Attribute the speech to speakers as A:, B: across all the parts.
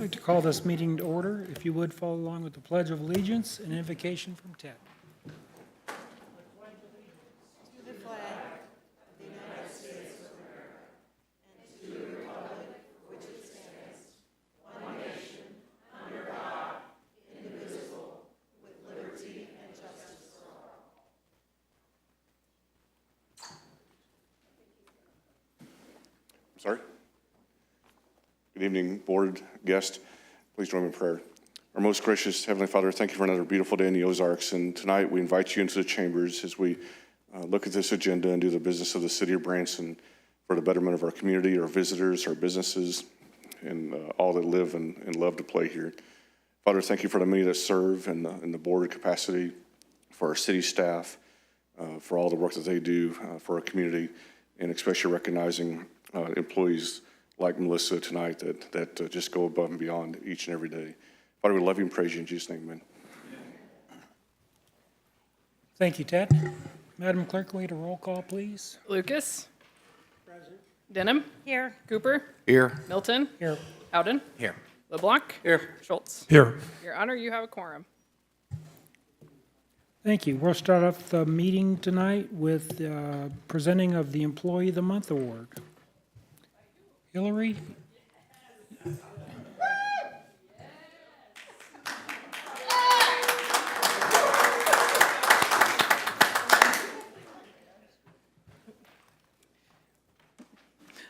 A: like to call this meeting to order. If you would follow along with the Pledge of Allegiance and invocation from Ted.
B: Sorry. Good evening, board, guest. Please join me in prayer. Our most gracious Heavenly Father, thank you for another beautiful day in the Ozarks. And tonight we invite you into the chambers as we look at this agenda and do the business of the city of Branson for the betterment of our community, our visitors, our businesses, and all that live and love to play here. Father, thank you for the many that serve in the board capacity, for our city staff, for all the work that they do for our community, and especially recognizing employees like Melissa tonight that just go above and beyond each and every day. Father, we love you and praise you in Jesus' name, amen.
A: Thank you, Ted. Madam Clerk, will you do a roll call, please?
C: Lucas. Present. Denham.
D: Here.
C: Cooper.
E: Here.
C: Milton.
A: Here.
C: Howden.
E: Here.
C: LeBlanc.
E: Here.
C: Schultz.
A: Here.
C: Your Honor, you have a quorum.
A: Thank you. We'll start off the meeting tonight with presenting of the Employee of the Month Award. Hillary?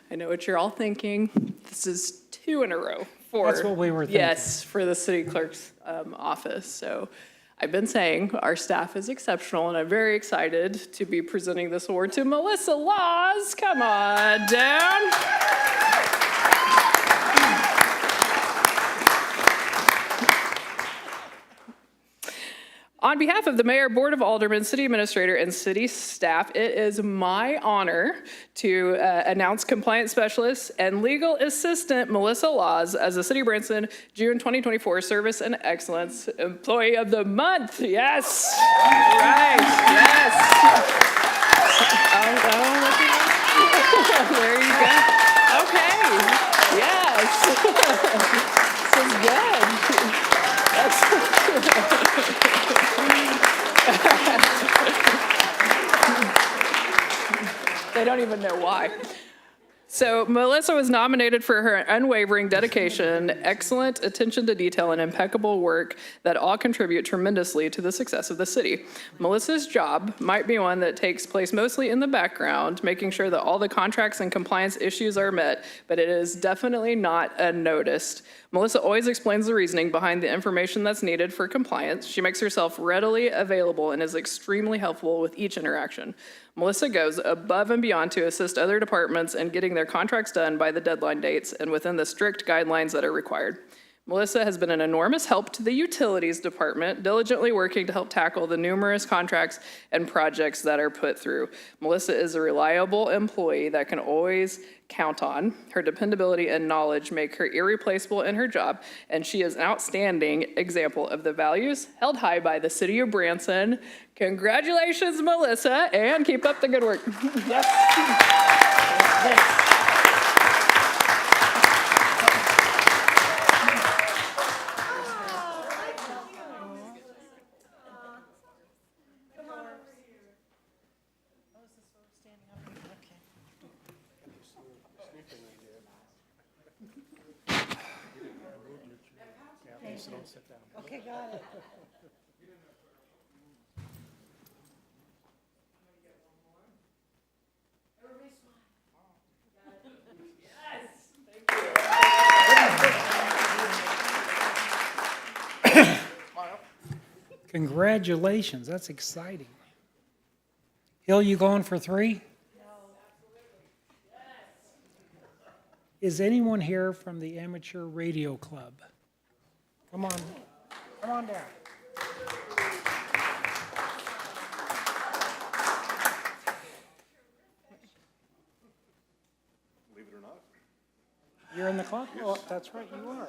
C: I know what you're all thinking. This is 2 in a row for
A: That's what we were thinking.
C: Yes, for the city clerk's office. So I've been saying our staff is exceptional, and I'm very excited to be presenting this award to Melissa Laws. Come on down. On behalf of the Mayor, Board of Aldermen, City Administrator, and City staff, it is my honor to announce Compliance Specialist and Legal Assistant Melissa Laws as the City of Branson June 2024 Service and Excellence Employee of the Month. Yes. Right. Yes. There you go. Okay. Yes. This is good. They don't even know why. So Melissa was nominated for her unwavering dedication, excellent attention to detail, and impeccable work that all contribute tremendously to the success of the city. Melissa's job might be one that takes place mostly in the background, making sure that all the contracts and compliance issues are met, but it is definitely not unnoticed. Melissa always explains the reasoning behind the information that's needed for compliance. She makes herself readily available and is extremely helpful with each interaction. Melissa goes above and beyond to assist other departments in getting their contracts done by the deadline dates and within the strict guidelines that are required. Melissa has been an enormous help to the Utilities Department, diligently working to help tackle the numerous contracts and projects that are put through. Melissa is a reliable employee that can always count on. Her dependability and knowledge make her irreplaceable in her job, and she is an outstanding example of the values held high by the City of Branson. Congratulations, Melissa, and keep up the good work. Yes.
D: Okay, got it.
A: Congratulations, that's exciting. Hill, you going for 3? No. Is anyone here from the Amateur Radio Club? Come on down.
B: Believe it or not.
A: You're in the club? Well, that's right, you are.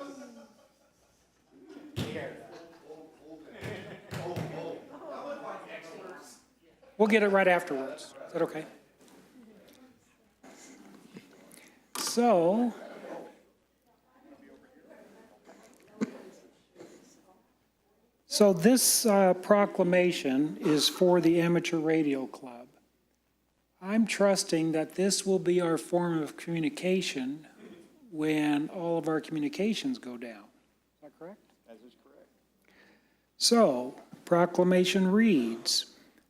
A: We'll get it right afterwards. Is that okay? So, So this proclamation is for the Amateur Radio Club. I'm trusting that this will be our form of communication when all of our communications go down. Is that correct?
E: That is correct.
A: So, proclamation reads,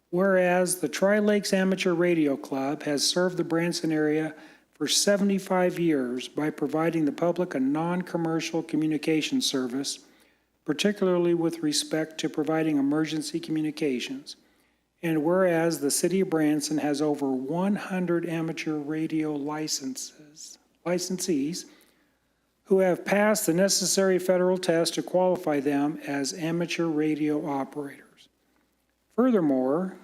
A: whereas the Tri-Lakes Amateur Radio Club has served the Branson area for 75 years by providing the public a non-commercial communication service, particularly with respect to providing emergency communications. And whereas the city of Branson has over 100 amateur radio licensees who have passed the necessary federal test to qualify them as amateur radio operators. Furthermore,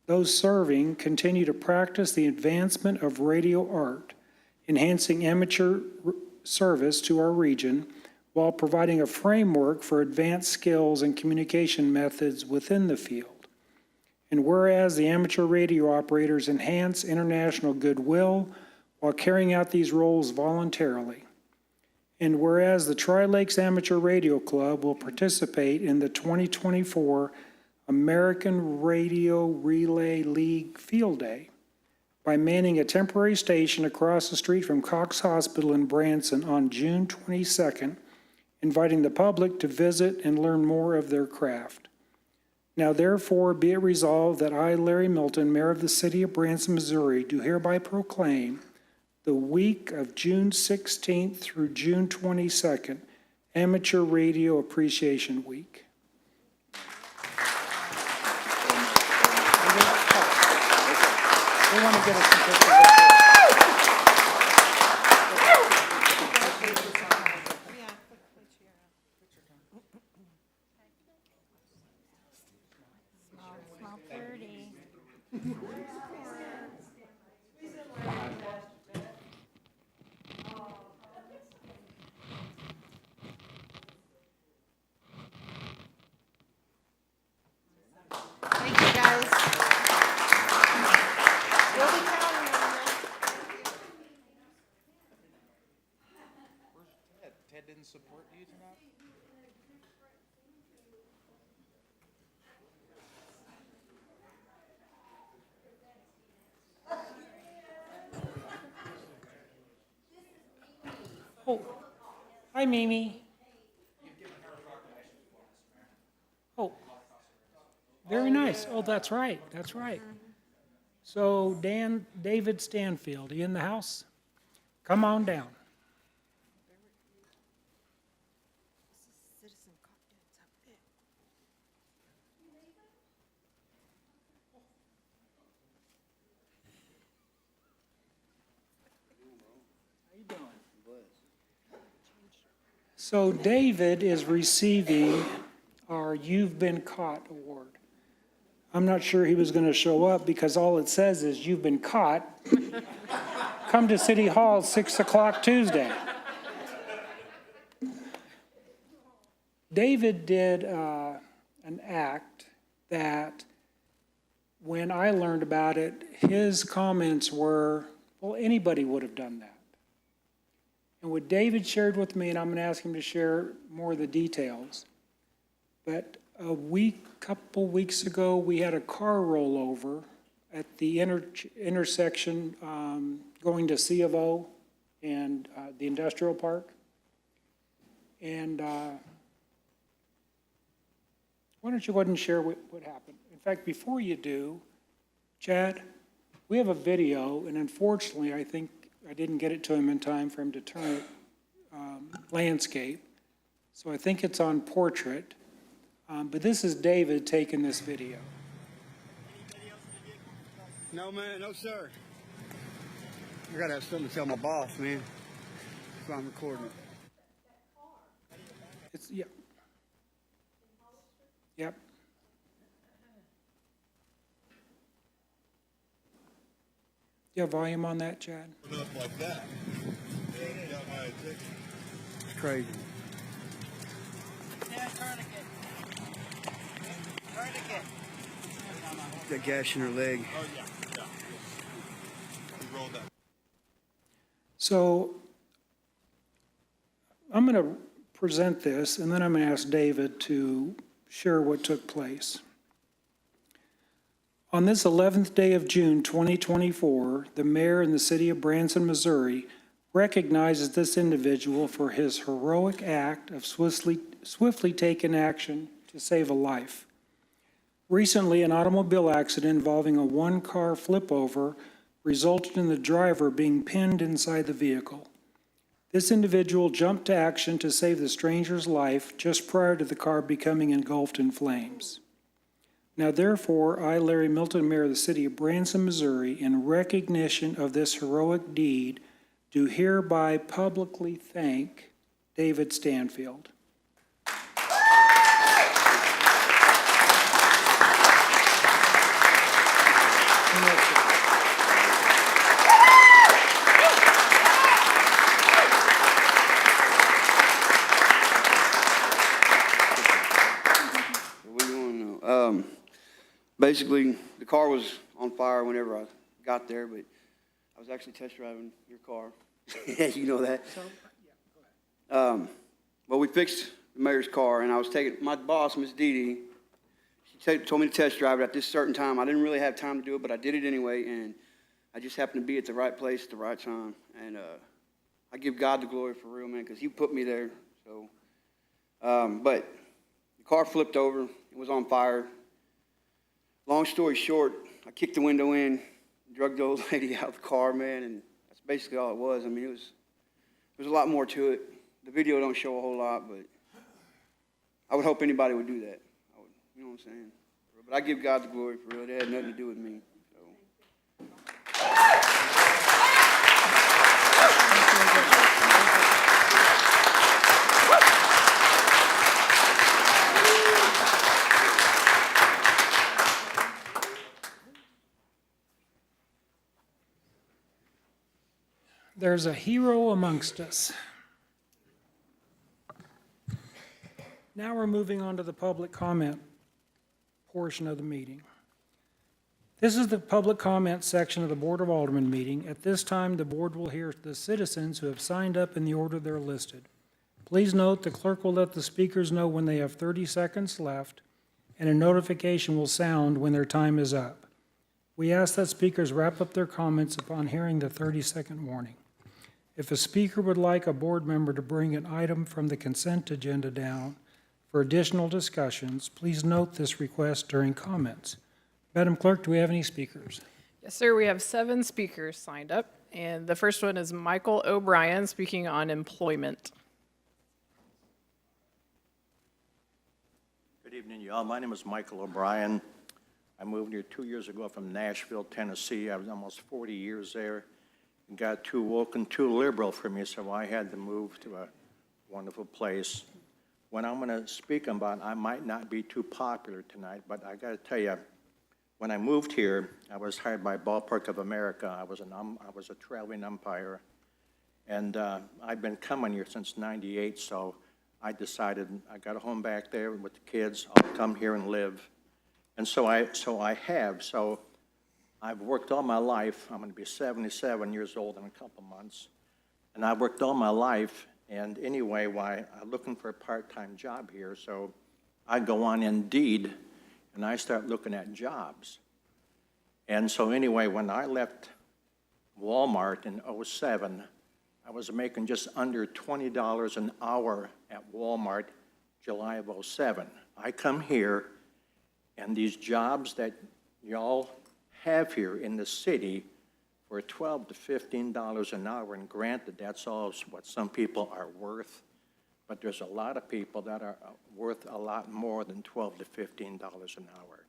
A: those serving continue to practice the advancement of radio art, enhancing amateur service to our region while providing a framework for advanced skills and communication methods within the field. And whereas the amateur radio operators enhance international goodwill while carrying out these roles voluntarily. And whereas the Tri-Lakes Amateur Radio Club will participate in the 2024 American Radio Relay League Field Day by manning a temporary station across the street from Cox Hospital in Branson on June 22nd, inviting the public to visit and learn more of their craft. Now therefore be it resolved that I, Larry Milton, Mayor of the City of Branson, Missouri, do hereby proclaim the week of June 16th through June 22nd, Amateur Radio Appreciation Week. We want to get a certificate.
D: Small birdie. Thank you, guys. We'll be counting on you.
E: Ted didn't support you tonight?
A: Oh, hi, Mimi. Oh, very nice. Oh, that's right, that's right. So David Stanfield, you in the house? Come on down. So David is receiving our You've Been Caught award. I'm not sure he was going to show up because all it says is you've been caught. Come to City Hall 6 o'clock Tuesday. David did an act that when I learned about it, his comments were, well, anybody would have done that. And what David shared with me, and I'm going to ask him to share more of the details, but couple weeks ago, we had a car rollover at the intersection going to C of O and the industrial park. And why don't you go ahead and share what happened? In fact, before you do, Chad, we have a video, and unfortunately, I think I didn't get it to him in time for him to turn it landscape. So I think it's on portrait. But this is David taking this video.
F: No, man, no, sir. I gotta have something to tell my boss, man. That's why I'm recording it.
A: It's, yep. Yep. You have volume on that, Chad?
G: Up like that.
F: It's crazy. That gash in her leg.
G: Oh, yeah, yeah. We rolled that.
A: So I'm going to present this, and then I'm going to ask David to share what took place. On this 11th day of June 2024, the mayor in the city of Branson, Missouri, recognizes this individual for his heroic act of swiftly taking action to save a life. Recently, an automobile accident involving a one-car flip-over resulted in the driver being pinned inside the vehicle. This individual jumped to action to save the stranger's life just prior to the car becoming engulfed in flames. Now therefore, I, Larry Milton, Mayor of the City of Branson, Missouri, in recognition of this heroic deed, do hereby publicly thank David Stanfield.
F: What do you want to know? Basically, the car was on fire whenever I got there, but I was actually test driving your car. Yeah, you know that. Well, we fixed the mayor's car, and I was taking my boss, Miss Dee Dee. She told me to test drive it at this certain time. I didn't really have time to do it, but I did it anyway, and I just happened to be at the right place at the right time. And I give God the glory for real, man, because He put me there. So, but the car flipped over. It was on fire. Long story short, I kicked the window in, drugged the old lady out of the car, man, and that's basically all it was. I mean, there's a lot more to it. The video don't show a whole lot, but I would hope anybody would do that. You know what I'm saying? But I give God the glory for real. It had nothing to do with me.
A: There's a hero amongst us. Now we're moving on to the public comment portion of the meeting. This is the public comment section of the Board of Aldermen meeting. At this time, the board will hear the citizens who have signed up in the order they're listed. Please note the clerk will let the speakers know when they have 30 seconds left, and a notification will sound when their time is up. We ask that speakers wrap up their comments upon hearing the 30-second warning. If a speaker would like a board member to bring an item from the consent agenda down for additional discussions, please note this request during comments. Madam Clerk, do we have any speakers?
C: Yes, sir. We have 7 speakers signed up, and the first one is Michael O'Brien speaking on employment.
H: Good evening, y'all. My name is Michael O'Brien. I moved here 2 years ago from Nashville, Tennessee. I was almost 40 years there. It got too woke and too liberal for me, so I had to move to a wonderful place. What I'm going to speak about, I might not be too popular tonight, but I got to tell you, when I moved here, I was hired by Ballpark of America. I was a traveling umpire, and I've been coming here since '98. So I decided I got a home back there with the kids. I'll come here and live, and so I have. So I've worked all my life. I'm going to be 77 years old in a couple months, and I've worked all my life. And anyway, I'm looking for a part-time job here, so I go on Indeed, and I start looking at jobs. And so anyway, when I left Walmart in '07, I was making just under $20 an hour at Walmart, July of '07. I come here, and these jobs that y'all have here in the city for $12 to $15 an hour, and granted, that's all what some people are worth, but there's a lot of people that are worth a lot more than $12 to $15 an hour.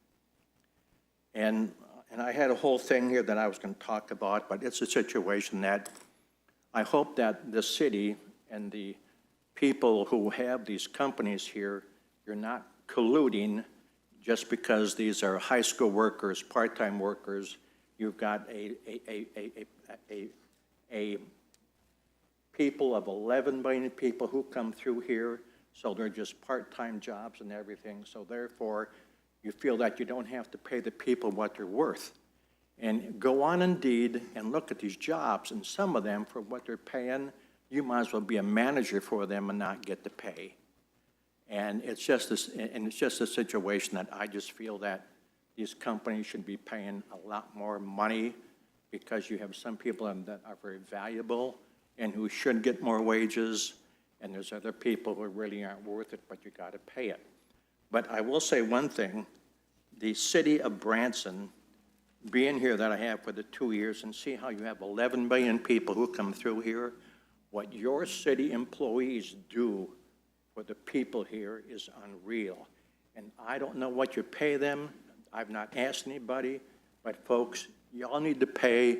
H: And I had a whole thing here that I was going to talk about, but it's a situation that I hope that the city and the people who have these companies here, you're not colluding just because these are high school workers, part-time workers. You've got a people of 11 million people who come through here, so they're just part-time jobs and everything. So therefore, you feel that you don't have to pay the people what they're worth. And go on Indeed and look at these jobs, and some of them, for what they're paying, you might as well be a manager for them and not get the pay. And it's just this, and it's just a situation that I just feel that these companies should be paying a lot more money because you have some people that are very valuable and who should get more wages, and there's other people who really aren't worth it, but you got to pay it. But I will say one thing, the city of Branson, being here that I have for the 2 years and see how you have 11 million people who come through here, what your city employees do for the people here is unreal. And I don't know what you pay them. I've not asked anybody, but folks, y'all need to pay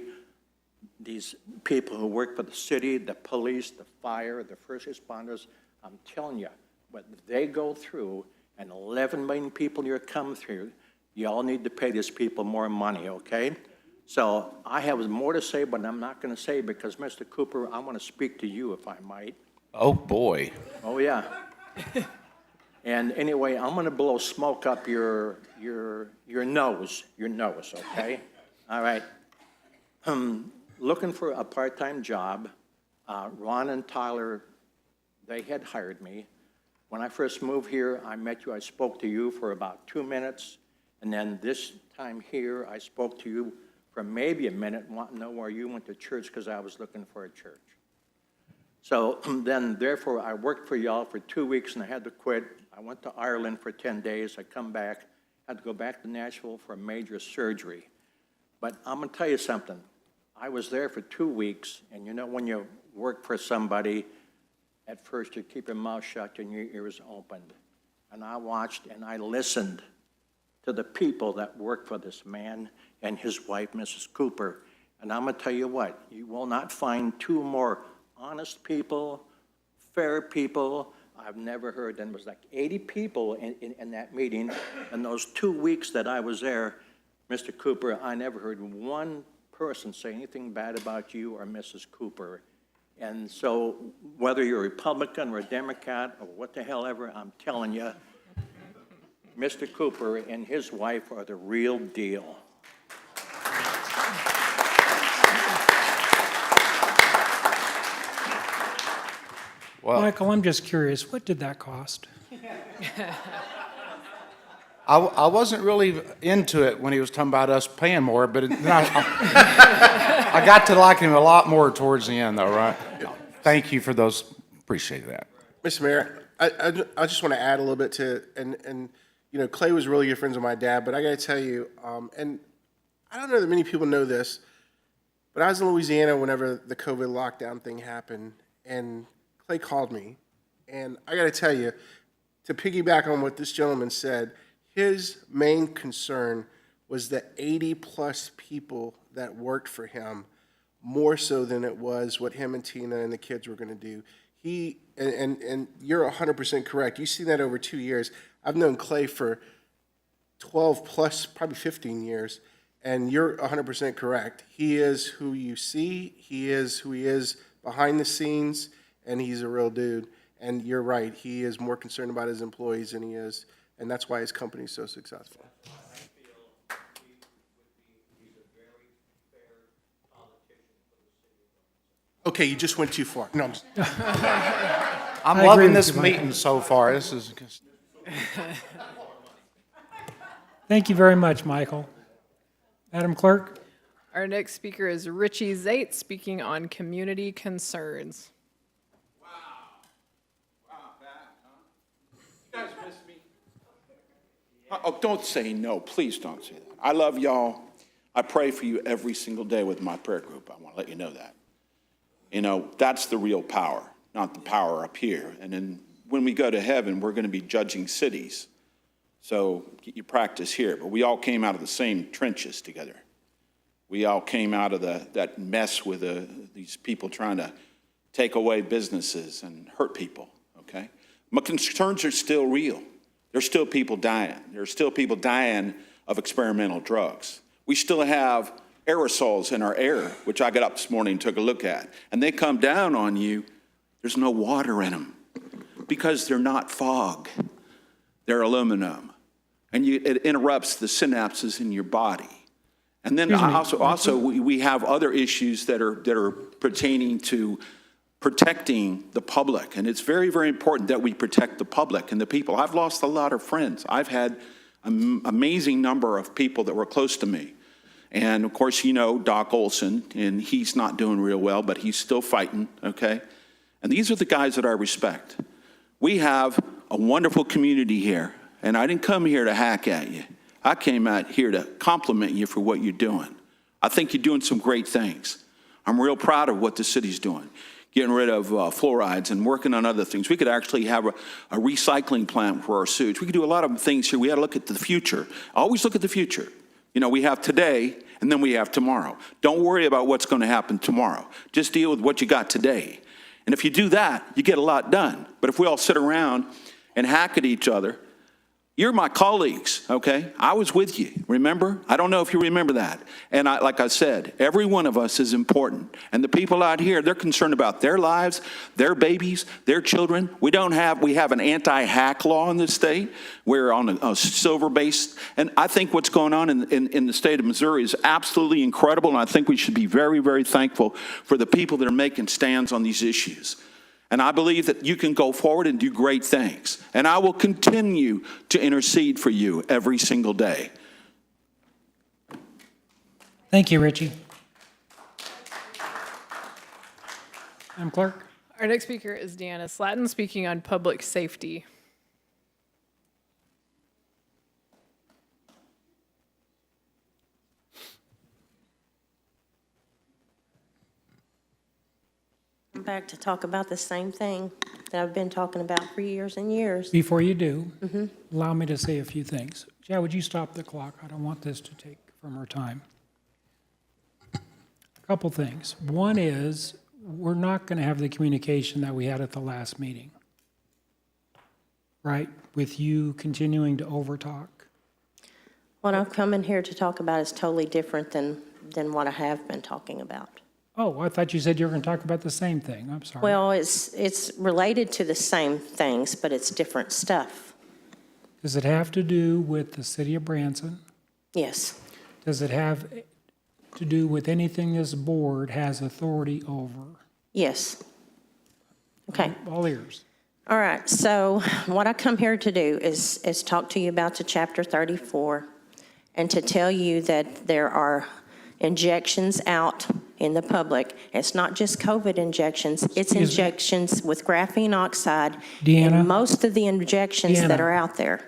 H: these people who work for the city, the police, the fire, the first responders. I'm telling you, what they go through, and 11 million people here come through, y'all need to pay these people more money, okay? So I have more to say, but I'm not going to say because, Mr. Cooper, I want to speak to you if I might.
E: Oh, boy.
H: Oh, yeah. And anyway, I'm going to blow smoke up your nose, okay? All right. Looking for a part-time job. Ron and Tyler, they had hired me. When I first moved here, I met you, I spoke to you for about 2 minutes. And then this time here, I spoke to you for maybe a minute, wanting to know where you went to church because I was looking for a church. So then, therefore, I worked for y'all for 2 weeks and I had to quit. I went to Ireland for 10 days. I come back, had to go back to Nashville for a major surgery. But I'm going to tell you something. I was there for 2 weeks, and you know when you work for somebody, at first you keep your mouth shut and your ears opened. And I watched and I listened to the people that work for this man and his wife, Mrs. Cooper. And I'm going to tell you what, you will not find two more honest people, fair people. I've never heard, and it was like 80 people in that meeting. And those 2 weeks that I was there, Mr. Cooper, I never heard one person say anything bad about you or Mrs. Cooper. And so whether you're a Republican or a Democrat or what the hell ever, I'm telling you, Mr. Cooper and his wife are the real deal.
E: Well,
A: Michael, I'm just curious, what did that cost?
E: I wasn't really into it when he was talking about us paying more, but I got to like him a lot more towards the end, though, right? Thank you for those. Appreciate that.
I: Mr. Mayor, I just want to add a little bit to, and you know, Clay was really good friends with my dad, but I got to tell you, and I don't know that many people know this, but I was in Louisiana whenever the COVID lockdown thing happened, and Clay called me, and I got to tell you, to piggyback on what this gentleman said, his main concern was the 80-plus people that worked for him, more so than it was what him and Tina and the kids were going to do. He, and you're 100% correct. You see that over 2 years. I've known Clay for 12 plus, probably 15 years, and you're 100% correct. He is who you see. He is who he is behind the scenes, and he's a real dude. And you're right. He is more concerned about his employees than he is, and that's why his company is so successful. Okay, you just went too far. No,
E: I'm
A: I agree
E: loving
A: with
E: this
A: you, Michael.
E: meeting so far. This is
A: Thank you very much, Michael. Madam Clerk?
C: Our next speaker is Richie Zate, speaking on community concerns.
J: You guys miss me? Oh, don't say no. Please don't say that. I love y'all. I pray for you every single day with my prayer group. I want to let you know that. You know, that's the real power, not the power up here. And then when we go to heaven, we're going to be judging cities. So get your practice here. But we all came out of the same trenches together. We all came out of that mess with these people trying to take away businesses and hurt people, okay? My concerns are still real. There's still people dying. There's still people dying of experimental drugs. We still have aerosols in our air, which I got up this morning and took a look at. And they come down on you, there's no water in them because they're not fog. They're aluminum. And it interrupts the synapses in your body. And then also we have other issues that are pertaining to protecting the public. And it's very, very important that we protect the public and the people. I've lost a lot of friends. I've had an amazing number of people that were close to me. And of course, you know Doc Olson, and he's not doing real well, but he's still fighting, okay? And these are the guys that I respect. We have a wonderful community here, and I didn't come here to hack at you. I came out here to compliment you for what you're doing. I think you're doing some great things. I'm real proud of what the city's doing, getting rid of fluorides and working on other things. We could actually have a recycling plant for our sewage. We could do a lot of things here. We got to look at the future. Always look at the future. You know, we have today, and then we have tomorrow. Don't worry about what's going to happen tomorrow. Just deal with what you got today. And if you do that, you get a lot done. But if we all sit around and hack at each other, you're my colleagues, okay? I was with you, remember? I don't know if you remember that. And like I said, every one of us is important. And the people out here, they're concerned about their lives, their babies, their children. We have an anti-hack law in this state. We're on a silver-based. And I think what's going on in the state of Missouri is absolutely incredible. And I think we should be very, very thankful for the people that are making stands on these issues. And I believe that you can go forward and do great things. And I will continue to intercede for you every single day.
A: Thank you, Richie. Madam Clerk?
C: Our next speaker is Deanna Slatton, speaking on public safety.
D: I'm back to talk about the same thing that I've been talking about for years and years.
A: Before you do, allow me to say a few things. Chad, would you stop the clock? I don't want this to take from our time. A couple things. One is, we're not going to have the communication that we had at the last meeting, right? With you continuing to overtalk.
D: What I'm coming here to talk about is totally different than what I have been talking about.
A: Oh, I thought you said you were going to talk about the same thing. I'm sorry.
D: Well, it's related to the same things, but it's different stuff.
A: Does it have to do with the city of Branson?
D: Yes.
A: Does it have to do with anything this board has authority over?
D: Yes. Okay.
A: All ears.
D: All right. So what I come here to do is talk to you about the Chapter 34 and to tell you that there are injections out in the public. It's not just COVID injections, it's injections with graphene oxide in most of the injections that are out there.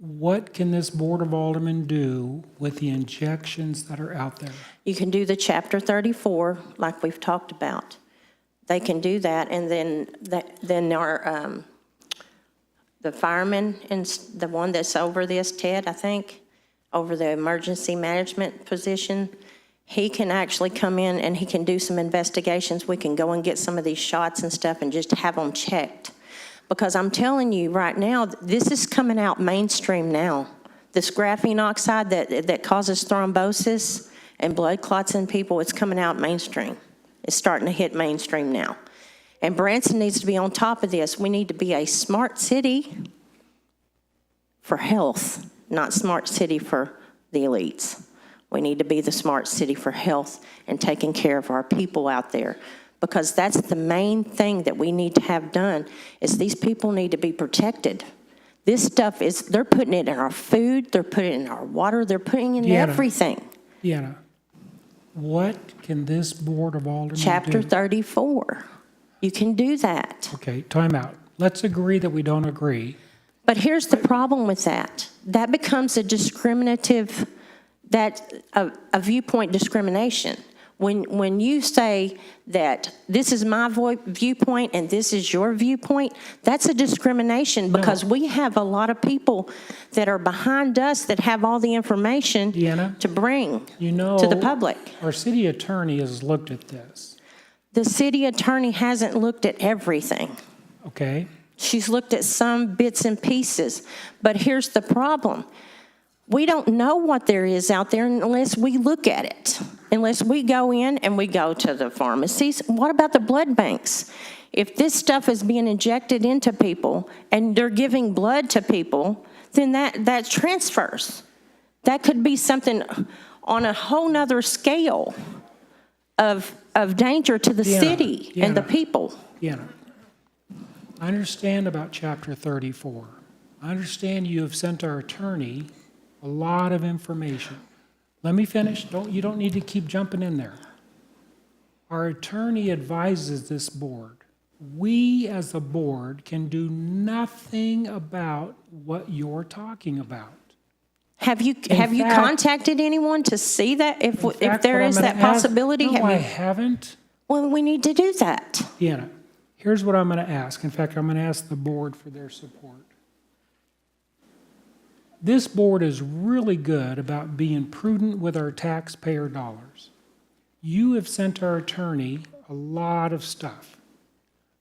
A: What can this Board of Aldermen do with the injections that are out there?
D: You can do the Chapter 34, like we've talked about. They can do that, and then our, the fireman, and the one that's over this, Ted, I think, over the emergency management position, he can actually come in and he can do some investigations. We can go and get some of these shots and stuff and just have them checked. Because I'm telling you right now, this is coming out mainstream now. This graphene oxide that causes thrombosis and blood clots in people, it's coming out mainstream. It's starting to hit mainstream now. And Branson needs to be on top of this. We need to be a smart city for health, not smart city for the elites. We need to be the smart city for health and taking care of our people out there, because that's the main thing that we need to have done, is these people need to be protected. This stuff is, they're putting it in our food, they're putting it in our water, they're putting it in everything.
A: Deanna, what can this Board of Aldermen do?
D: Chapter 34. You can do that.
A: Okay, time out. Let's agree that we don't agree.
D: But here's the problem with that. That becomes a discriminative, a viewpoint discrimination. When you say that this is my viewpoint and this is your viewpoint, that's a discrimination, because we have a lot of people that are behind us that have all the information, Deanna, to bring to the public.
A: Our city attorney has looked at this.
D: The city attorney hasn't looked at everything.
A: Okay.
D: She's looked at some bits and pieces, but here's the problem. We don't know what there is out there unless we look at it, unless we go in and we go to the pharmacies. What about the blood banks? If this stuff is being injected into people and they're giving blood to people, then that transfers. That could be something on a whole nother scale. of danger to the
A: Deanna,
D: city and the
A: Deanna.
D: people.
A: Deanna, I understand about Chapter 34. I understand you have sent our attorney a lot of information. Let me finish. You don't need to keep jumping in there. Our attorney advises this board. We, as a board, can do nothing about what you're talking about.
D: Have you
A: fact-
D: contacted anyone to see that, if
A: In fact,
D: there
A: what I'm
D: is
A: gonna
D: that
A: ask-
D: possibility?
A: No,
D: Have
A: I
D: you?
A: haven't.
D: Well, we need to do that.
A: Deanna, here's what I'm going to ask. In fact, I'm going to ask the board for their support. This board is really good about being prudent with our taxpayer dollars. You have sent our attorney a lot of stuff.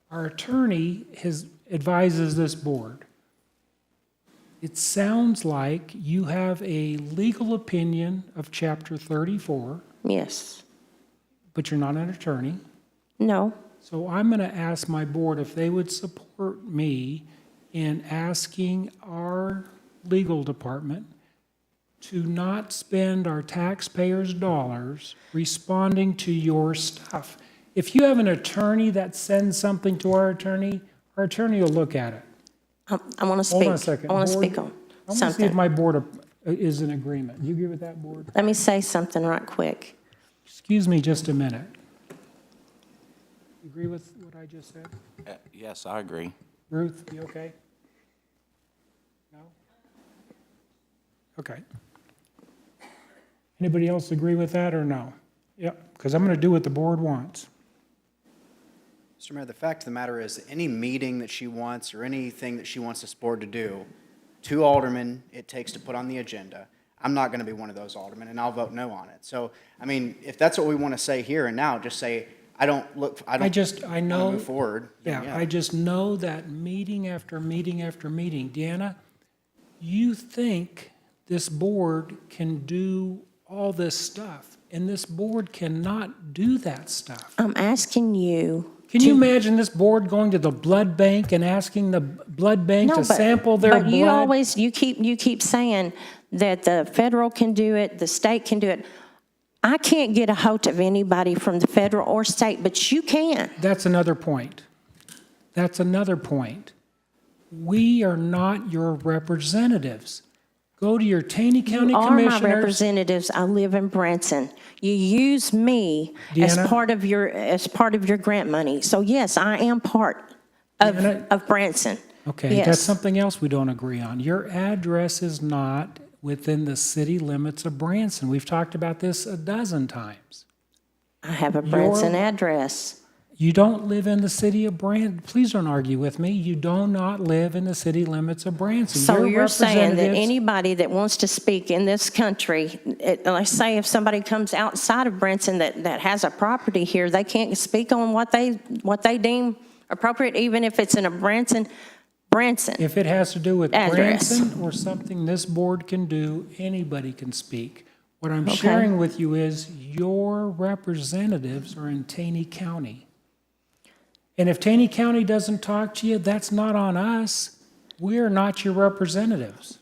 A: Our attorney advises this board. It sounds like you have a legal opinion of Chapter 34,
D: Yes.
A: but you're not an attorney.
D: No.
A: So I'm going to ask my board if they would support me in asking our legal department to not spend our taxpayers' dollars responding to your stuff. If you have an attorney that sends something to our attorney will look at it.
D: I want to speak.
A: Hold on a second.
D: I want to
A: Board,
D: speak on
A: I want to see if
D: something.
A: my board is in agreement. Do you agree with that, board?
D: Let me say something right quick.
A: Excuse me just a minute. You agree with what I just said?
E: Yes, I agree.
A: Ruth, you okay? No? Okay. Anybody else agree with that or no? Yep, because I'm going to do what the board wants.
K: Mr. Mayor, the fact of the matter is, any meeting that she wants or anything that she wants this board to do, 2 aldermen it takes to put on the agenda. I'm not going to be one of those aldermen, and I'll vote no on it. So, I mean, if that's what we want to say here and now, just say, I don't
A: I
K: want to
A: know.
K: move forward. then
A: Yeah, I just know that meeting after meeting after meeting. Deanna, you think this board can do all this stuff, and this board cannot do that stuff.
D: I'm asking you.
A: Can you imagine this board going to the blood bank and asking the blood bank to sample their blood?
D: But you always, you keep saying that the federal can do it, the state can do it. I can't get a hold of anybody from the federal or state, but you can.
A: That's another point. That's another point. We are not your representatives. Go to your Taney County
D: You are
A: commissioners.
D: my representatives. I live in Branson. You use me as
A: Deanna?
D: part of your grant money. So yes, I am part
A: Deanna?
D: of Branson.
A: Okay,
D: Yes.
A: that's something else we don't agree on. Your address is not within the city limits of Branson. We've talked about this a dozen times.
D: I have a Branson address.
A: You don't live in the city of Branson. Please don't argue with me. You do not live in the city limits of Branson.
D: So
A: Your
D: you're saying that
A: representatives-
D: anybody that wants to speak in this country, let's say if somebody comes outside of Branson that has a property here, they can't speak on what they deem appropriate, even if it's in a Branson.
A: If it has to do with
D: Address.
A: Branson or something this board can do, anybody can speak. What I'm
D: Okay.
A: sharing with you is your representatives are in Taney County. And if Taney County doesn't talk to you, that's not on us. We're not your representatives.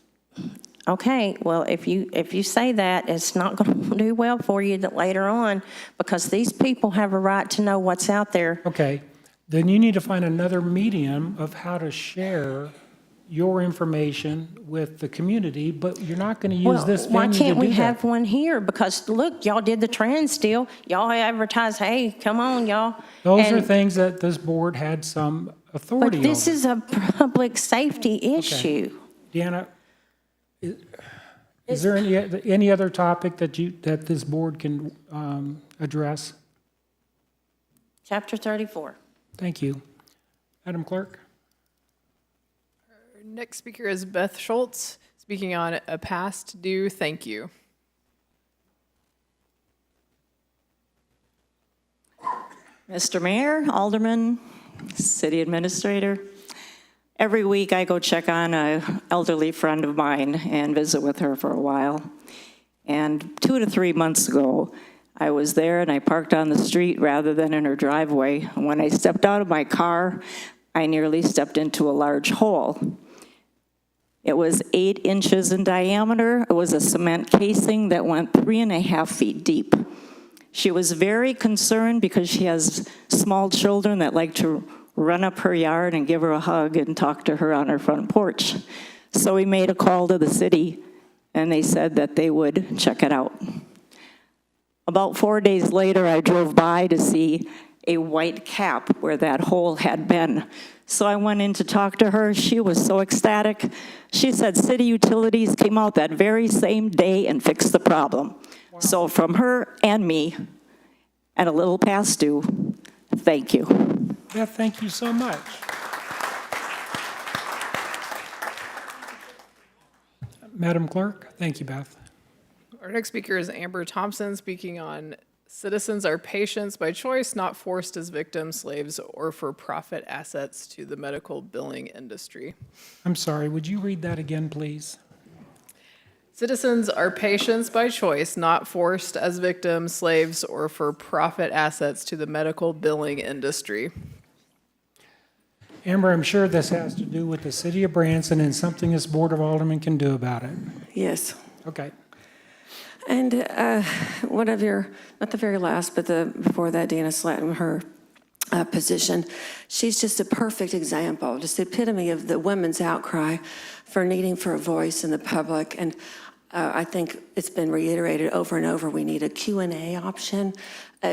D: Okay, well, if you say that, it's not going to do well for you later on, because these people have a right to know what's out there.
A: Okay, then you need to find another medium of how to share your information with the community, but you're not going to use this
D: Why
A: venue to
D: can't we
A: do
D: have
A: that.
D: one here? Because look, y'all did the trans deal. Y'all advertise, hey, come on, y'all.
A: Those are
D: And-
A: things that this board had some authority
D: But
A: over.
D: this is a public safety issue.
A: Deanna, is there any other topic that this board can address?
D: Chapter 34.
A: Thank you. Madam Clerk?
C: Next speaker is Beth Schultz, speaking on a past due thank you.
L: Mr. Mayor, Alderman, City Administrator, every week I go check on an elderly friend of mine and visit with her for a while. And 2 to 3 months ago, I was there and I parked on the street rather than in her driveway. When I stepped out of my car, I nearly stepped into a large hole. It was 8 inches in diameter. It was a cement casing that went 3.5 feet deep. She was very concerned because she has small children that like to run up her yard and give her a hug and talk to her on her front porch. So we made a call to the city, and they said that they would check it out. About 4 days later, I drove by to see a white cap where that hole had been. So I went in to talk to her. She was so ecstatic. She said city utilities came out that very same day and fixed the problem. Wow. So from her and me, and a little past due, thank you.
A: Beth, thank you so much. Madam Clerk, thank you, Beth.
C: Our next speaker is Amber Thompson, speaking on citizens are patients by choice, not forced as victims, slaves, or for profit assets to the medical billing industry.
A: I'm sorry, would you read that again, please?
C: Citizens are patients by choice, not forced as victims, slaves, or for profit assets to the medical billing industry.
A: Amber, I'm sure this has to do with the city of Branson and something this Board of Aldermen can do about it.
M: Yes.
A: Okay.
M: And one of your, not the very last, but before that, Deanna Slatton, her position, she's just a perfect example, just the epitome of the women's outcry for needing for a voice in the public. And I think it's been reiterated over and over, we need a Q&A option.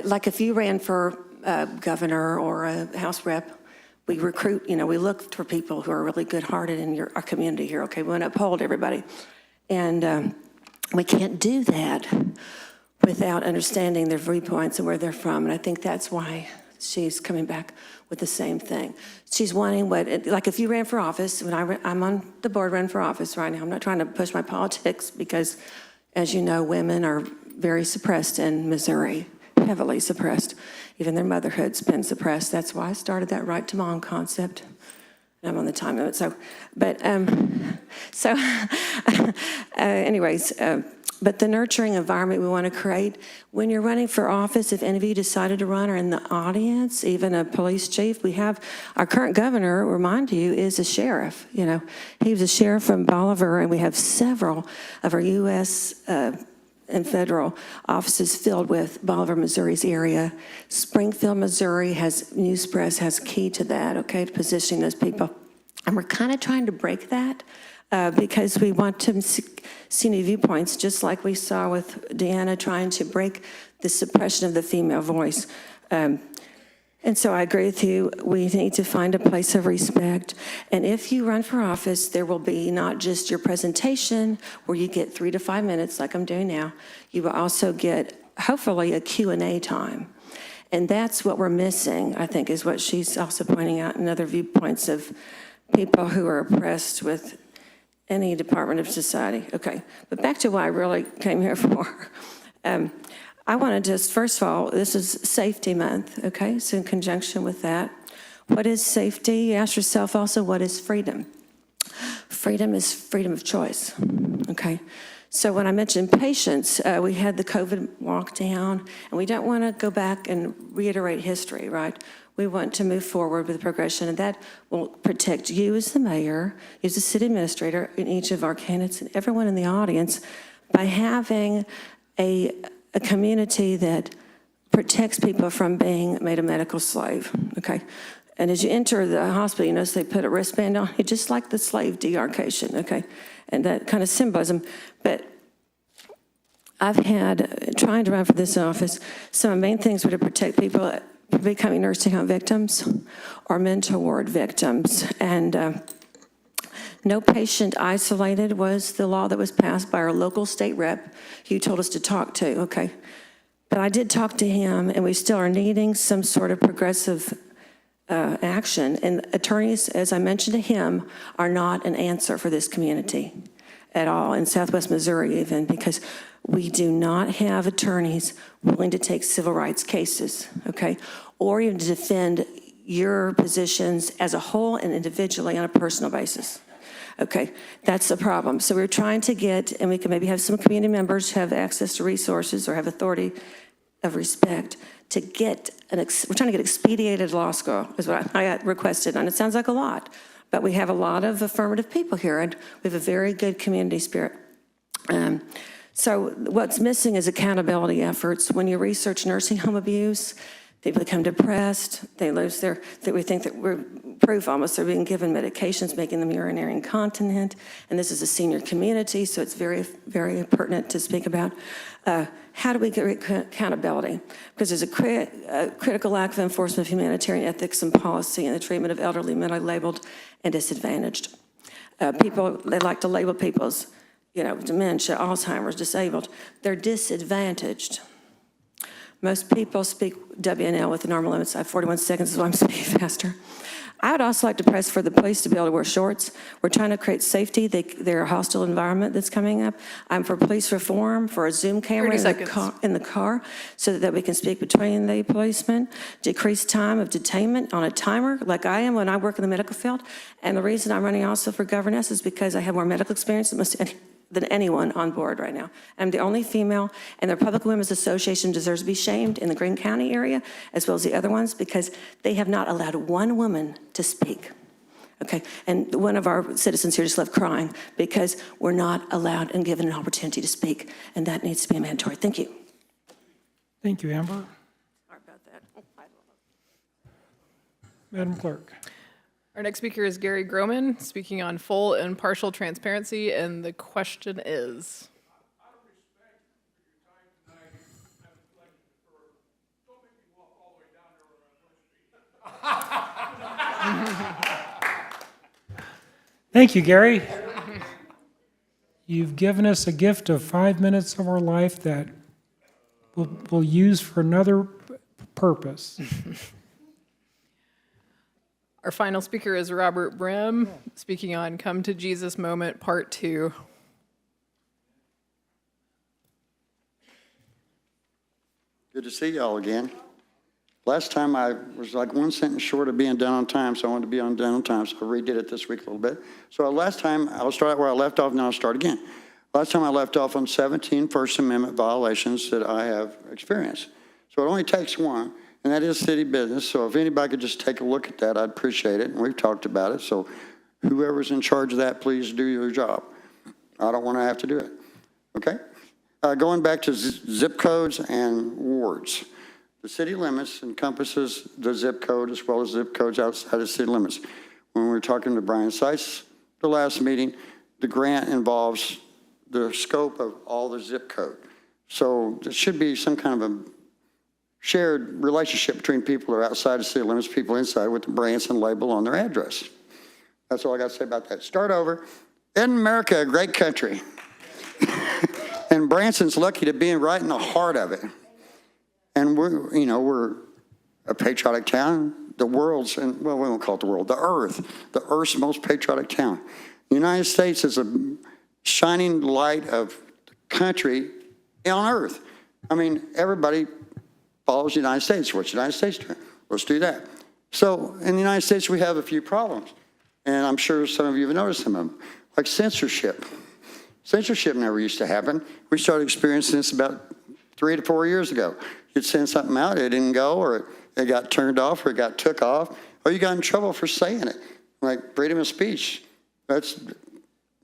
M: Like if you ran for governor or a House rep, we recruit, we look for people who are really good-hearted in our community here, okay? We want to uphold everybody. And we can't do that without understanding their viewpoints and where they're from. And I think that's why she's coming back with the same thing. She's wanting like if you ran for office, when I'm on the board running for office right now, I'm not trying to push my politics because, as you know, women are very suppressed in Missouri, heavily suppressed. Even their motherhood's been suppressed. That's why I started that right to mom concept. I'm on the time limit, anyways, but the nurturing environment we want to create, when you're running for office, if any of you decided to run or in the audience, even a police chief, we have, our current governor, remind you, is a sheriff. He was a sheriff from Bolivar, and we have several of our U.S. And federal offices filled with Bolivar, Missouri's area. Springfield, Missouri News Press has key to that, okay, to positioning those people. And we're kind of trying to break that because we want to see new viewpoints, just like we saw with Deanna trying to break the suppression of the female voice. And so I agree with you, we need to find a place of respect. And if you run for office, there will be not just your presentation where you get 3 to 5 minutes like I'm doing now, you will also get hopefully a Q&A time. And that's what we're missing, I think, is what she's also pointing out in other viewpoints of people who are oppressed with any department of society. Okay, but back to what I really came here for. I want to just, first of all, this is Safety Month, okay? So in conjunction with that, what is safety? You ask yourself also, what is freedom? Freedom is freedom of choice, okay? So when I mentioned patience, we had the COVID lockdown, and we don't want to go back and reiterate history, right? We want to move forward with progression, and that will protect you as the mayor, you as the city administrator, and each of our candidates, and everyone in the audience by having a community that protects people from being made a medical slave, okay? And as you enter the hospital, you notice they put a wristband on you, just like the slave demarcation, okay? And that kind of symbolism. But I've had, trying to run for this office, some of the main things were to protect people becoming nursing home victims or mental ward victims. And no patient isolated was the law that was passed by our local state rep who told us to talk to, okay? But I did talk to him, and we still are needing some sort of progressive action. And attorneys, as I mentioned to him, are not an answer for this community at all, in Southwest Missouri even, because we do not have attorneys willing to take civil rights cases, okay? Or even to defend your positions as a whole and individually on a personal basis. Okay, that's the problem. So we're trying to get, and we can maybe have some community members who have access to resources or have authority of respect to get, we're trying to get expedited law school is what I requested, and it sounds like a lot, but we have a lot of affirmative people here, and we have a very good community spirit. So what's missing is accountability efforts. When you research nursing home abuse, people become depressed, they lose that we think that we're proof almost they're being given medications making them urinary incontinent, and this is a senior community, so it's very, very pertinent to speak about. How do we get accountability? Because there's a critical lack of enforcement of humanitarian ethics and policy in the treatment of elderly, mentally labeled, and disadvantaged. People, they like to label people as, dementia, Alzheimer's, disabled. They're disadvantaged. Most people speak WNL with the normal limits. I have 41 seconds, so I'm speaking faster. I would also like to press for the police to be able to wear shorts. We're trying to create safety. They're a hostile environment that's coming up. I'm for police reform, for a Zoom camera in the car so that we can speak between the policemen, decrease time of detainment on a timer like I am when I work in the medical field. And the reason I'm running also for governess is because I have more medical experience than anyone on board right now. I'm the only female, and the Republican Women's Association deserves to be shamed in the Greene County area, as well as the other ones, because they have not allowed one woman to speak. Okay, and one of our citizens here just left crying because we're not allowed and given an opportunity to speak, and that needs to be mandatory. Thank you.
A: Thank you, Amber.
M: Sorry about that.
A: Madam Clerk.
C: Our next speaker is Gary Groman, speaking on full and partial transparency, and the question is.
A: Thank you, Gary. You've given us a gift of 5 minutes of our life that we'll use for another purpose.
C: Our final speaker is Robert Brim, speaking on Come to Jesus Moment, Part 2.
N: Good to see y'all again. Last time I was like one sentence short of being done on time, so I wanted to be on done on time, so I redid it this week a little bit. So last time, I'll start where I left off, and then I'll start again. Last time I left off on 17 First Amendment violations that I have experienced. So it only takes one. And that is city business, so if anybody could just take a look at that, I'd appreciate it. And we've talked about it, so whoever's in charge of that, please do your job. I don't want to have to do it, okay? Going back to zip codes and wards. The city limits encompasses the zip code as well as zip codes outside of city limits. When we were talking to Brian Seiss the last meeting, the grant involves the scope of all the zip code. So there should be some kind of a shared relationship between people who are outside of city limits, people inside with the Branson label on their address. That's all I got to say about that. Start over. Isn't America a great country? And Branson's lucky to be right in the heart of it. And we're a patriotic town. The world's, and well, we won't call it the world, the earth's most patriotic town. The United States is a shining light of the country on earth. I mean, everybody follows the United States. What's the United States doing? Let's do that. So in the United States, we have a few problems. And I'm sure some of you have noticed some of them, like censorship. Censorship never used to happen. We started experiencing this about 3 to 4 years ago. You'd send something out, it didn't go, or it got turned off, or it got took off, or you got in trouble for saying it. Like freedom of speech. That's,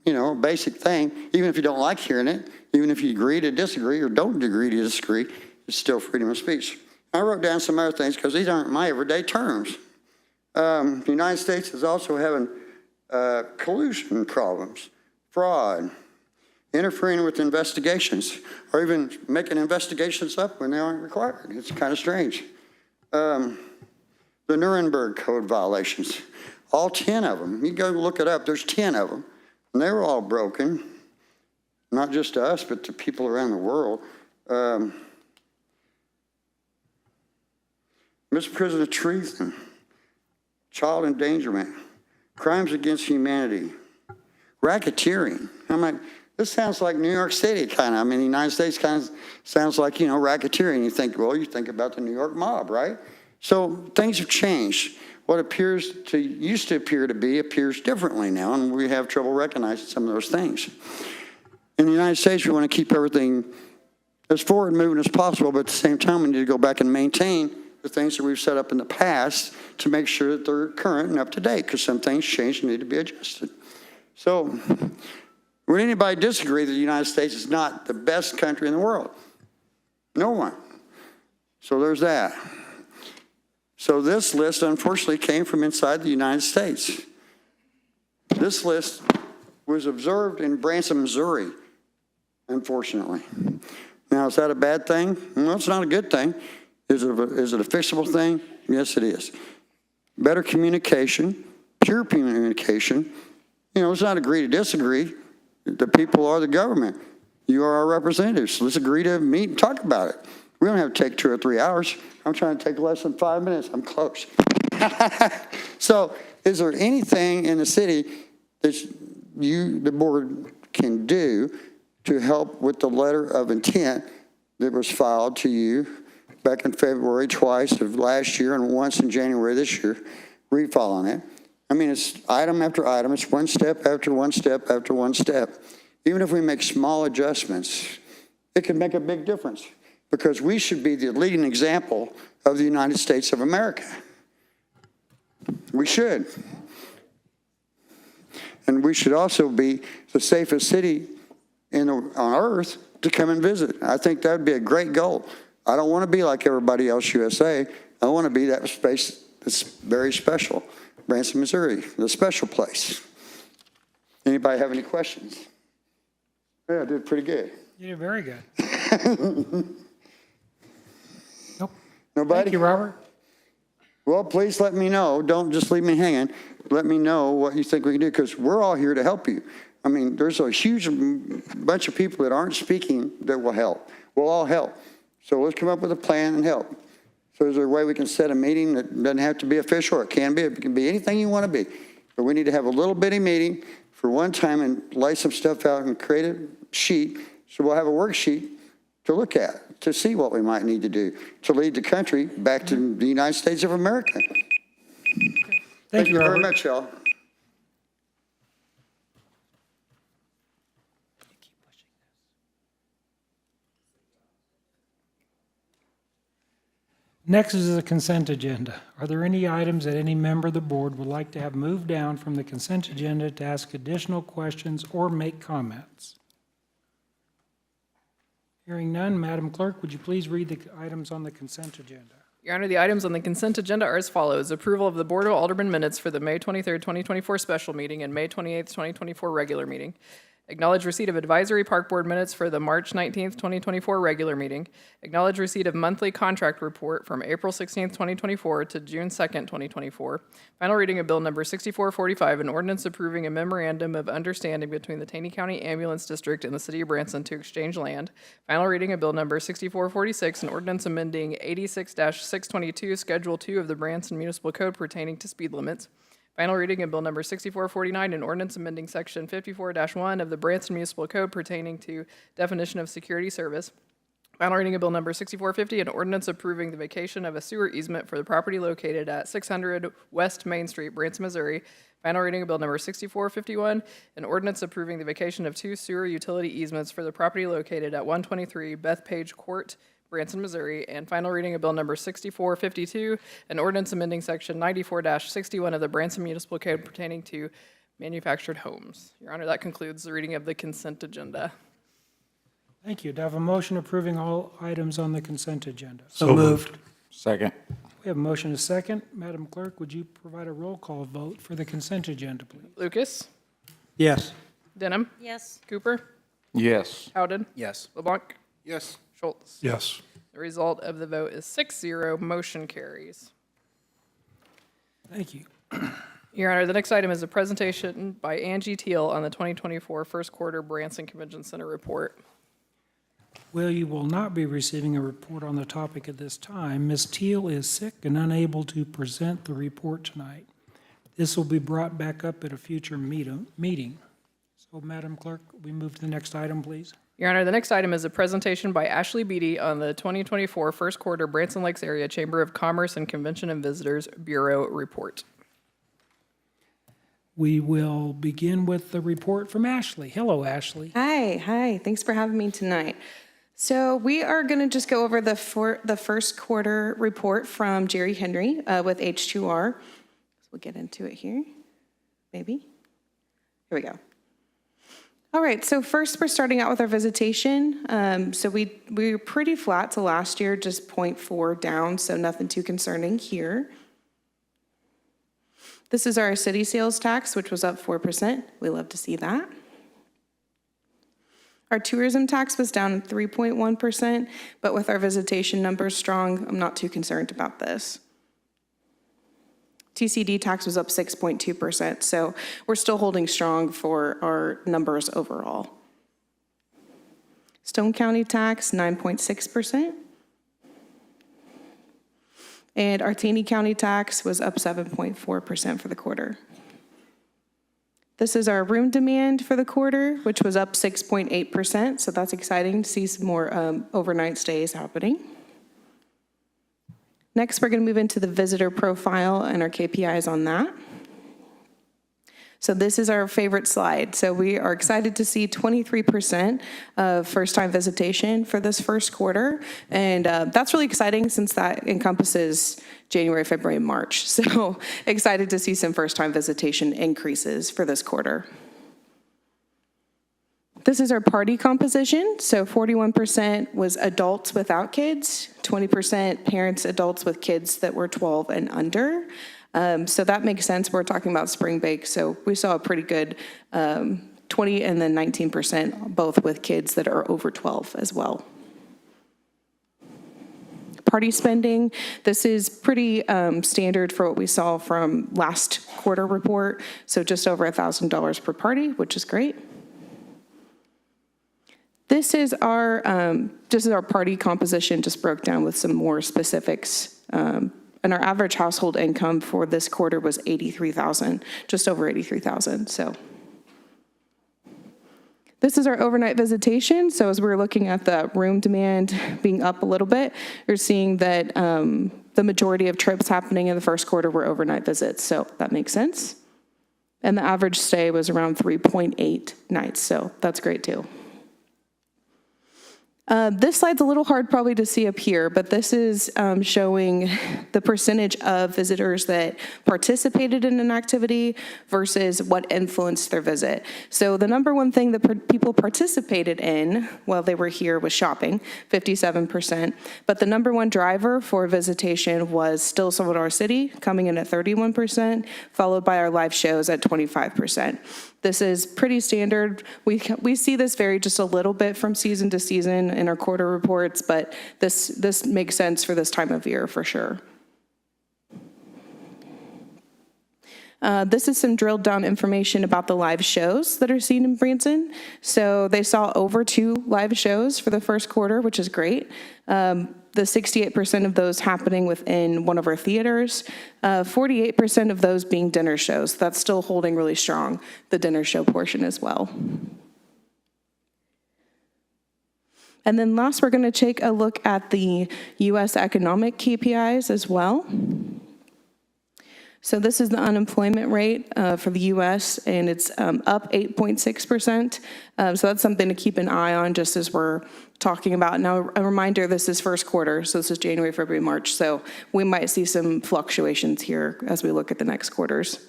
N: a basic thing. Even if you don't like hearing it, even if you agree to disagree or don't agree to disagree, it's still freedom of speech. I wrote down some other things because these aren't my everyday terms. The United States is also having collusion problems, fraud, interfering with investigations, or even making investigations up when they aren't required. It's kind of strange. The Nuremberg Code violations, all 10 of them. You go look it up, there's 10 of them. And they were all broken, not just to us, but to people around the world. Misprision of treason, child endangerment, crimes against humanity, racketeering. I'm like, this sounds like New York City kind of. I mean, the United States kind of sounds like, racketeering. You think, well, you think about the New York mob, right? So things have changed. What used to appear to be appears differently now, and we have trouble recognizing some of those things. In the United States, we want to keep everything as forward moving as possible, but at the same time, we need to go back and maintain the things that we've set up in the past to make sure that they're current and up to date, because some things change and need to be adjusted. So Would anybody disagree that the United States is not the best country in the world? No one. So there's that. So this list unfortunately came from inside the United States. This list was observed in Branson, Missouri, unfortunately. Now, is that a bad thing? Well, it's not a good thing. Is it a fixable thing? Yes, it is. Better communication, pure communication. You know, let's not agree to disagree. The people are the government. You are our representatives. Let's agree to meet and talk about it. We don't have to take 2 or 3 hours. I'm trying to take less than 5 minutes. I'm close. So is there anything in the city that you, the board, can do to help with the letter of intent that was filed to you back in February twice of last year and once in January this year, refile on it? I mean, it's item after item. It's one step after one step after one step. Even if we make small adjustments, it can make a big difference because we should be the leading example of the United States of America. We should. And we should also be the safest city on earth to come and visit. I think that would be a great goal. I don't want to be like everybody else USA. I want to be that space that's very special. Branson, Missouri, the special place. Anybody have any questions? Yeah, I did pretty good.
A: You did very good. Nope.
N: Nobody?
A: Thank you, Robert.
N: Well, please let me know. Don't just leave me hanging. Let me know what you think we can do, because we're all here to help you. I mean, there's a huge bunch of people that aren't speaking that will help. We'll all help. So let's come up with a plan and help. So is there a way we can set a meeting that doesn't have to be official, or it can be anything you want to be. But we need to have a little bitty meeting for one time and lay some stuff out and create a sheet. So we'll have a worksheet to look at, to see what we might need to do to lead the country back to the United States of America.
A: Thank you,
N: very
A: Robert.
N: much, y'all.
A: Next is the consent agenda. Are there any items that any member of the board would like to have moved down from the consent agenda to ask additional questions or make comments? Hearing none, Madam Clerk, would you please read the items on the consent agenda?
C: Your Honor, the items on the consent agenda are as follows. Approval of the Board of Aldermen minutes for the May 23rd, 2024 special meeting and May 28th, 2024 regular meeting. Acknowledge receipt of advisory park board minutes for the March 19th, 2024 regular meeting. Acknowledge receipt of monthly contract report from April 16th, 2024 to June 2nd, 2024. Final reading of bill number 6445, an ordinance approving a memorandum of understanding between the Taney County Ambulance District and the City of Branson to exchange land. Final reading of bill number 6446, an ordinance amending 86-622, Schedule 2 of the Branson Municipal Code pertaining to speed limits. Final reading of bill number 6449, an ordinance amending section 54-1 of the Branson Municipal Code pertaining to definition of security service. Final reading of bill number 6450, an ordinance approving the vacation of a sewer easement for the property located at 600 West Main Street, Branson, Missouri. Final reading of bill number 6451, an ordinance approving the vacation of 2 sewer utility easements for the property located at 123 Bethpage Court, Branson, Missouri. And final reading of bill number 6452, an ordinance amending section 94-61 of the Branson Municipal Code pertaining to manufactured homes. Your Honor, that concludes the reading of the consent agenda.
A: Thank you. Do I have a motion approving all items on the consent agenda?
E: So moved. Second.
A: We have a motion and a second. Madam Clerk, would you provide a roll call vote for the consent agenda, please?
C: Lucas?
E: Yes.
C: Denham?
D: Yes.
C: Cooper?
E: Yes.
C: Howden?
K: Yes.
C: LeBlanc?
I: Yes.
C: Schultz?
E: Yes.
C: The result of the vote is 6-0, motion carries.
A: Thank you.
C: Your Honor, the next item is a presentation by Angie Teal on the 2024 first quarter Branson Convention Center report.
A: Well, you will not be receiving a report on the topic at this time. Ms. Teal is sick and unable to present the report tonight. This will be brought back up at a future meeting. So, Madam Clerk, we move to the next item, please.
C: Your Honor, the next item is a presentation by Ashley Beatty on the 2024 first quarter Branson Lakes Area Chamber of Commerce and Convention and Visitors Bureau report.
A: We will begin with the report from Ashley. Hello, Ashley.
O: Hi. Thanks for having me tonight. So we are going to just go over the first quarter report from Jerry Henry with H2R. So we'll get into it here, maybe. Here we go. All right, so first we're starting out with our visitation. So we were pretty flat to last year, just 0.4 down, so nothing too concerning here. This is our city sales tax, which was up 4%. We love to see that. Our tourism tax was down 3.1%, but with our visitation numbers strong, I'm not too concerned about this. TCD tax was up 6.2%, so we're still holding strong for our numbers overall. Stone County tax, 9.6%. And our Taney County tax was up 7.4% for the quarter. This is our room demand for the quarter, which was up 6.8%, so that's exciting to see some more overnight stays happening. Next, we're going to move into the visitor profile and our KPIs on that. So this is our favorite slide. So we are excited to see 23% of first-time visitation for this first quarter. And that's really exciting since that encompasses January, February, and March. So excited to see some first-time visitation increases for this quarter. This is our party composition. So 41% was adults without kids, 20% parents, adults with kids that were 12 and under. So that makes sense. We're talking about spring break. So we saw a pretty good 20 and then 19% both with kids that are over 12 as well. Party spending, this is pretty standard for what we saw from last quarter report. So just over $1,000 per party, which is great. This is our party composition, just broke down with some more specifics. And our average household income for this quarter was $83,000, just over $83,000. So this is our overnight visitation. So as we're looking at the room demand being up a little bit, you're seeing that the majority of trips happening in the first quarter were overnight visits. So that makes sense. And the average stay was around 3.8 nights. So that's great too. This slide's a little hard probably to see up here, but this is showing the percentage of visitors that participated in an activity versus what influenced their visit. So the number one thing that people participated in while they were here was shopping, 57%. But the number one driver for visitation was still Salvador City, coming in at 31%, followed by our live shows at 25%. This is pretty standard. We see this vary just a little bit from season to season in our quarter reports, but this makes sense for this time of year for sure. This is some drilled down information about the live shows that are seen in Branson. So they saw over 2 live shows for the first quarter, which is great. The 68% of those happening within one of our theaters, 48% of those being dinner shows. That's still holding really strong, the dinner show portion as well. And then last, we're going to take a look at the U.S. economic KPIs as well. So this is the unemployment rate for the U.S., and it's up 8.6%. So that's something to keep an eye on just as we're talking about. Now, a reminder, this is first quarter, so this is January, February, March. So we might see some fluctuations here as we look at the next quarters.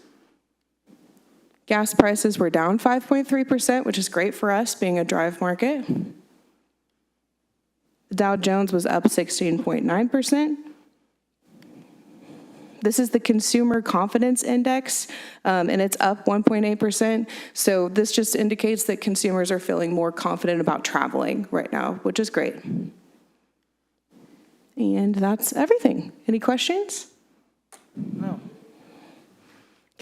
O: Gas prices were down 5.3%, which is great for us being a drive market. The Dow Jones was up 16.9%. This is the Consumer Confidence Index, and it's up 1.8%. So this just indicates that consumers are feeling more confident about traveling right now, which is great. And that's everything. Any questions?
K: No.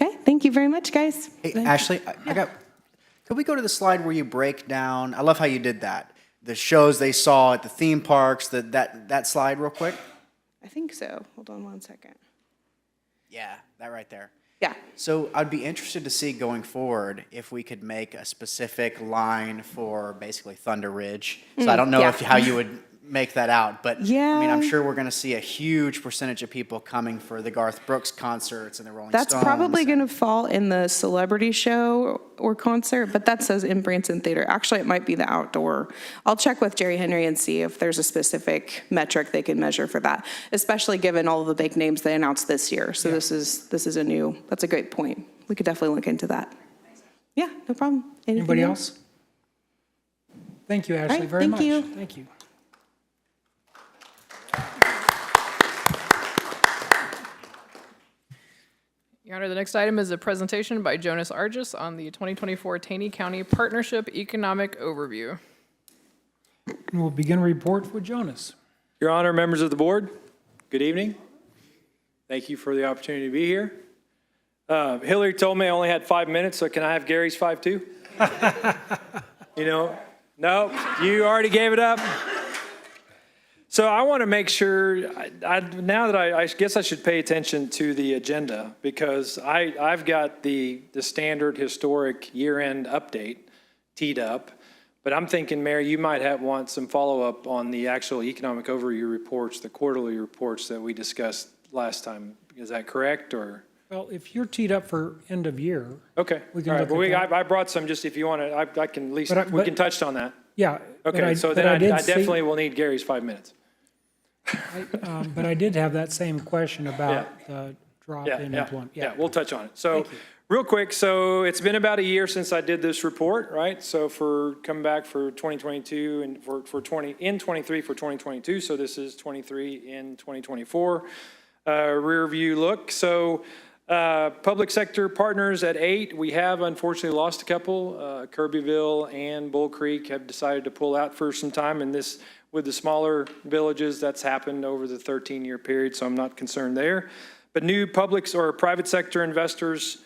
O: Okay, thank you very much, guys.
K: Hey, Ashley, could we go to the slide where you break down, I love how you did that, the shows they saw at the theme parks, that slide real quick?
O: I think so. Hold on one second.
K: Yeah, that right there.
O: Yeah.
K: So I'd be interested to see going forward if we could make a specific line for basically Thunder Ridge. So I don't know how you would make that out, but I mean, I'm sure we're going to see a huge percentage of people coming for the Garth Brooks concerts and the Rolling Stones.
O: That's probably going to fall in the celebrity show or concert, but that says in Branson Theater. Actually, it might be the outdoor. I'll check with Jerry Henry and see if there's a specific metric they can measure for that, especially given all of the big names they announced this year. So this is that's a great point. We could definitely look into that. Yeah, no problem.
A: Anybody else? Thank you, Ashley,
M: right,
A: very
M: thank
A: much.
M: you.
A: Thank you.
C: Your Honor, the next item is a presentation by Jonas Argis on the 2024 Taney County Partnership Economic Overview.
A: And we'll begin report with Jonas.
P: Your Honor, members of the board, good evening. Thank you for the opportunity to be here. Hillary told me I only had 5 minutes, so can I have Gary's 5 too? You know, no, you already gave it up. So I want to make sure, now that I guess I should pay attention to the agenda, because I've got the standard historic year-end update teed up. But I'm thinking, Mayor, you might want some follow-up on the actual economic overview reports, the quarterly reports that we discussed last time. Is that correct, or?
A: Well, if you're teed up for end of year.
P: Okay.
A: We can
P: All right.
A: look
P: Well,
A: at that.
P: I brought some, just if you want to, I can at least, we can touch on that.
A: Yeah. but
P: Okay, so then I
A: did see-
P: definitely will need Gary's 5 minutes.
A: But I did have that same question about the drop in employment.
P: Yeah, we'll touch on it. So,
A: Thank you.
P: real quick, so it's been about a year since I did this report, right? So for coming back for 2022 and for 23 for 2022, so this is 23 in 2024. Rear view look, so public sector partners at 8, we have unfortunately lost a couple. Kirbyville and Bull Creek have decided to pull out for some time, and this, with the smaller villages, that's happened over the 13-year period, so I'm not concerned there. But new public or private sector investors,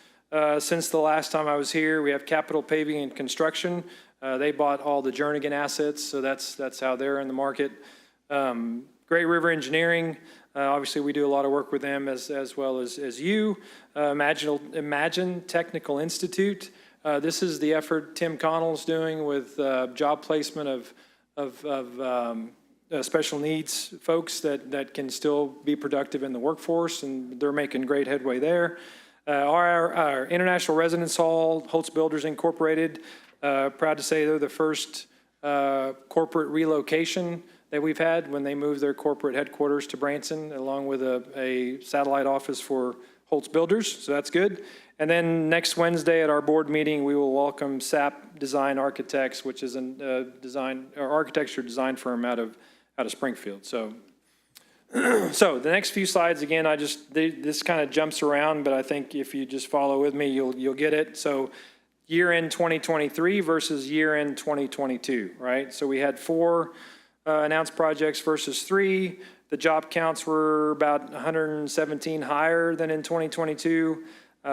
P: since the last time I was here, we have Capital Paving and Construction. They bought all the Jernigan assets, so that's how they're in the market. Great River Engineering, obviously we do a lot of work with them as well as you. Imagine Technical Institute. This is the effort Tim Connell's doing with job placement of special needs folks that can still be productive in the workforce, and they're making great headway there. Our International Residence Hall, Holtz Builders Incorporated, proud to say they're the first corporate relocation that we've had when they moved their corporate headquarters to Branson, along with a satellite office for Holtz Builders, so that's good. And then next Wednesday at our board meeting, we will welcome SAP Design Architects, which is a architecture design firm out of Springfield. So the next few slides, again, this kind of jumps around, but I think if you just follow with me, you'll get it. So year-end 2023 versus year-end 2022, right? So we had 4 announced projects versus 3. The job counts were about 117 higher than in 2022.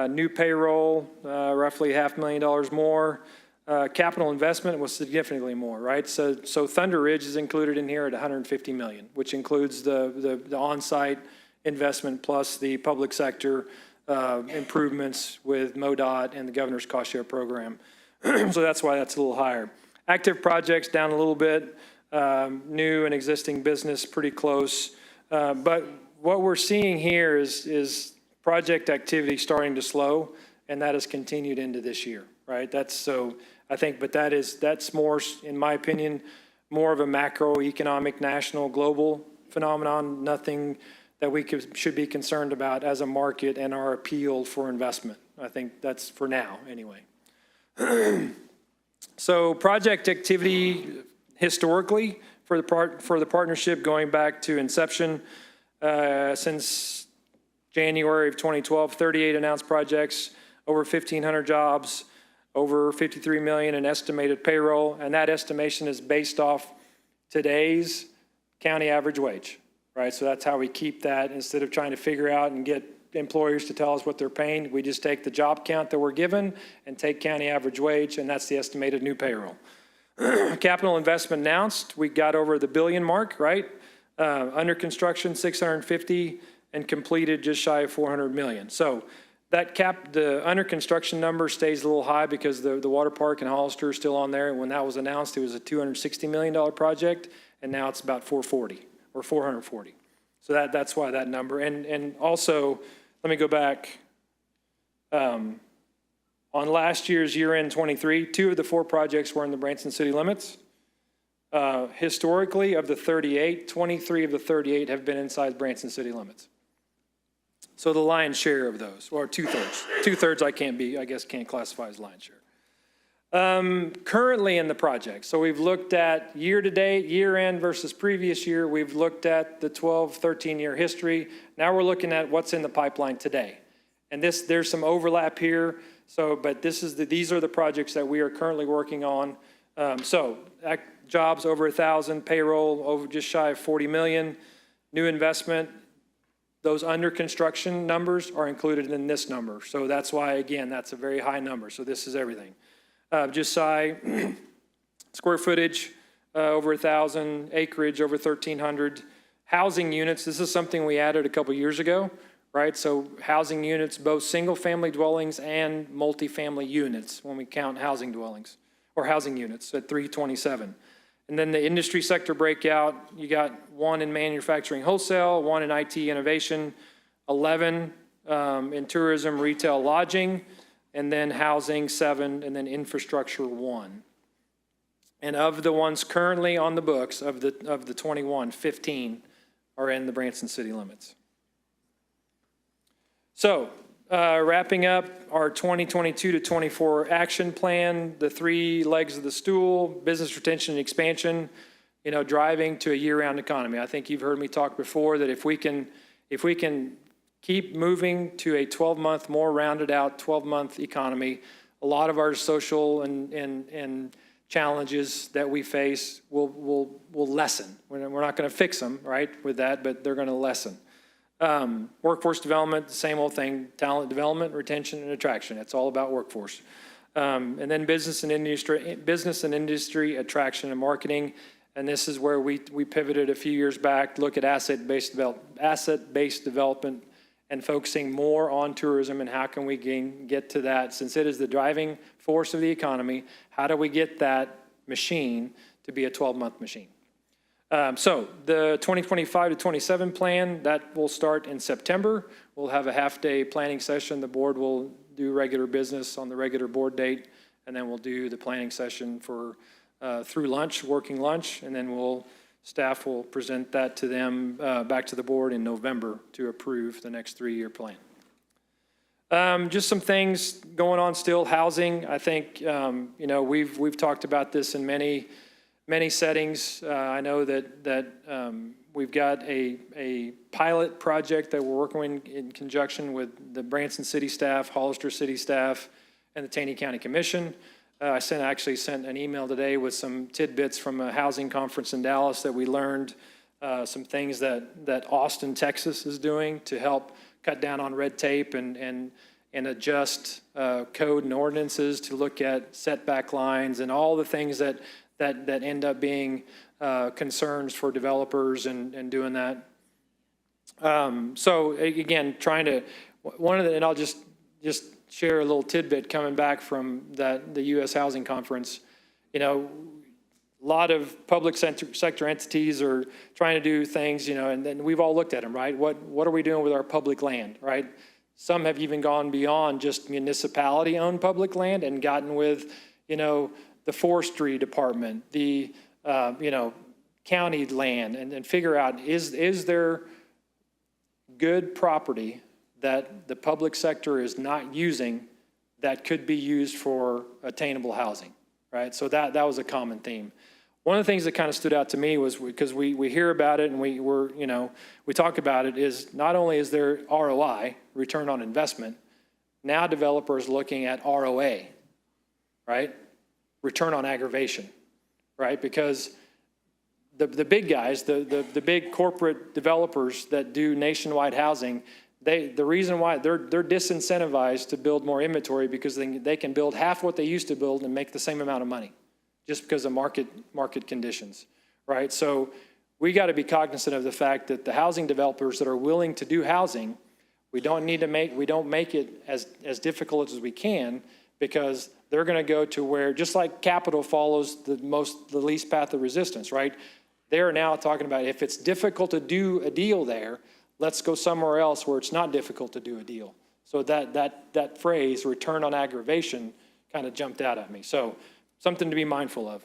P: New payroll, roughly $500,000 more. Capital investment was significantly more, right? So Thunder Ridge is included in here at $150 million, which includes the on-site investment plus the public sector improvements with MoDOT and the governor's cost share program. So that's why that's a little higher. Active projects down a little bit. New and existing business pretty close. But what we're seeing here is project activity starting to slow, and that has continued into this year, right? That's more, in my opinion, more of a macroeconomic, national, global phenomenon, nothing that we should be concerned about as a market and our appeal for investment. I think that's for now, anyway. So project activity historically for the partnership going back to inception, since January of 2012, 38 announced projects, over 1,500 jobs, over 53 million in estimated payroll, and that estimation is based off today's county average wage, right? So that's how we keep that. Instead of trying to figure out and get employers to tell us what they're paying, we just take the job count that we're given and take county average wage, and that's the estimated new payroll. Capital investment announced, we got over the billion mark, right? Under construction, 650, and completed just shy of 400 million. So that the under construction number stays a little high because the water park in Hollister is still on there. And when that was announced, it was a $260 million project, and now it's about 440 or 440. So that's why that number. And also, let me go back. On last year's year-end 23, 2 of the 4 projects were in the Branson city limits. Historically, of the 38, 23 of the 38 have been inside Branson city limits. So the lion's share of those, or 2/3. 2/3 I guess can't classify as lion's share. Currently in the project. So we've looked at year-to-date, year-end versus previous year. We've looked at the 12, 13-year history. Now we're looking at what's in the pipeline today. And there's some overlap here. So, but these are the projects that we are currently working on. Jobs over 1,000, payroll over just shy of 40 million, new investment. Those under construction numbers are included in this number. So that's why, again, that's a very high number. So this is everything. Just shy, square footage, over 1,000, acreage over 1,300. Housing units, this is something we added a couple years ago, right? So housing units, both single-family dwellings and multifamily units when we count housing dwellings or housing units at 327. And then the industry sector breakout, you got 1 in manufacturing wholesale, 1 in IT innovation, 11 in tourism, retail, lodging, and then housing 7, and then infrastructure 1. And of the ones currently on the books, of the 21, 15 are in the Branson city limits. So wrapping up our 2022 to 24 action plan, the 3 legs of the stool, business retention and expansion, driving to a year-round economy. I think you've heard me talk before that if we can keep moving to a 12-month, more rounded out 12-month economy, a lot of our social and challenges that we face will lessen. We're not going to fix them, right, with that, but they're going to lessen. Workforce development, the same old thing, talent development, retention, and attraction. It's all about workforce. And then business and industry attraction and marketing. And this is where we pivoted a few years back, look at asset-based development and focusing more on tourism and how can we get to that. Since it is the driving force of the economy, how do we get that machine to be a 12-month machine? So the 2025 to 27 plan, that will start in September. We'll have a half-day planning session. The board will do regular business on the regular board date, and then we'll do the planning session for through lunch, working lunch, and then staff will present that to them back to the board in November to approve the next 3-year plan. Just some things going on still. Housing, I think, we've talked about this in many settings. I know that we've got a pilot project that we're working in conjunction with the Branson city staff, Hollister city staff, and the Taney County Commission. I actually sent an email today with some tidbits from a housing conference in Dallas that we learned, some things that Austin, Texas is doing to help cut down on red tape and adjust code and ordinances to look at setback lines and all the things that end up being concerns for developers and doing that. So again, and I'll just share a little tidbit coming back from the U.S. Housing Conference. A lot of public sector entities are trying to do things, and then we've all looked at them, right? What are we doing with our public land, right? Some have even gone beyond just municipality-owned public land and gotten with, the forestry department, the, county land, and figure out, is there good property that the public sector is not using that could be used for attainable housing, right? So that was a common theme. One of the things that kind of stood out to me was because we hear about it and we talk about it is not only is there ROI, return on investment, now developers looking at ROA, right? Return on aggravation, right? Because the big guys, the big corporate developers that do nationwide housing, the reason why they're disincentivized to build more inventory because they can build half what they used to build and make the same amount of money just because of market conditions, right? So we got to be cognizant of the fact that the housing developers that are willing to do housing, we don't make it as difficult as we can because they're going to go to where, just like capital follows the least path of resistance, right? They're now talking about if it's difficult to do a deal there, let's go somewhere else where it's not difficult to do a deal. So that phrase, return on aggravation, kind of jumped out at me. So something to be mindful of.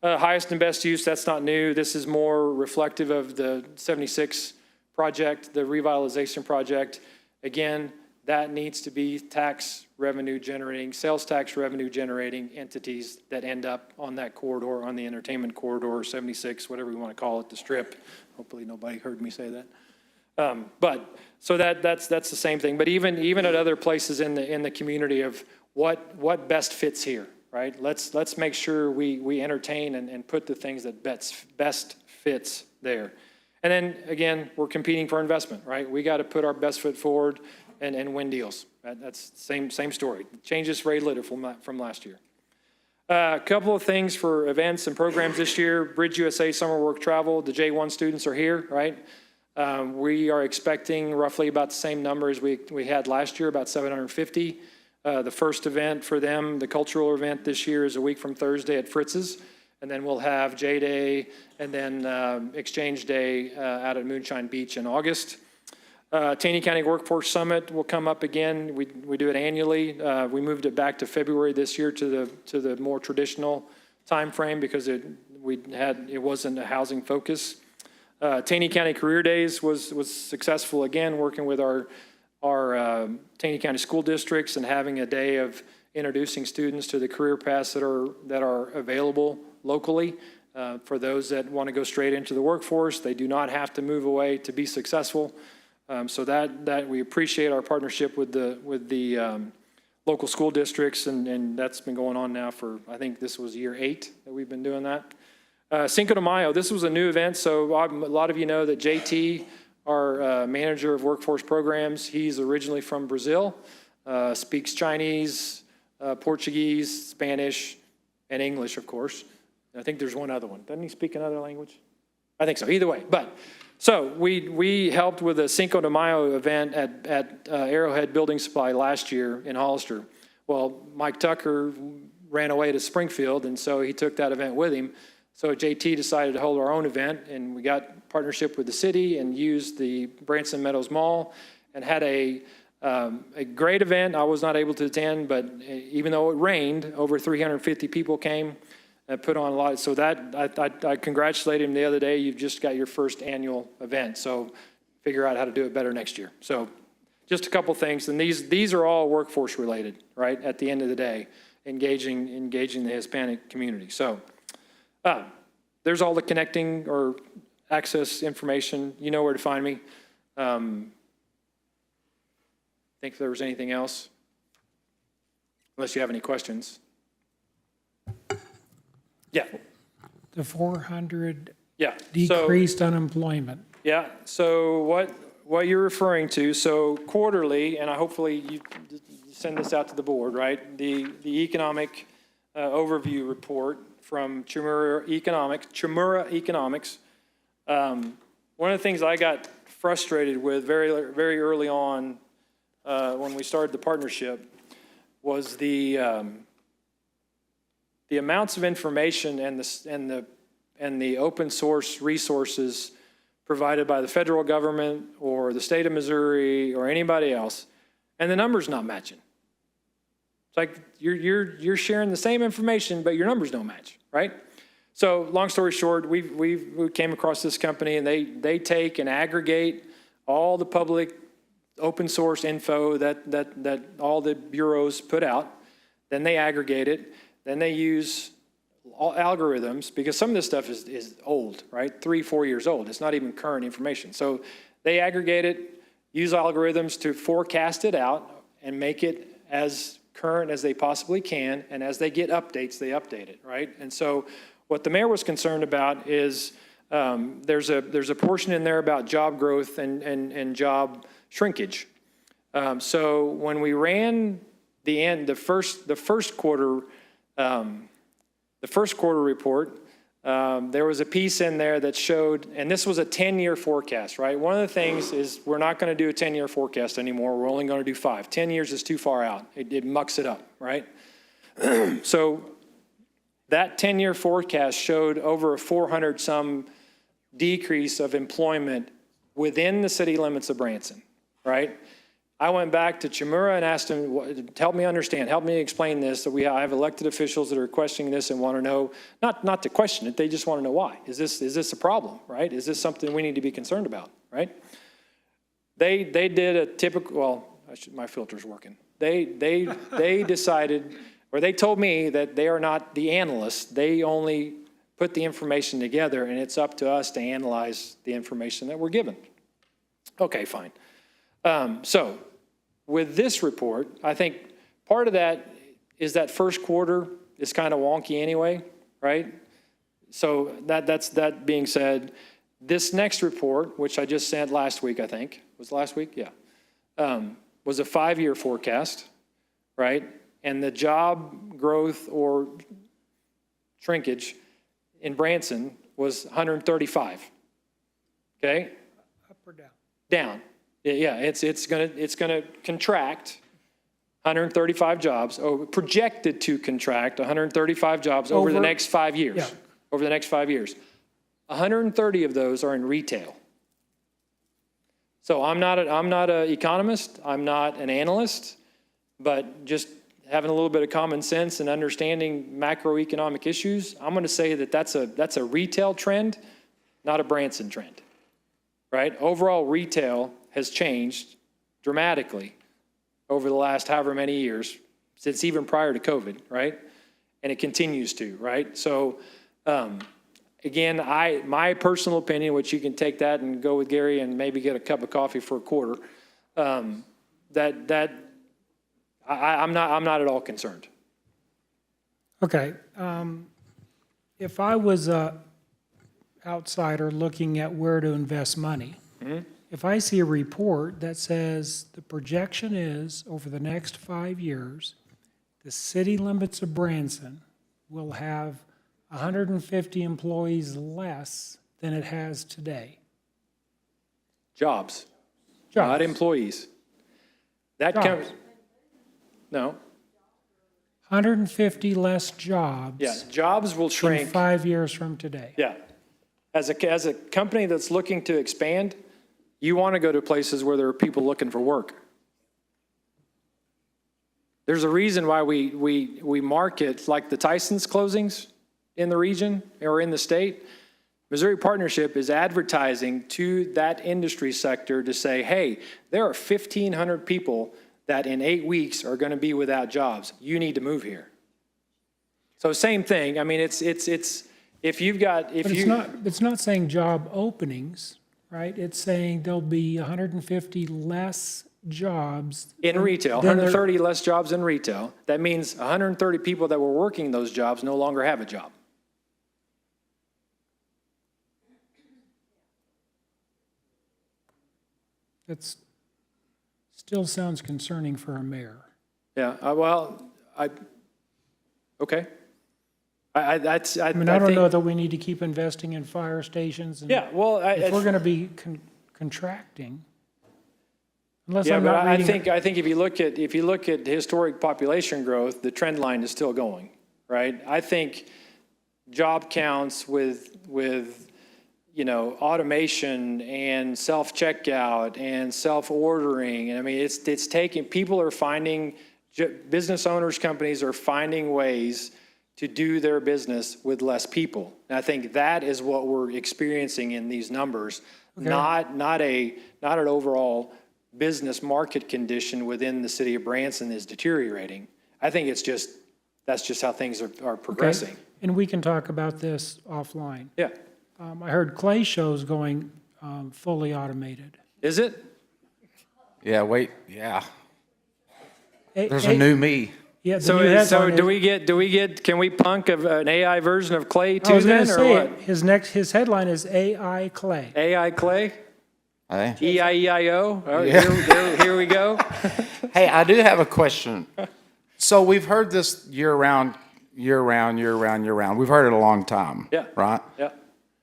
P: Highest and best use, that's not new. This is more reflective of the 76 project, the revitalization project. Again, that needs to be tax revenue generating, sales tax revenue generating entities that end up on that corridor, on the entertainment corridor, 76, whatever you want to call it, the strip. Hopefully nobody heard me say that. But so that's the same thing. But even at other places in the community of what best fits here, right? Let's make sure we entertain and put the things that best fits there. And then again, we're competing for investment, right? We got to put our best foot forward and win deals. That's same story. Changes very little from last year. A couple of things for events and programs this year. Bridge USA Summer Work Travel. The J1 students are here, right? We are expecting roughly about the same number as we had last year, about 750. The first event for them, the cultural event this year, is a week from Thursday at Fritz's. And then we'll have J-Day and then Exchange Day out at Moonshine Beach in August. Taney County Workforce Summit will come up again. We do it annually. We moved it back to February this year to the more traditional time frame because it wasn't a housing focus. Taney County Career Days was successful again, working with our Taney County school districts and having a day of introducing students to the career paths that are available locally. For those that want to go straight into the workforce, they do not have to move away to be successful. So that we appreciate our partnership with the local school districts, and that's been going on now for, I think this was year 8 that we've been doing that. Cinco de Mayo, this was a new event, so a lot of you know that JT, our manager of workforce programs, he's originally from Brazil, speaks Chinese, Portuguese, Spanish, and English, of course. I think there's one other one. Doesn't he speak another language? I think so, either way. But so we helped with a Cinco de Mayo event at Arrowhead Building Supply last year in Hollister. Well, Mike Tucker ran away to Springfield, and so he took that event with him. So JT decided to hold our own event, and we got partnership with the city and used the Branson Meadows Mall and had a great event. I was not able to attend, but even though it rained, over 350 people came and put on a lot. So that I congratulated him the other day. You've just got your first annual event, so figure out how to do it better next year. So just a couple things, and these are all workforce related, right? At the end of the day, engaging the Hispanic community. So there's all the connecting or access information. You know where to find me. Think if there was anything else, unless you have any questions. Yeah.
A: The 400
P: Yeah.
A: decreased unemployment.
P: Yeah. So what you're referring to, so quarterly, and hopefully you send this out to the board, right? The economic overview report from Chimura Economics. One of the things I got frustrated with very early on when we started the partnership was the amounts of information and the open source resources provided by the federal government or the state of Missouri or anybody else, and the numbers not matching. It's like you're sharing the same information, but your numbers don't match, right? So long story short, we came across this company, and they take and aggregate all the public open source info that all the bureaus put out. Then they aggregate it. Then they use all algorithms, because some of this stuff is old, right? 3-4 years old. It's not even current information. So they aggregate it, use algorithms to forecast it out and make it as current as they possibly can. And as they get updates, they update it, right? And so what the mayor was concerned about is there's a portion in there about job growth and job shrinkage. So when we ran the first quarter report, there was a piece in there that showed, and this was a 10-year forecast, right? One of the things is we're not going to do a 10-year forecast anymore. We're only going to do 5. 10 years is too far out. It mucks it up, right? So that 10-year forecast showed over a 400-some decrease of employment within the city limits of Branson, right? I went back to Chimura and asked him, help me understand, help me explain this. So I have elected officials that are questioning this and want to know, not to question it, they just want to know why. Is this a problem, right? Is this something we need to be concerned about, right? They did a typical, well, My filter's working. They decided, or they told me that they are not the analysts. They only put the information together, and it's up to us to analyze the information that we're given. Okay, fine. So with this report, I think part of that is that first quarter is kind of wonky anyway, right? So that being said, this next report, which I just sent last week, I think, was last week? Yeah. Was a 5-year forecast, right? And the job growth or shrinkage in Branson was 135. Okay?
A: Up or down?
P: Down. Yeah, it's gonna contract 135 jobs, projected to contract 135 jobs over the next 5 years.
A: Yeah.
P: Over the next 5 years. 130 of those are in retail. So I'm not an economist, I'm not an analyst, but just having a little bit of common sense and understanding macroeconomic issues, I'm going to say that that's a retail trend, not a Branson trend, right? Overall retail has changed dramatically over the last however many years, since even prior to COVID, right? And it continues to, right? So, again, my personal opinion, which you can take that and go with Gary and maybe get a cup of coffee for a quarter, I'm not at all concerned.
A: Okay. If I was a outsider looking at where to invest money, if I see a report that says the projection is over the next 5 years, the city limits of Branson will have 150 employees less than it has today.
P: Jobs. Not employees. That comes. No.
A: 150 less jobs.
P: Yeah, jobs will shrink.
A: In 5 years from today.
P: Yeah. As a company that's looking to expand, you want to go to places where there are people looking for work. There's a reason why we market like the Tyson's closings in the region or in the state. Missouri Partnership is advertising to that industry sector to say, hey, there are 1,500 people that in 8 weeks are going to be without jobs. You need to move here. So same thing. I mean, it's if you've got, if
A: But
P: you.
A: it's not saying job openings, right? It's saying there'll be 150 less jobs.
P: In retail, 130 less jobs in retail. That means 130 people that were working those jobs no longer have a job.
A: That still sounds concerning for a mayor.
P: Yeah, okay. I
A: don't know that we need to keep investing in fire stations. And
P: Yeah, well,
A: if we're going to be contracting, unless
P: yeah,
A: I'm
P: but
A: not
P: I
A: reading.
P: think if you look at historic population growth, the trend line is still going, right? I think job counts with automation and self-checkout and self-ordering, and I mean it's taking, people are finding, business owners, companies are finding ways to do their business with less people. And I think that is what we're experiencing in these numbers,
A: Okay.
P: not an overall business market condition within the city of Branson is deteriorating. I think that's just how things are progressing.
A: Okay. And we can talk about this offline.
P: Yeah.
A: I heard Clay Show's going fully automated.
P: Is it?
E: Yeah, yeah. There's a new me.
A: Yeah.
P: So do we get? Can we punk an AI version of Clay
A: I was
P: too
A: going
P: then,
A: to
P: or
A: say
P: what?
A: his headline is AI Clay.
P: AI Clay?
E: Hey.
P: E-I-E-I-O? Oh,
E: Yeah.
P: here we go.
E: Hey, I do have a question. So we've heard this year round. We've heard it a long time.
P: Yeah.
E: Right?
P: Yeah.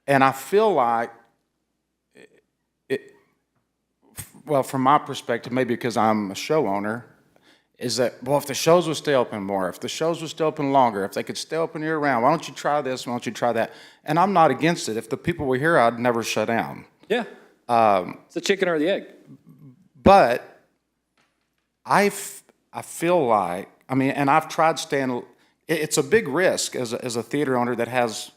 E: And I feel like, well, from my perspective, maybe because I'm a show owner, is that, well, if the shows would stay open more, if the shows would stay open longer, if they could stay open year round, why don't you try this, why don't you try that? And I'm not against it. If the people were here, I'd never shut down.
P: Yeah. It's the chicken or the egg.
E: But I feel like, I mean, and I've tried staying, it's a big risk as a theater owner that has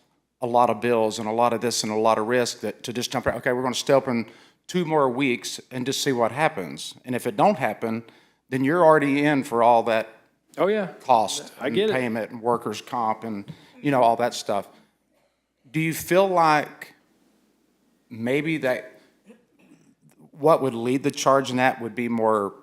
E: a lot of bills and a lot of this and a lot of risk to just jump around. Okay, we're going to stay open 2 more weeks and just see what happens. And if it don't happen, then you're already in for all that
P: Oh, yeah.
E: cost
P: I
E: and
P: get it.
E: payment and workers' comp and, all that stuff. Do you feel like maybe that what would lead the charge in that would be more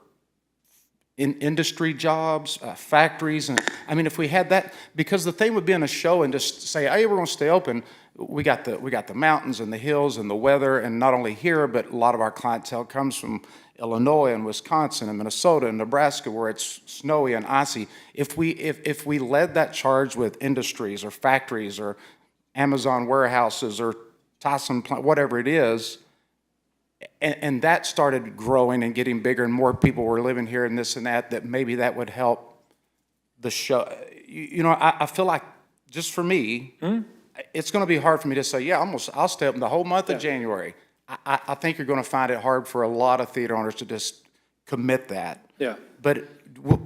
E: industry jobs, factories? And I mean, if we had that, because the thing would be in a show and just say, hey, we're going to stay open. We got the mountains and the hills and the weather, and not only here, but a lot of our clientele comes from Illinois and Wisconsin and Minnesota and Nebraska, where it's snowy and icy. If we led that charge with industries or factories or Amazon warehouses or Tyson plant, whatever it is, and that started growing and getting bigger and more people were living here and this and that maybe that would help the show. I feel like, just for me, it's going to be hard for me to say, yeah, I'll stay open the whole month of January. I think you're going to find it hard for a lot of theater owners to just commit that.
P: Yeah.
E: But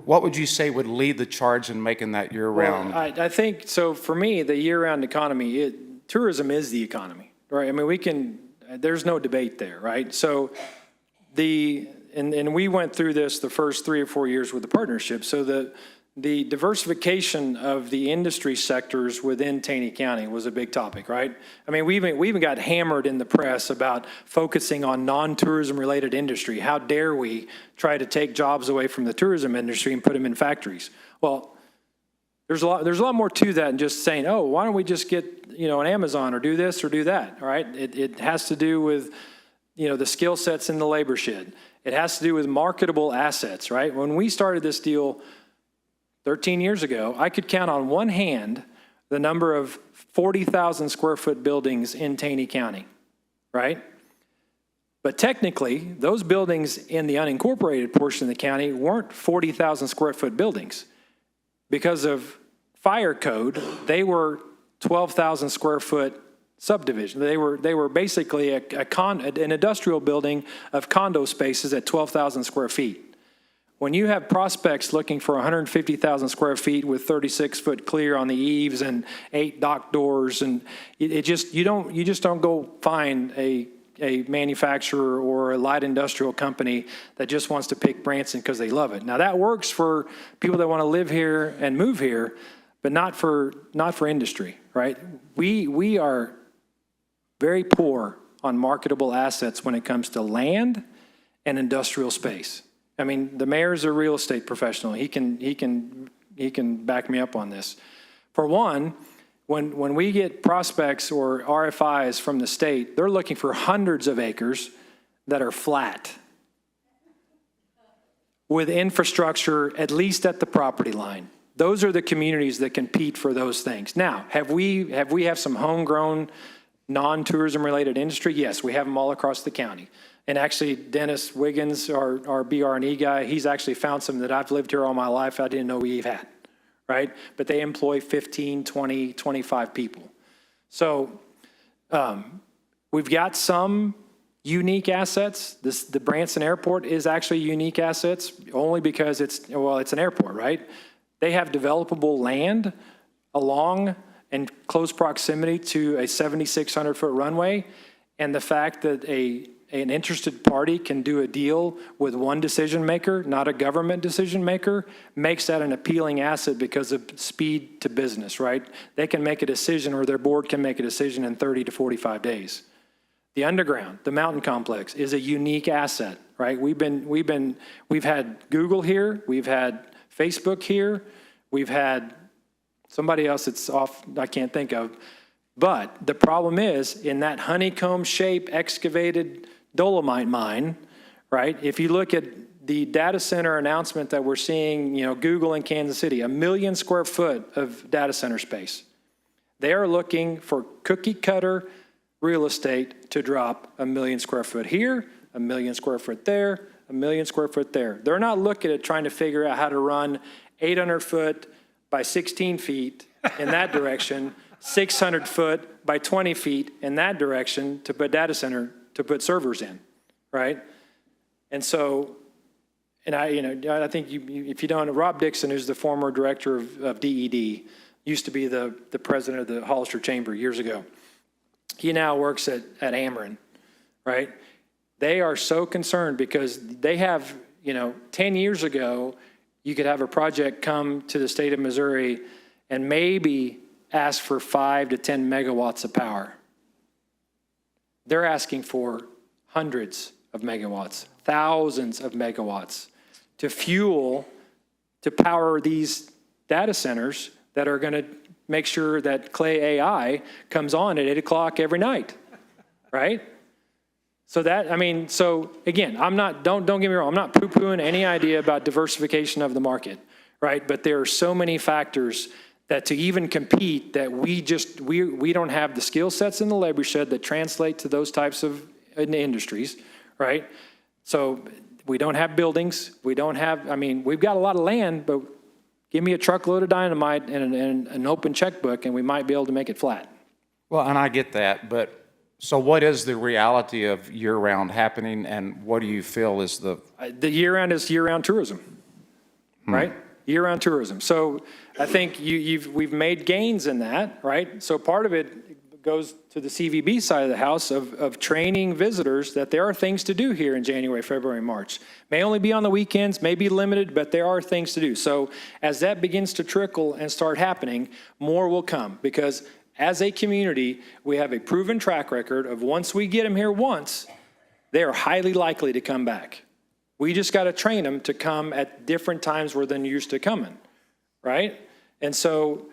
E: what would you say would lead the charge in making that year-round?
P: Well, I think, so for me, the year-round economy, tourism is the economy, right? I mean, there's no debate there, right? So and we went through this the first 3 or 4 years with the partnership. So the diversification of the industry sectors within Taney County was a big topic, right? I mean, we even got hammered in the press about focusing on non-tourism related industry. How dare we try to take jobs away from the tourism industry and put them in factories? Well, there's a lot more to that than just saying, oh, why don't we just get, an Amazon or do this or do that, all right? It has to do with, the skill sets in the labor shed. It has to do with marketable assets, right? When we started this deal 13 years ago, I could count on one hand the number of 40,000 square foot buildings in Taney County, right? But technically, those buildings in the unincorporated portion of the county weren't 40,000 square foot buildings. Because of fire code, they were 12,000 square foot subdivision. They were basically an industrial building of condo spaces at 12,000 square feet. When you have prospects looking for 150,000 square feet with 36-foot clear on the eaves and 8 dock doors, and you just don't go find a manufacturer or a light industrial company that just wants to pick Branson because they love it. Now that works for people that want to live here and move here, but not for industry, right? We are very poor on marketable assets when it comes to land and industrial space. I mean, the mayor's a real estate professional. He can back me up on this. For one, when we get prospects or RFIs from the state, they're looking for hundreds of acres that are flat with infrastructure at least at the property line. Those are the communities that compete for those things. Now, have we some homegrown non-tourism related industry? Yes, we have them all across the county. And actually, Dennis Wiggins, our BR&E guy, he's actually found some that I've lived here all my life I didn't know we even had, right? But they employ 15, 20, 25 people. So we've got some unique assets. The Branson Airport is actually unique assets only because it's an airport, right? They have developable land along in close proximity to a 7,600-foot runway, and the fact that an interested party can do a deal with one decision maker, not a government decision maker, makes that an appealing asset because of speed to business, right? They can make a decision, or their board can make a decision in 30 to 45 days. The underground, the mountain complex, is a unique asset, right? We've had Google here, we've had Facebook here, we've had somebody else that's off, I can't think of. But the problem is, in that honeycomb shape excavated dolomite mine, right? If you look at the data center announcement that we're seeing, Google in Kansas City, 1 million square foot of data center space. They are looking for cookie cutter real estate to drop 1 million square foot here, 1 million square foot there, 1 million square foot there. They're not looking at trying to figure out how to run 800 foot by 16 feet in that direction, 600 foot by 20 feet in that direction to put data center, to put servers in, right? And so, I think if you don't know, Rob Dixon, who's the former director of DED, used to be the president of the Hollister Chamber years ago. He now works at Ameren, right? They are so concerned because they have 10 years ago, you could have a project come to the state of Missouri and maybe ask for 5 to 10 megawatts of power. They're asking for hundreds of megawatts, thousands of megawatts to fuel, to power these data centers that are going to make sure that Clay AI comes on at 8 o'clock every night, right? So again, don't get me wrong, I'm not poo-pooing any idea about diversification of the market, right? But there are so many factors that to even compete, that we don't have the skill sets in the labor shed that translate to those types of industries, right? So we don't have buildings, we've got a lot of land, but give me a truckload of dynamite and an open checkbook and we might be able to make it flat.
E: Well, and I get that, but so what is the reality of year-round happening, and what do you feel is the?
P: The year-round is year-round tourism, right? Year-round tourism. So I think we've made gains in that, right? So part of it goes to the CVB side of the house of training visitors that there are things to do here in January, February, March. May only be on the weekends, may be limited, but there are things to do. So as that begins to trickle and start happening, more will come, because as a community, we have a proven track record of once we get them here once, they are highly likely to come back. We just got to train them to come at different times where they're used to coming, right? And so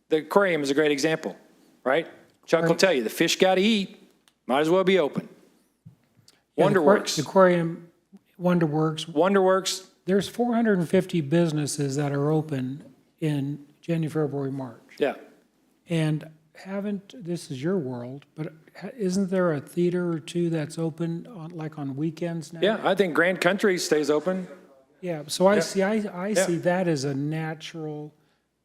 P: the aquarium is a great example, right? Chuck will tell you, the fish got to eat, might as well be open. Wonderworks.
A: The aquarium, Wonderworks. There's 450 businesses that are open in January, February, March.
P: Yeah.
A: And this is your world, but isn't there a theater or two that's open on weekends now?
P: Yeah, I think Grand Country stays open.
A: Yeah, so I see that as a natural,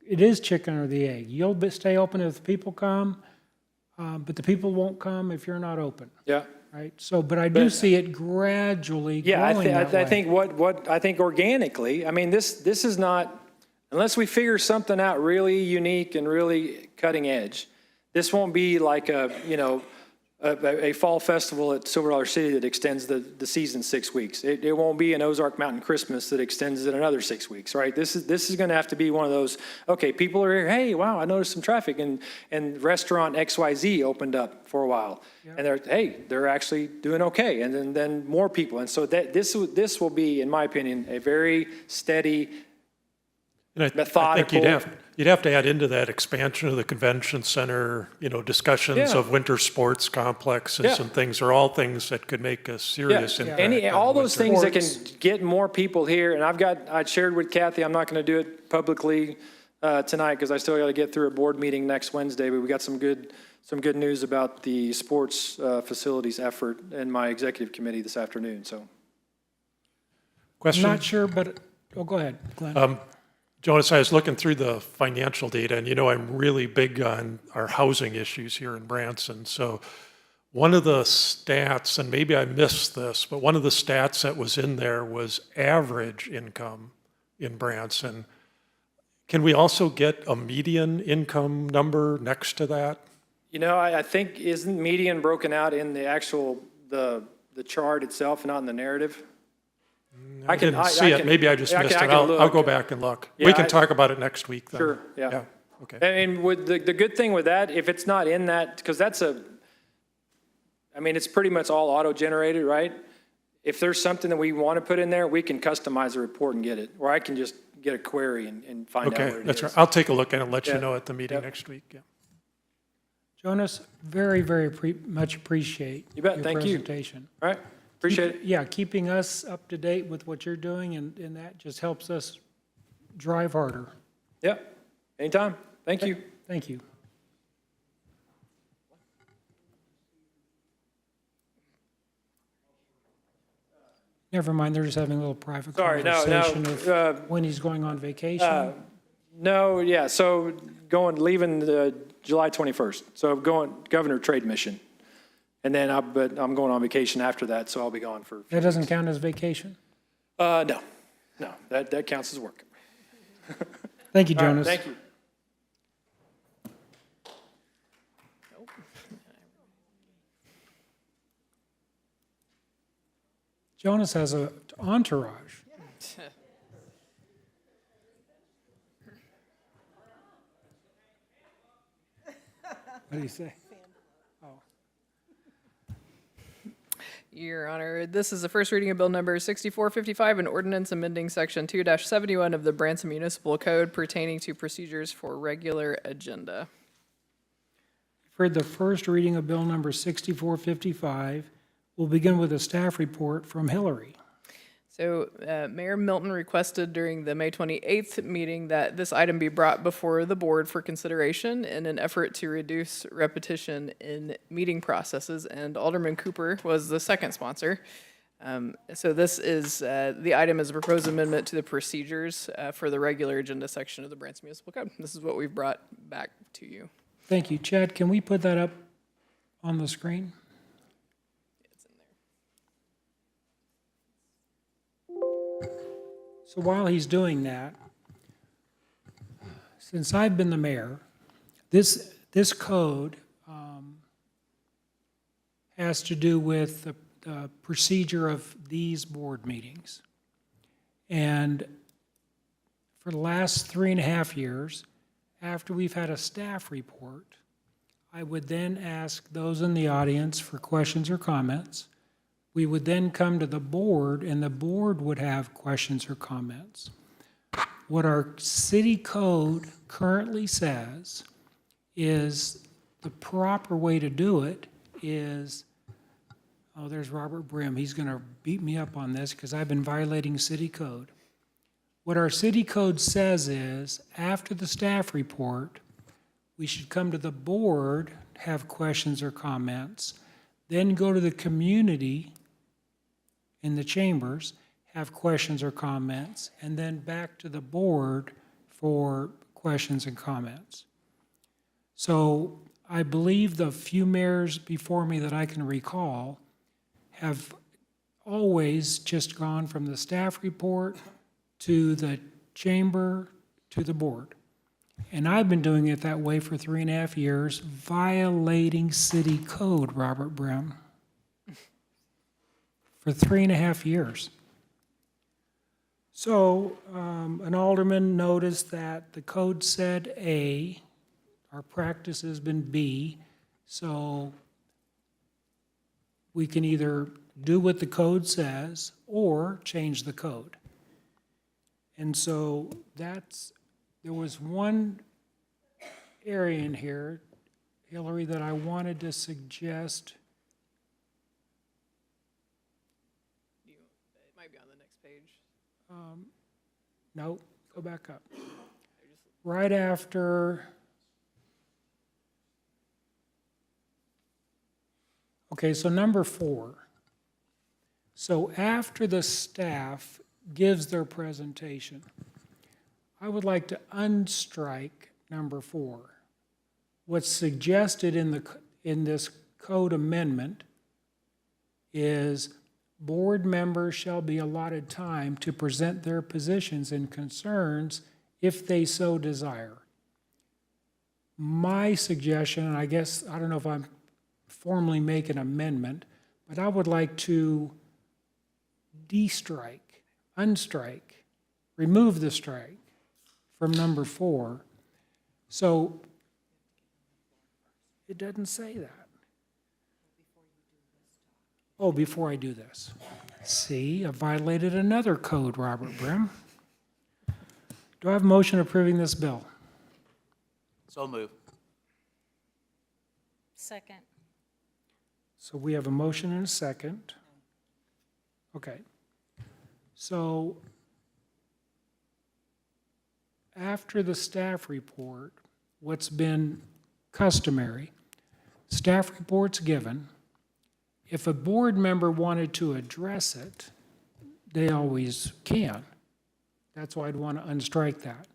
A: it is chicken or the egg. You'll stay open if people come, but the people won't come if you're not open.
P: Yeah.
A: Right, so, but I do see it gradually growing that way.
P: I think I think organically, this is not, unless we figure something out really unique and really cutting edge, this won't be like a fall festival at Silver Dollar City that extends the season 6 weeks. It won't be an Ozark Mountain Christmas that extends it another 6 weeks, right? This is going to have to be one of those, okay, people are here, hey, wow, I noticed some traffic, and restaurant XYZ opened up for a while. Yeah. And they're actually doing okay, and then more people. And so this will be, in my opinion, a very steady, methodical.
Q: I think you'd have to add into that expansion of the convention center, discussions of winter sports complexes and things are all things that could make a serious impact.
P: All those things that can get more people here. And I shared with Kathy, I'm not going to do it publicly tonight because I still got to get through a board meeting next Wednesday, but we got some good news about the sports facilities effort in my executive committee this afternoon. So,
Q: question?
A: I'm not sure, but go ahead, Glenn.
Q: Jonas, I was looking through the financial data, and I'm really big on our housing issues here in Branson. So one of the stats, and maybe I missed this, but one of the stats that was in there was average income in Branson. Can we also get a median income number next to that?
P: I think, isn't median broken out in the actual, the chart itself, not in the narrative?
Q: I didn't see it. Maybe I just missed it. I'll go back and look. We can talk about it next week then.
P: Sure, yeah.
Q: Okay.
P: And with the good thing with that, if it's not in that, because it's pretty much all auto-generated, right? If there's something that we want to put in there, we can customize the report and get it, or I can just get a query and find out what it is.
Q: Okay, that's right. I'll take a look at it and let you know at the meeting next week. Yeah.
A: Jonas, very, very much appreciate
P: your
A: presentation.
P: All right. Appreciate it.
A: Yeah, keeping us up to date with what you're doing, and that just helps us drive harder.
P: Yeah, anytime. Thank you.
A: Thank you. Never mind, they're just having a little private conversation of when he's going on vacation.
P: So leaving July 21st. So going governor trade mission. And then I'm going on vacation after that, so I'll be gone for.
A: That doesn't count as vacation?
P: No, that counts as work.
A: Thank you, Jonas.
P: Thank you.
A: Jonas has an entourage. What do you say?
C: Your Honor, this is the first reading of Bill Number 6455, an ordinance amending Section 2-71 of the Branson Municipal Code pertaining to procedures for regular agenda.
A: For the first reading of Bill Number 6455, we'll begin with a staff report from Hillary.
C: So Mayor Milton requested during the May 28th meeting that this item be brought before the board for consideration in an effort to reduce repetition in meeting processes, and Alderman Cooper was the second sponsor. So this is, the item is a proposed amendment to the procedures for the regular agenda section of the Branson Municipal Code. This is what we've brought back to you.
A: Thank you. Chad, can we put that up on the screen?
C: It's in there.
A: So while he's doing that, since I've been the mayor, this code has to do with the procedure of these board meetings. And for the last 3.5 years, after we've had a staff report, I would then ask those in the audience for questions or comments. We would then come to the board, and the board would have questions or comments. What our city code currently says is the proper way to do it is, oh, there's Robert Brim. He's going to beat me up on this because I've been violating city code. What our city code says is, after the staff report, we should come to the board, have questions or comments, then go to the community in the chambers, have questions or comments, and then back to the board for questions and comments. So I believe the few mayors before me that I can recall have always just gone from the staff report to the chamber to the board. And I've been doing it that way for 3.5 years, violating city code, Robert Brim. For 3.5 years. So an alderman noticed that the code said A, our practice has been B, so we can either do what the code says or change the code. And so there was one area in here, Hillary, that I wanted to suggest.
C: It might be on the next page.
A: No, go back up. Right after, okay, so number 4. So after the staff gives their presentation, I would like to unstrike number 4. What's suggested in this code amendment is board members shall be allotted time to present their positions and concerns if they so desire. My suggestion, and I guess, I don't know if I'm formally make an amendment, but I would like to de-strike, unstrike, remove the strike from number 4. So it doesn't say that. Oh, before I do this. See, I violated another code, Robert Brim. Do I have a motion approving this bill?
R: So move.
L: Second.
A: So we have a motion and a second. Okay. So after the staff report, what's been customary, staff report's given. If a board member wanted to address it, they always can. That's why I'd want to unstrike that.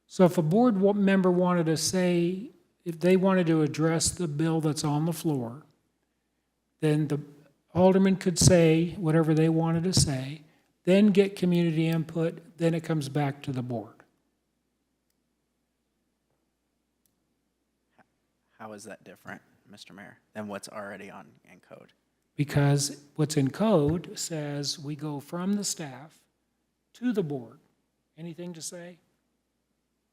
A: So if a board member wanted to say, if they wanted to address the bill that's on the floor, then the alderman could say whatever they wanted to say, then get community input, then it comes back to the board.
K: How is that different, Mr. Mayor, than what's already in code?
A: Because what's in code says we go from the staff to the board. Anything to say?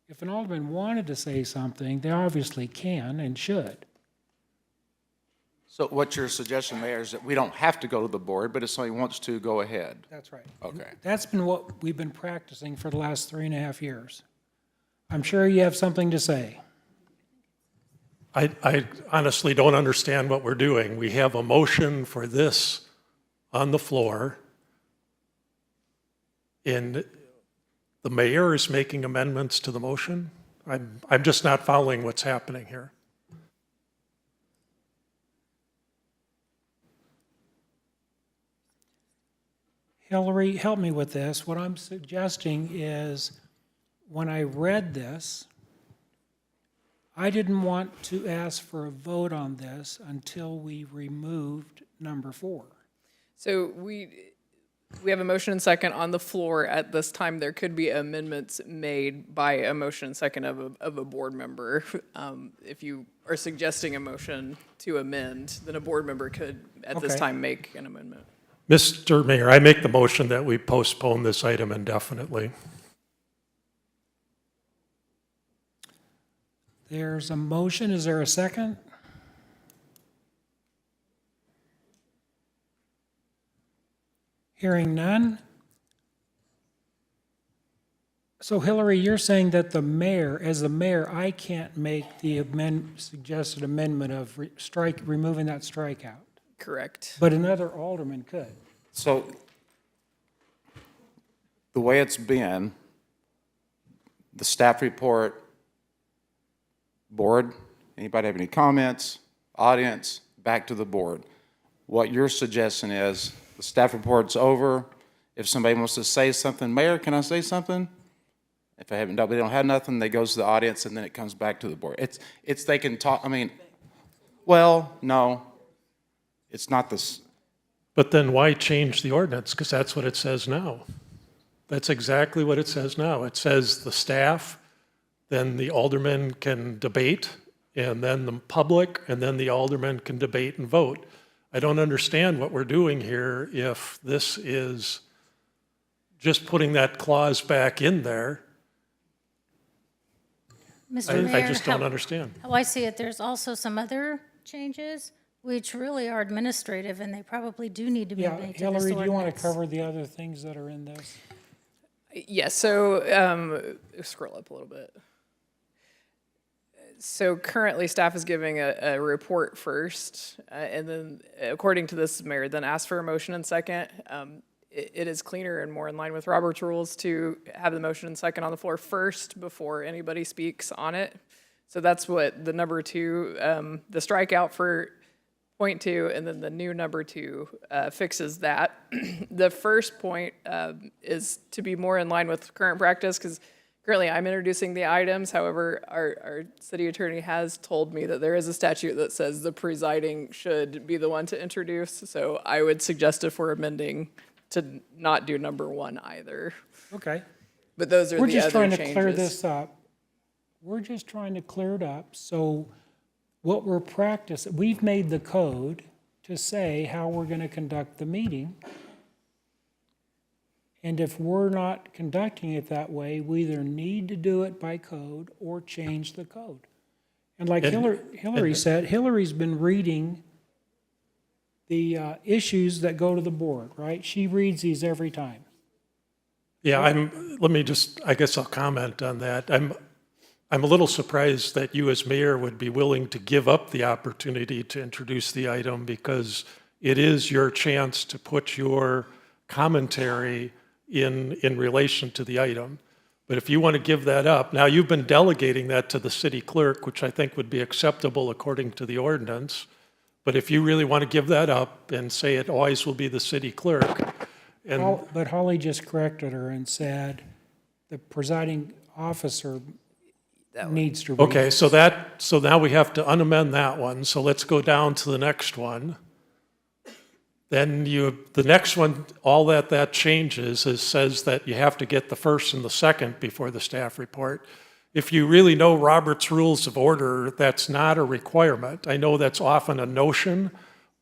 A: If an alderman wanted to say something, they obviously can and should.
E: So what you're suggesting, Mayor, is that we don't have to go to the board, but if somebody wants to, go ahead.
A: That's right.
E: Okay.
A: That's been what we've been practicing for the last 3.5 years. I'm sure you have something to say.
Q: I honestly don't understand what we're doing. We have a motion for this on the floor, and the mayor is making amendments to the motion. I'm just not following what's happening here.
A: Hillary, help me with this. What I'm suggesting is, when I read this, I didn't want to ask for a vote on this until we removed number 4.
C: So we have a motion and second on the floor. At this time, there could be amendments made by a motion and second of a board member. If you are suggesting a motion to amend, then a board member could, at this
A: Okay.
C: time, make an amendment.
Q: Mr. Mayor, I make the motion that we postpone this item indefinitely.
A: There's a motion. Is there a second? Hearing none. So Hillary, you're saying that the mayor, as the mayor, I can't make the suggested amendment of removing that strikeout,
C: Correct.
A: but another alderman could.
E: So the way it's been, the staff report, board, anybody have any comments? Audience, back to the board. What you're suggesting is the staff report's over. If somebody wants to say something, Mayor, can I say something? If they don't have nothing, they goes to the audience and then it comes back to the board. It's they can talk, I mean, well, no, it's not this.
Q: But then why change the ordinance? Because that's what it says now. That's exactly what it says now. It says the staff, then the aldermen can debate, and then the public, and then the aldermen can debate and vote. I don't understand what we're doing here if this is just putting that clause back in there.
S: Mr. Mayor,
Q: I just don't understand.
S: how I see it, there's also some other changes which really are administrative, and they probably do need to be
A: Yeah,
S: made to this
A: Hillary, do you want to
S: ordinance.
A: cover the other things that are in this?
C: Yes, so scroll up a little bit. So currently, staff is giving a report first, and then, according to this, Mayor, then ask for a motion and second. It is cleaner and more in line with Robert's rules to have the motion and second on the floor first before anybody speaks on it. So that's what the number 2, the strikeout for point 2, and then the new number 2 fixes that. The first point is to be more in line with current practice, because currently I'm introducing the items. However, our city attorney has told me that there is a statute that says the presiding should be the one to introduce. So I would suggest if we're amending to not do number 1 either.
A: Okay.
C: But those are
A: We're
C: the
A: just
C: other
A: trying to
C: changes.
A: clear this up. We're just trying to clear it up, so what we're practicing, we've made the code to say how we're going to conduct the meeting. And if we're not conducting it that way, we either need to do it by code or change the code. And like Hillary said, Hillary's been reading the issues that go to the board, right? She reads these every time.
Q: Yeah, let me just, I guess I'll comment on that. I'm a little surprised that you as mayor would be willing to give up the opportunity to introduce the item, because it is your chance to put your commentary in relation to the item. But if you want to give that up, now you've been delegating that to the city clerk, which I think would be acceptable according to the ordinance. But if you really want to give that up and say it always will be the city clerk, and
A: But Holly just corrected her and said the presiding officer needs to read.
Q: okay, so now we have to unamend that one. So let's go down to the next one. Then the next one, all that changes is says that you have to get the first and the second before the staff report. If you really know Robert's Rules of Order, that's not a requirement. I know that's often a notion,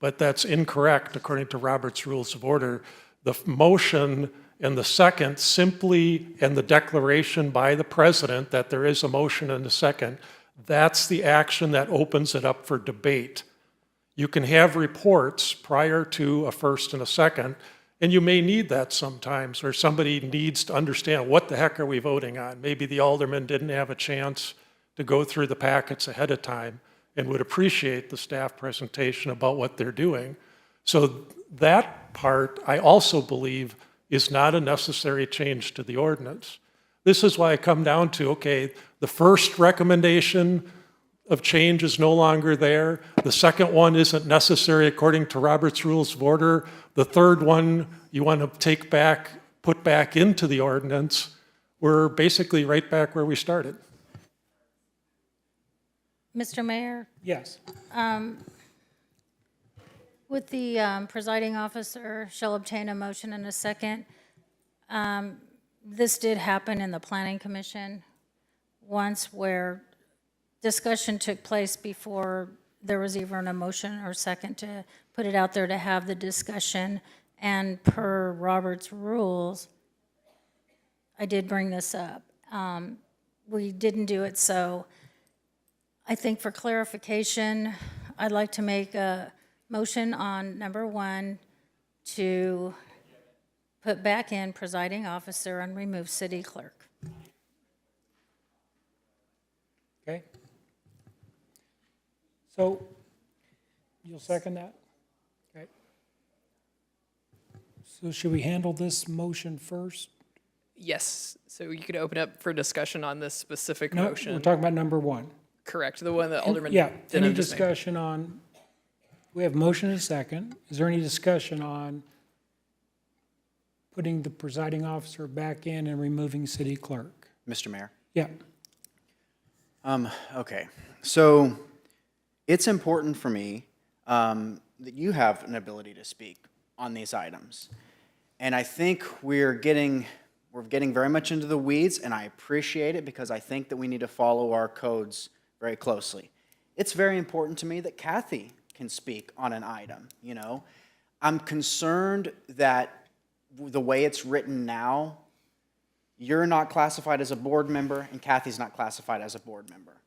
Q: but that's incorrect according to Robert's Rules of Order. The motion and the second simply, and the declaration by the president that there is a motion and a second, that's the action that opens it up for debate. You can have reports prior to a first and a second, and you may need that sometimes, or somebody needs to understand what the heck are we voting on. Maybe the alderman didn't have a chance to go through the packets ahead of time and would appreciate the staff presentation about what they're doing. So that part, I also believe, is not a necessary change to the ordinance. This is why I come down to, okay, the first recommendation of change is no longer there. The second one isn't necessary according to Robert's Rules of Order. The third one you want to take back, put back into the ordinance. We're basically right back where we started.
S: Mr. Mayor,
A: Yes.
S: with the presiding officer shall obtain a motion and a second. This did happen in the Planning Commission once where discussion took place before there was even a motion or second to put it out there to have the discussion. And per Robert's rules, I did bring this up. We didn't do it, so I think for clarification, I'd like to make a motion on number 1 to put back in presiding officer and remove city clerk.
A: Okay. So you'll second that? Okay. So should we handle this motion first?
C: Yes, so you could open up for discussion on this specific
A: No,
C: motion.
A: we're talking about number 1.
C: Correct, the one that Alderman
A: Yeah, any
C: Denham just made.
A: discussion on, we have motion and second. Is there any discussion on putting the presiding officer back in and removing city clerk?
K: Mr. Mayor?
A: Yeah.
K: Okay, so it's important for me that you have an ability to speak on these items. And I think we're getting very much into the weeds, and I appreciate it because I think that we need to follow our codes very closely. It's very important to me that Kathy can speak on an item, you know. I'm concerned that the way it's written now, you're not classified as a board member and Kathy's not classified as a board member.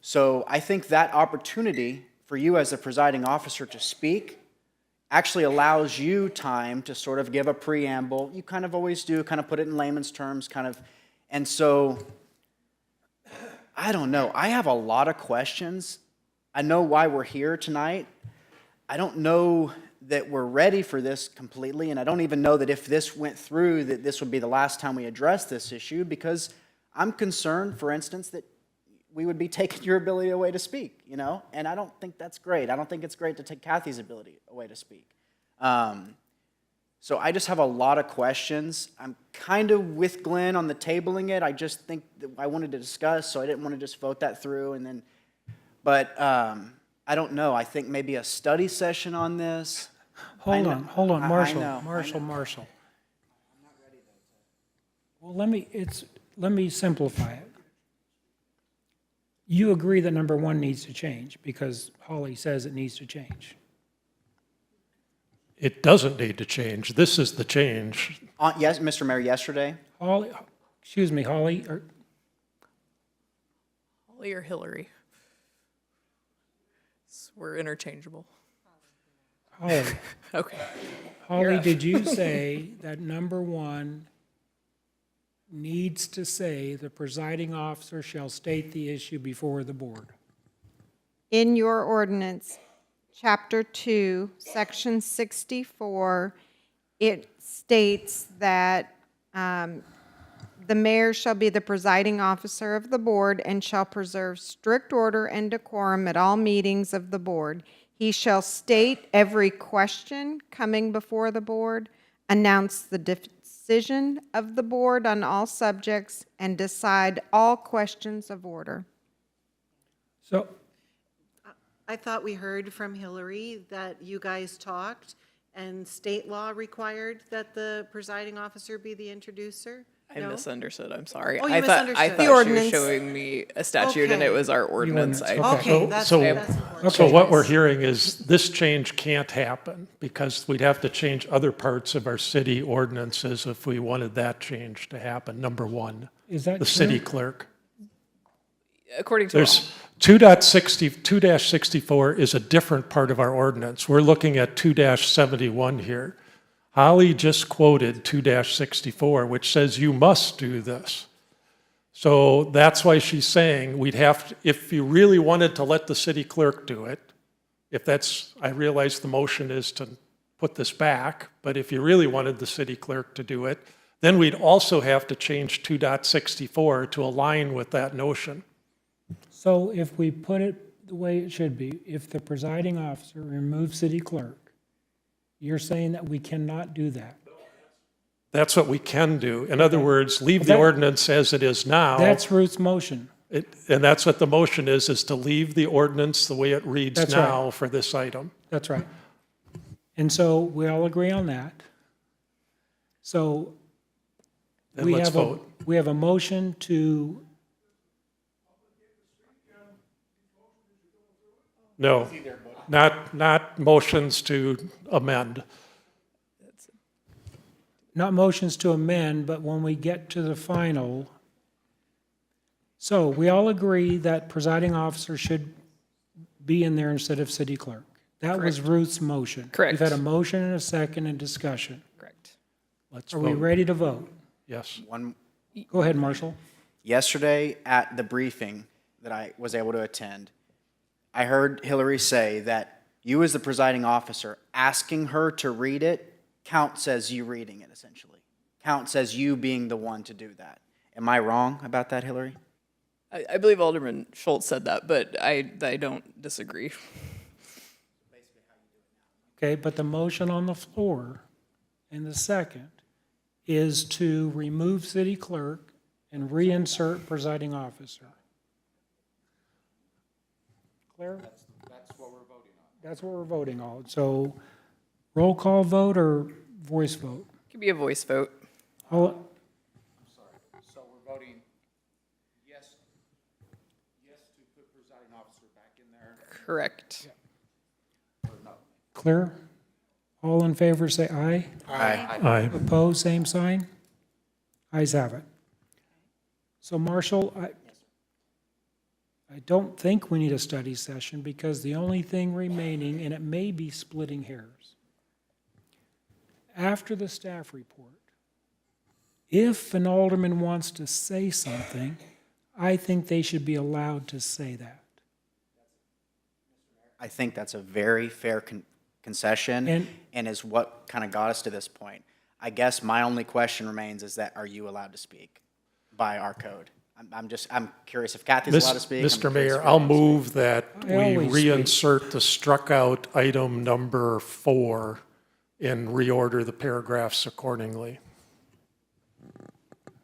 K: So I think that opportunity for you as the presiding officer to speak actually allows you time to sort of give a preamble. You kind of always do, kind of put it in layman's terms, kind of. And so, I don't know. I have a lot of questions. I know why we're here tonight. I don't know that we're ready for this completely, and I don't even know that if this went through, that this would be the last time we address this issue, because I'm concerned, for instance, that we would be taking your ability away to speak, you know? And I don't think that's great. I don't think it's great to take Kathy's ability away to speak. So I just have a lot of questions. I'm kind of with Glenn on the tabling it. I just think that I wanted to discuss, so I didn't want to just vote that through and then, but I don't know. I think maybe a study session on this.
A: Hold on, Marshall,
K: I know.
A: Marshall. Well, let me simplify it. You agree that number 1 needs to change because Holly says it needs to change.
Q: It doesn't need to change. This is the change.
K: Yes, Mr. Mayor, yesterday.
A: Holly, excuse me, Holly,
C: Holly or Hillary? We're interchangeable.
A: Holly.
C: Okay.
A: Holly, did you say that number 1 needs to say the presiding officer shall state the issue before the board?
T: In your ordinance, Chapter 2, Section 64, it states that the mayor shall be the presiding officer of the board and shall preserve strict order and decorum at all meetings of the board. He shall state every question coming before the board, announce the decision of the board on all subjects, and decide all questions of order.
A: So,
U: I thought we heard from Hillary that you guys talked and state law required that the presiding officer be the introducer?
C: I misunderstood, I'm sorry.
U: Oh, you
C: I
U: misunderstood.
C: thought
U: The
C: she was
U: ordinance.
C: showing me a statute and it was our ordinance.
U: Okay, that's important.
Q: So what we're hearing is this change can't happen because we'd have to change other parts of our city ordinances if we wanted that change to happen, number 1.
A: Is that
Q: the
A: true?
Q: city clerk?
C: According to
Q: There's 2.64 is a different part of our ordinance. We're looking at 2-71 here. Holly just quoted 2-64, which says you must do this. So that's why she's saying we'd have to, if you really wanted to let the city clerk do it, if that's, I realize the motion is to put this back, but if you really wanted the city clerk to do it, then we'd also have to change 2.64 to align with that notion.
A: So if we put it the way it should be, if the presiding officer removes city clerk, you're saying that we cannot do that?
Q: That's what we can do. In other words, leave the ordinance as it is now.
A: That's Ruth's motion.
Q: And that's what the motion is to leave the ordinance the way it reads
A: That's
Q: now
A: right.
Q: for this item.
A: That's right. And so we all agree on that. So
Q: Then let's vote.
A: we have a motion to,
Q: No, not motions to amend.
A: not motions to amend, but when we get to the final. So we all agree that presiding officer should be in there instead of city clerk. That was Ruth's motion.
C: Correct.
A: We've had a motion and a second and discussion.
C: Correct.
Q: Let's
A: Are
Q: vote.
A: we ready to vote?
Q: Yes.
A: Go ahead, Marshall.
K: Yesterday at the briefing that I was able to attend, I heard Hillary say that you as the presiding officer, asking her to read it counts as you reading it, essentially. Counts as you being the one to do that. Am I wrong about that, Hillary?
C: I believe Alderman Schultz said that, but I don't disagree.
A: Okay, but the motion on the floor and the second is to remove city clerk and reinsert presiding officer. Claire?
E: That's what we're voting on.
A: That's what we're voting on. So roll call vote or voice vote?
C: It could be a voice vote.
A: All,
E: So we're voting yes to put presiding officer back in there?
C: Correct.
E: Or no?
A: clear? All in favor say aye.
K: Aye.
Q: Aye.
A: Opposed, same sign? Ayes have it. So Marshall, I don't think we need a study session because the only thing remaining, and it may be splitting hairs, after the staff report, if an alderman wants to say something, I think they should be allowed to say that.
K: I think that's a very fair concession and is what kind of got us to this point. I guess my only question remains is that, are you allowed to speak by our code? I'm curious if Kathy's allowed to speak.
Q: Mr. Mayor, I'll move that we
A: always speak.
Q: reinsert the struck out item number 4 and reorder the paragraphs accordingly.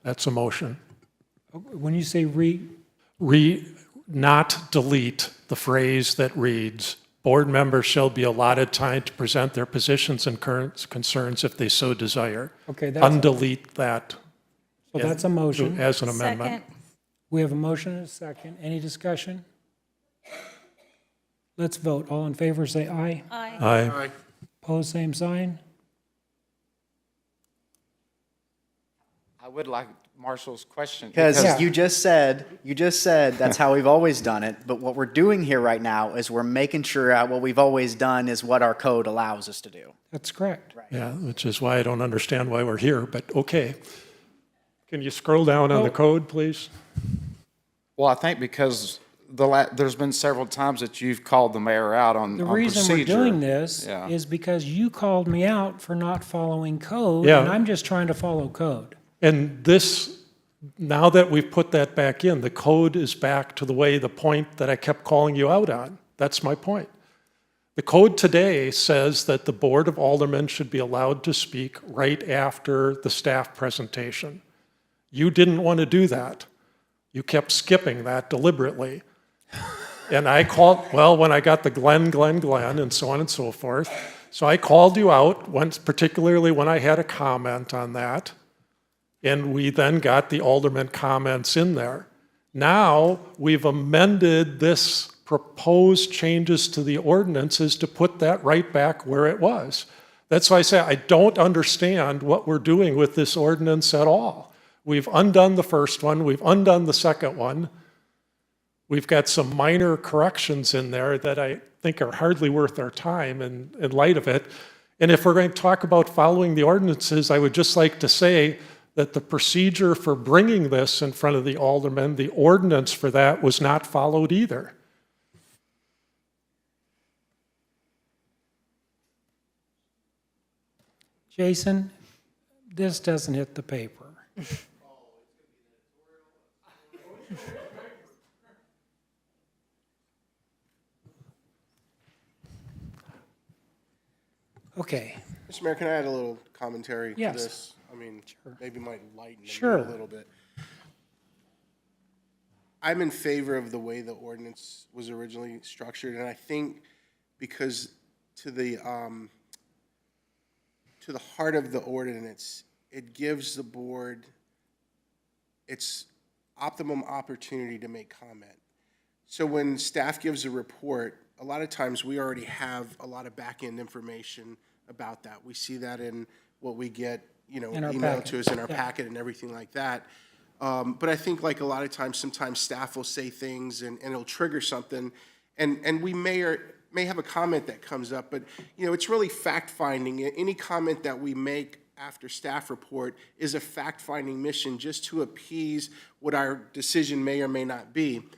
Q: That's a motion.
A: When you say
Q: Not delete the phrase that reads, board members shall be allotted time to present their positions and current concerns if they so desire.
A: Okay, that's-
Q: Undelete that.
A: So that's a motion.
Q: As an amendment.
S: Second.
A: We have a motion and a second. Any discussion? Let's vote. All in favor, say aye.
S: Aye.
Q: Aye.
A: Opposed, same sign.
E: I would like Marshall's question.
K: Because you just said that's how we've always done it, but what we're doing here right now is we're making sure what we've always done is what our code allows us to do.
A: That's correct.
Q: Yeah, which is why I don't understand why we're here, but okay. Can you scroll down on the code, please?
E: Well, I think because there's been several times that you've called the mayor out on
A: The
E: on
A: reason we're
E: procedure.
A: doing this
E: Yeah.
A: is because you called me out for not following code,
Q: Yeah.
A: and I'm just trying to follow code.
Q: And this, now that we've put that back in, the code is back to the point that I kept calling you out on. That's my point. The code today says that the Board of Aldermen should be allowed to speak right after the staff presentation. You didn't want to do that. You kept skipping that deliberately. And I called, well, when I got the Glenn, and so on and so forth. So I called you out, particularly when I had a comment on that. And we then got the alderman comments in there. Now, we've amended this proposed changes to the ordinances to put that right back where it was. That's why I say I don't understand what we're doing with this ordinance at all. We've undone the first one, we've undone the second one. We've got some minor corrections in there that I think are hardly worth our time in light of it. And if we're going to talk about following the ordinances, I would just like to say that the procedure for bringing this in front of the aldermen, the ordinance for that was not followed either.
A: Jason, this doesn't hit the paper. Okay.
I: Mr. Mayor, can I add a little commentary to
A: Yes.
I: this? I mean, maybe might lighten the
A: Sure.
I: mood a little bit. I'm in favor of the way the ordinance was originally structured, and I think because to the heart of the ordinance, it gives the board its optimum opportunity to make comment. So when staff gives a report, a lot of times we already have a lot of back-end information about that. We see that in what we get,
A: In our
I: emailed
A: packet.
I: to us in our
A: Yeah.
I: packet and everything like that. But I think like a lot of times, sometimes staff will say things and it'll trigger something. And we may have a comment that comes up, but it's really fact-finding. Any comment that we make after staff report is a fact-finding mission just to appease what our decision may or may not be.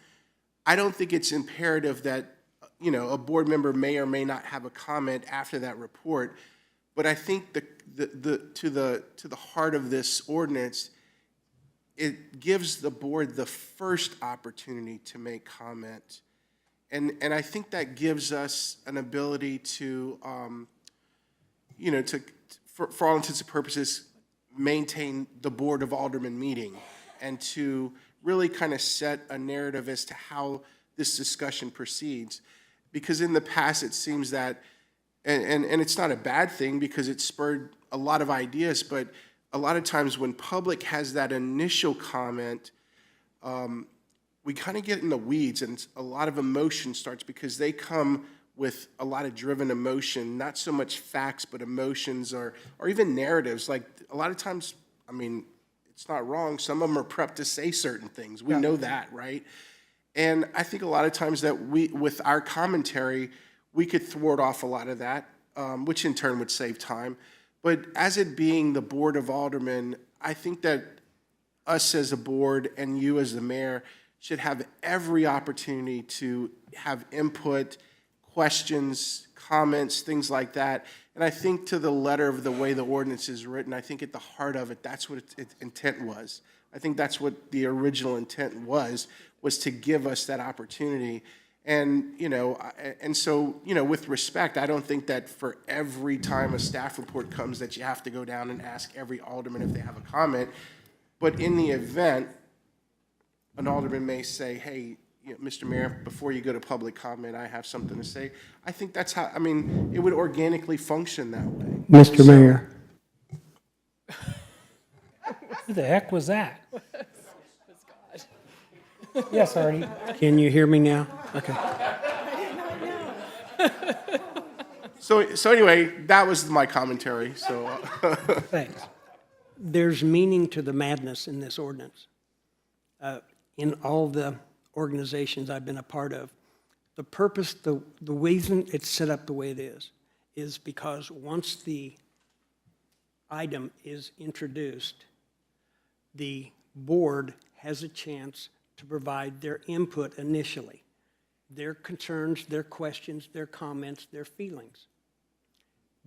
I: I don't think it's imperative that, a board member may or may not have a comment after that report, but I think to the heart of this ordinance, it gives the board the first opportunity to make comment. And I think that gives us an ability to, for all intents and purposes, maintain the Board of Aldermen meeting and to really kind of set a narrative as to how this discussion proceeds. Because in the past, it seems that, and it's not a bad thing because it spurred a lot of ideas, but a lot of times when public has that initial comment, we kind of get in the weeds and a lot of emotion starts because they come with a lot of driven emotion, not so much facts, but emotions or even narratives. Like a lot of times, I mean, it's not wrong. Some of them are prepped to say certain things. We know that, right? And I think a lot of times that with our commentary, we could thwart off a lot of that, which in turn would save time. But as it being the Board of Aldermen, I think that us as a board and you as the mayor should have every opportunity to have input, questions, comments, things like that. And I think to the letter of the way the ordinance is written, I think at the heart of it, that's what its intent was. I think that's what the original intent was to give us that opportunity. And, so, with respect, I don't think that for every time a staff report comes that you have to go down and ask every alderman if they have a comment. But in the event, an alderman may say, hey, Mr. Mayor, before you go to public comment, I have something to say. I think that's how, it would organically function that way.
B: Mr. Mayor.
A: Who the heck was that? Yes, Artie.
B: Can you hear me now? Okay.
I: So anyway, that was my commentary, so.
A: Thanks.
B: There's meaning to the madness in this ordinance. In all the organizations I've been a part of, the purpose, the reason it's set up the way it is because once the item is introduced, the board has a chance to provide their input initially, their concerns, their questions, their comments, their feelings.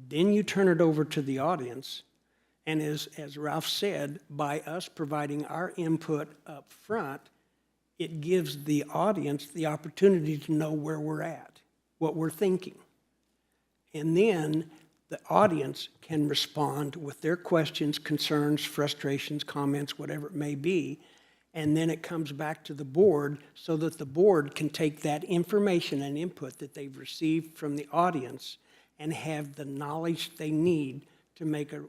B: Then you turn it over to the audience, and as Ralph said, by us providing our input up front, it gives the audience the opportunity to know where we're at, what we're thinking. And then the audience can respond with their questions, concerns, frustrations, comments, whatever it may be, and then it comes back to the board so that the board can take that information and input that they've received from the audience and have the knowledge they need to make a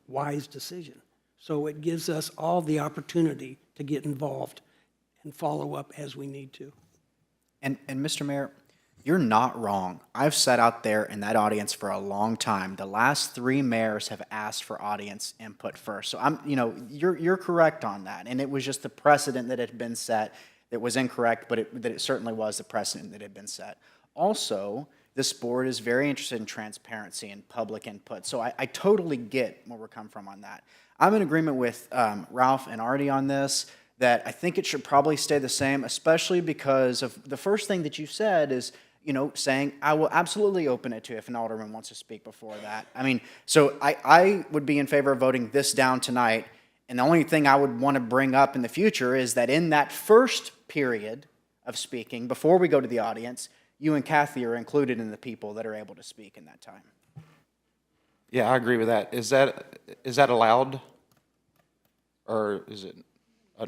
B: wise decision. So it gives us all the opportunity to get involved and follow up as we need to.
K: And Mr. Mayor, you're not wrong. I've sat out there in that audience for a long time. The last 3 mayors have asked for audience input first. So you're correct on that. And it was just the precedent that had been set that was incorrect, but that it certainly was the precedent that had been set. Also, this board is very interested in transparency and public input, so I totally get where we're coming from on that. I'm in agreement with Ralph and Artie on this, that I think it should probably stay the same, especially because of the first thing that you said is, saying, I will absolutely open it to if an alderman wants to speak before that. I mean, so I would be in favor of voting this down tonight, and the only thing I would want to bring up in the future is that in that first period of speaking, before we go to the audience, you and Kathy are included in the people that are able to speak in that time.
E: Yeah, I agree with that. Is that allowed? Or is it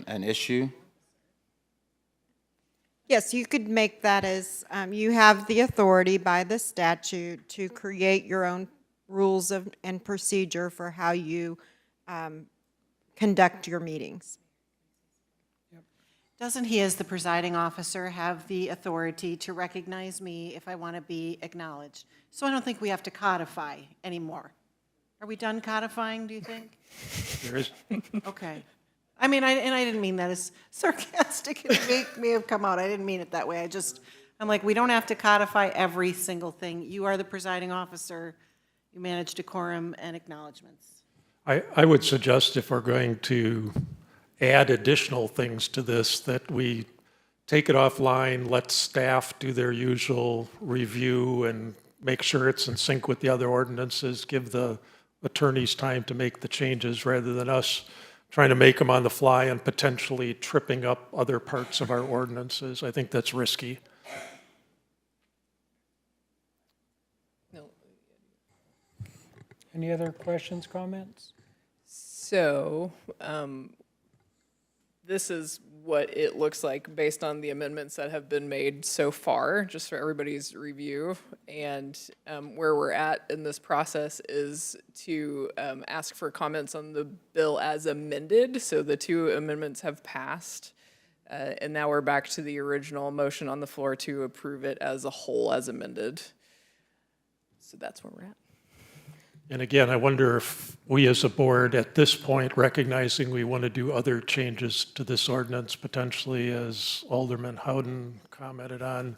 E: an issue?
T: Yes, you could make that as, you have the authority by the statute to create your own rules and procedure for how you conduct your meetings.
U: Doesn't he, as the presiding officer, have the authority to recognize me if I want to be acknowledged? So I don't think we have to codify anymore. Are we done codifying, do you think?
Q: There is.
U: Okay. I mean, I didn't mean that as sarcastic. It may have come out. I didn't mean it that way. I'm like, we don't have to codify every single thing. You are the presiding officer. You manage decorum and acknowledgements.
Q: I would suggest if we're going to add additional things to this, that we take it offline, let staff do their usual review and make sure it's in sync with the other ordinances, give the attorneys time to make the changes rather than us trying to make them on the fly and potentially tripping up other parts of our ordinances. I think that's risky.
A: Any other questions, comments?
C: So, this is what it looks like based on the amendments that have been made so far, just for everybody's review. And where we're at in this process is to ask for comments on the bill as amended. So the two amendments have passed. And now we're back to the original motion on the floor to approve it as a whole as amended. So that's where we're at.
Q: And again, I wonder if we as a board at this point, recognizing we want to do other changes to this ordinance, potentially as Alderman Howden commented on,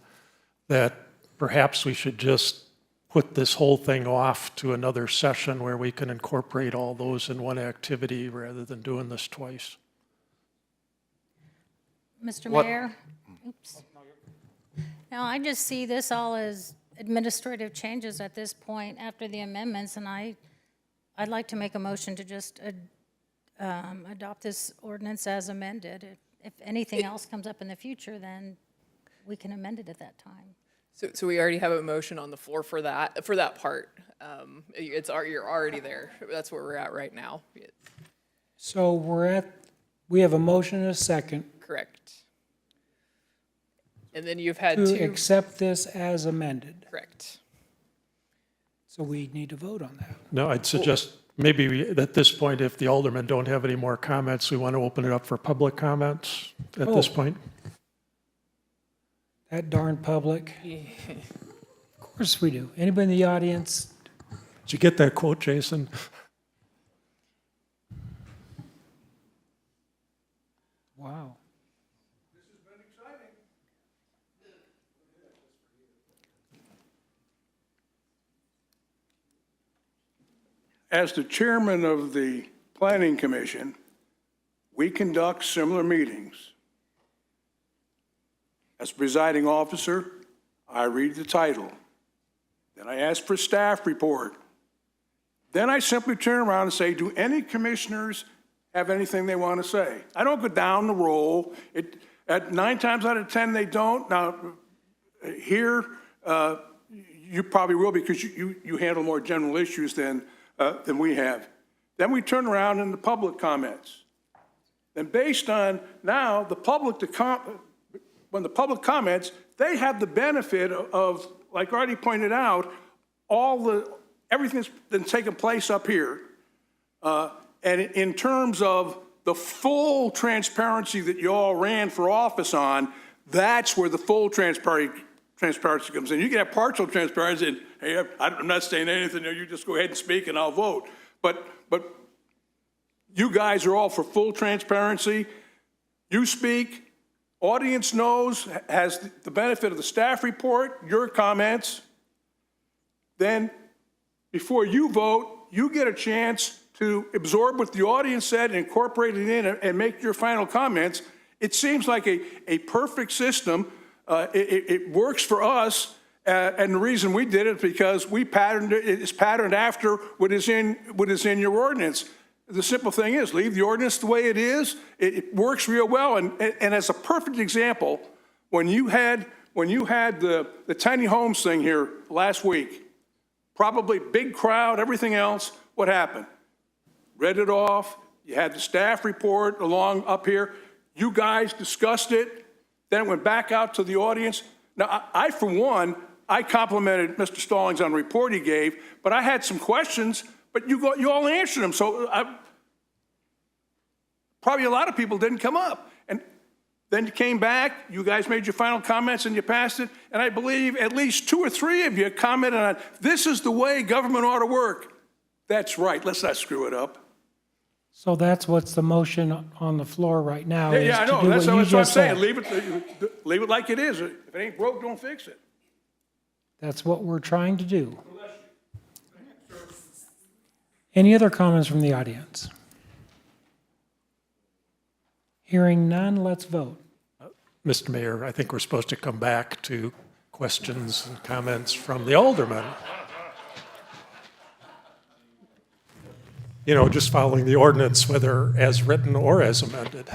Q: that perhaps we should just put this whole thing off to another session where we can incorporate all those in one activity rather than doing this twice.
S: Mr. Mayor? Oops. Now, I just see this all as administrative changes at this point after the amendments, and I'd like to make a motion to just adopt this ordinance as amended. If anything else comes up in the future, then we can amend it at that time.
C: So we already have a motion on the floor for that part. You're already there. That's where we're at right now.
A: So we have a motion and a second.
C: Correct. And then you've had
A: To
C: two.
A: accept this as amended.
C: Correct.
A: So we need to vote on that.
Q: No, I'd suggest maybe at this point, if the aldermen don't have any more comments, we want to open it up for public comments at this point.
A: That darn public. Of course we do. Anybody in the audience?
Q: Did you get that quote, Jason?
A: Wow.
G: As the chairman of the Planning Commission, we conduct similar meetings. As presiding officer, I read the title. Then I ask for staff report. Then I simply turn around and say, do any commissioners have anything they want to say? I don't go down the roll. At 9 times out of 10, they don't. Now, here, you probably will because you handle more general issues than we have. Then we turn around in the public comments. Then based on now the public, when the public comments, they have the benefit of, like Artie pointed out, everything that's been taking place up here. And in terms of the full transparency that you all ran for office on, that's where the full transparency comes in. You can have partial transparency and, hey, I'm not saying anything, you just go ahead and speak and I'll vote. But you guys are all for full transparency. You speak, audience knows, has the benefit of the staff report, your comments, then before you vote, you get a chance to absorb what the audience said and incorporate it in and make your final comments. It seems like a perfect system. It works for us. And the reason we did it is because we patterned it. It's patterned after what is in your ordinance. The simple thing is, leave the ordinance the way it is. It works real well. And as a perfect example, when you had the tiny homes thing here last week, probably big crowd, everything else, what happened? Read it off. You had the staff report along up here. You guys discussed it. Then it went back out to the audience. Now, I for one, I complimented Mr. Stallings on the report he gave, but I had some questions, but you all answered them. So probably a lot of people didn't come up. And then you came back, you guys made your final comments and you passed it. And I believe at least 2 or 3 of you commented on, this is the way government ought to work. That's right. Let's not screw it up.
A: So that's what's the motion on the floor right now.
G: Yeah, I
A: is to
G: know.
A: do
G: That's
A: what you
G: what I'm
A: just
G: saying.
A: said.
G: Leave it like it is. If it ain't broke, don't fix it.
A: That's what we're trying to do. Any other comments from the audience? Hearing none, let's vote.
Q: Mr. Mayor, I think we're supposed to come back to questions and comments from the aldermen. You know, just following the ordinance, whether as written or as amended.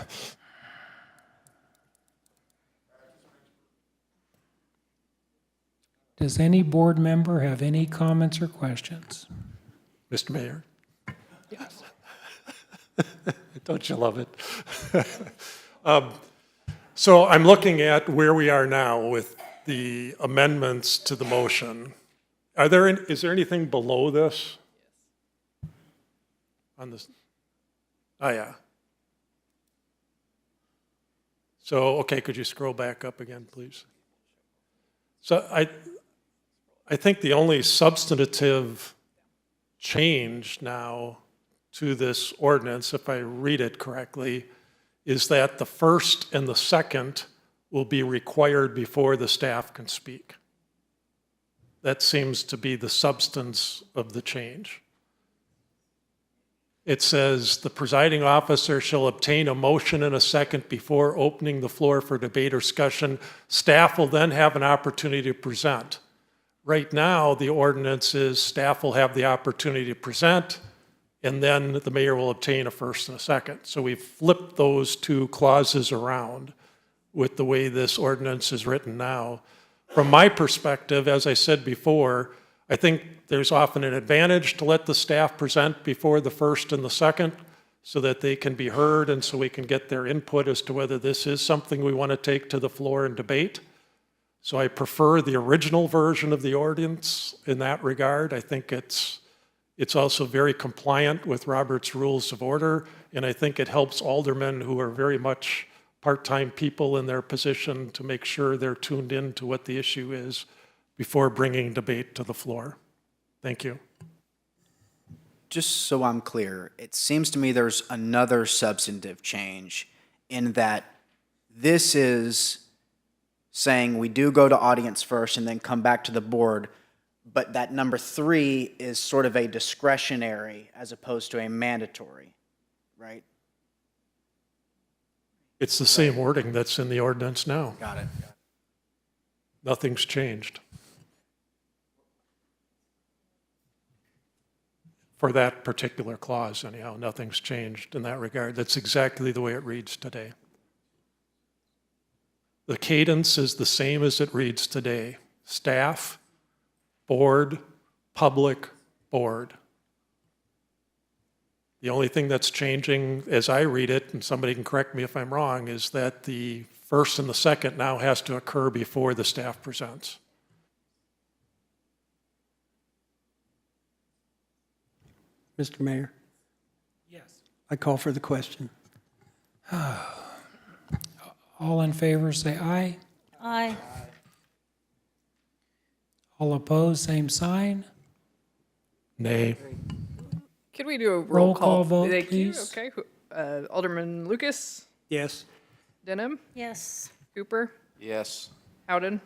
A: Does any board member have any comments or questions?
Q: Mr. Mayor? Yes. Don't you love it? So I'm looking at where we are now with the amendments to the motion. Is there anything below this? On this? Oh, yeah. So, okay, could you scroll back up again, please? So I think the only substantive change now to this ordinance, if I read it correctly, is that the first and the second will be required before the staff can speak. That seems to be the substance of the change. It says the presiding officer shall obtain a motion and a second before opening the floor for debate or discussion. Staff will then have an opportunity to present. Right now, the ordinance is staff will have the opportunity to present, and then the mayor will obtain a first and a second. So we've flipped those 2 clauses around with the way this ordinance is written now. From my perspective, as I said before, I think there's often an advantage to let the staff present before the first and the second so that they can be heard and so we can get their input as to whether this is something we want to take to the floor and debate. So I prefer the original version of the ordinance in that regard. I think it's also very compliant with Robert's Rules of Order, and I think it helps aldermen who are very much part-time people in their position to make sure they're tuned in to what the issue is before bringing debate to the floor. Thank you.
K: Just so I'm clear, it seems to me there's another substantive change in that this is saying we do go to audience first and then come back to the board, but that number 3 is sort of a discretionary as opposed to a mandatory, right?
Q: It's the same wording that's in the ordinance now.
K: Got it.
Q: Nothing's changed. For that particular clause, anyhow, nothing's changed in that regard. That's exactly the way it reads today. The cadence is the same as it reads today. Staff, board, public, board. The only thing that's changing, as I read it, and somebody can correct me if I'm wrong, is that the first and the second now has to occur before the staff presents.
B: Mr. Mayor,
A: Yes.
B: I call for the question.
A: All in favor, say aye.
S: Aye.
A: All opposed, same sign.
Q: Nay.
C: Could we do a
A: Roll call vote,
C: Thank
A: please.
C: you. Okay. Alderman Lucas,
B: Yes.
C: Denham,
S: Yes.
C: Cooper,
R: Yes.
C: Howden,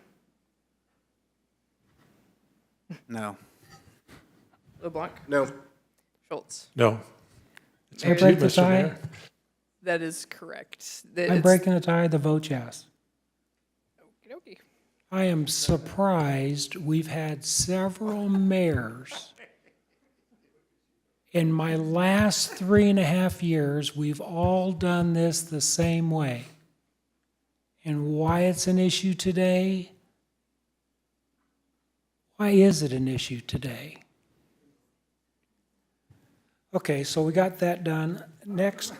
K: No.
C: LeBlanc,
I: No.
C: Schultz.
Q: No. It's
A: I
Q: up to you,
A: break the
Q: Mr.
A: tie?
Q: Mayor.
C: That is correct.
A: I'm breaking the tie, the vote yes.
C: Okey-dokey.
A: I am surprised we've had several mayors. In my last 3.5 years, we've all done this the same way. And why it's an issue today? Why is it an issue today? Okay, so we got that done. Next,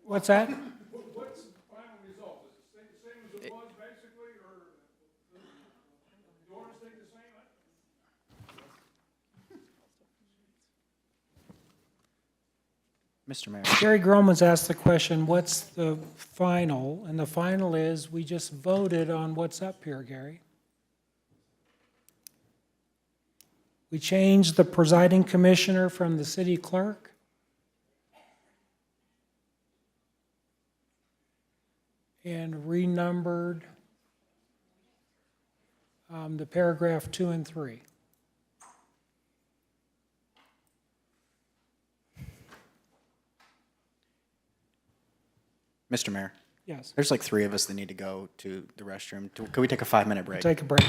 A: what's that?
G: What's the final result? Is it the same as it was basically, or the orders stay the same?
K: Mr. Mayor.
A: Gary Groman's asked the question, what's the final? And the final is, we just voted on what's up here, Gary. We changed the presiding commissioner from the city clerk. And renumbered the paragraph 2 and 3.
K: Mr. Mayor.
A: Yes.
K: There's like 3 of us that need to go to the restroom. Could we take a 5-minute break?
A: Take a break.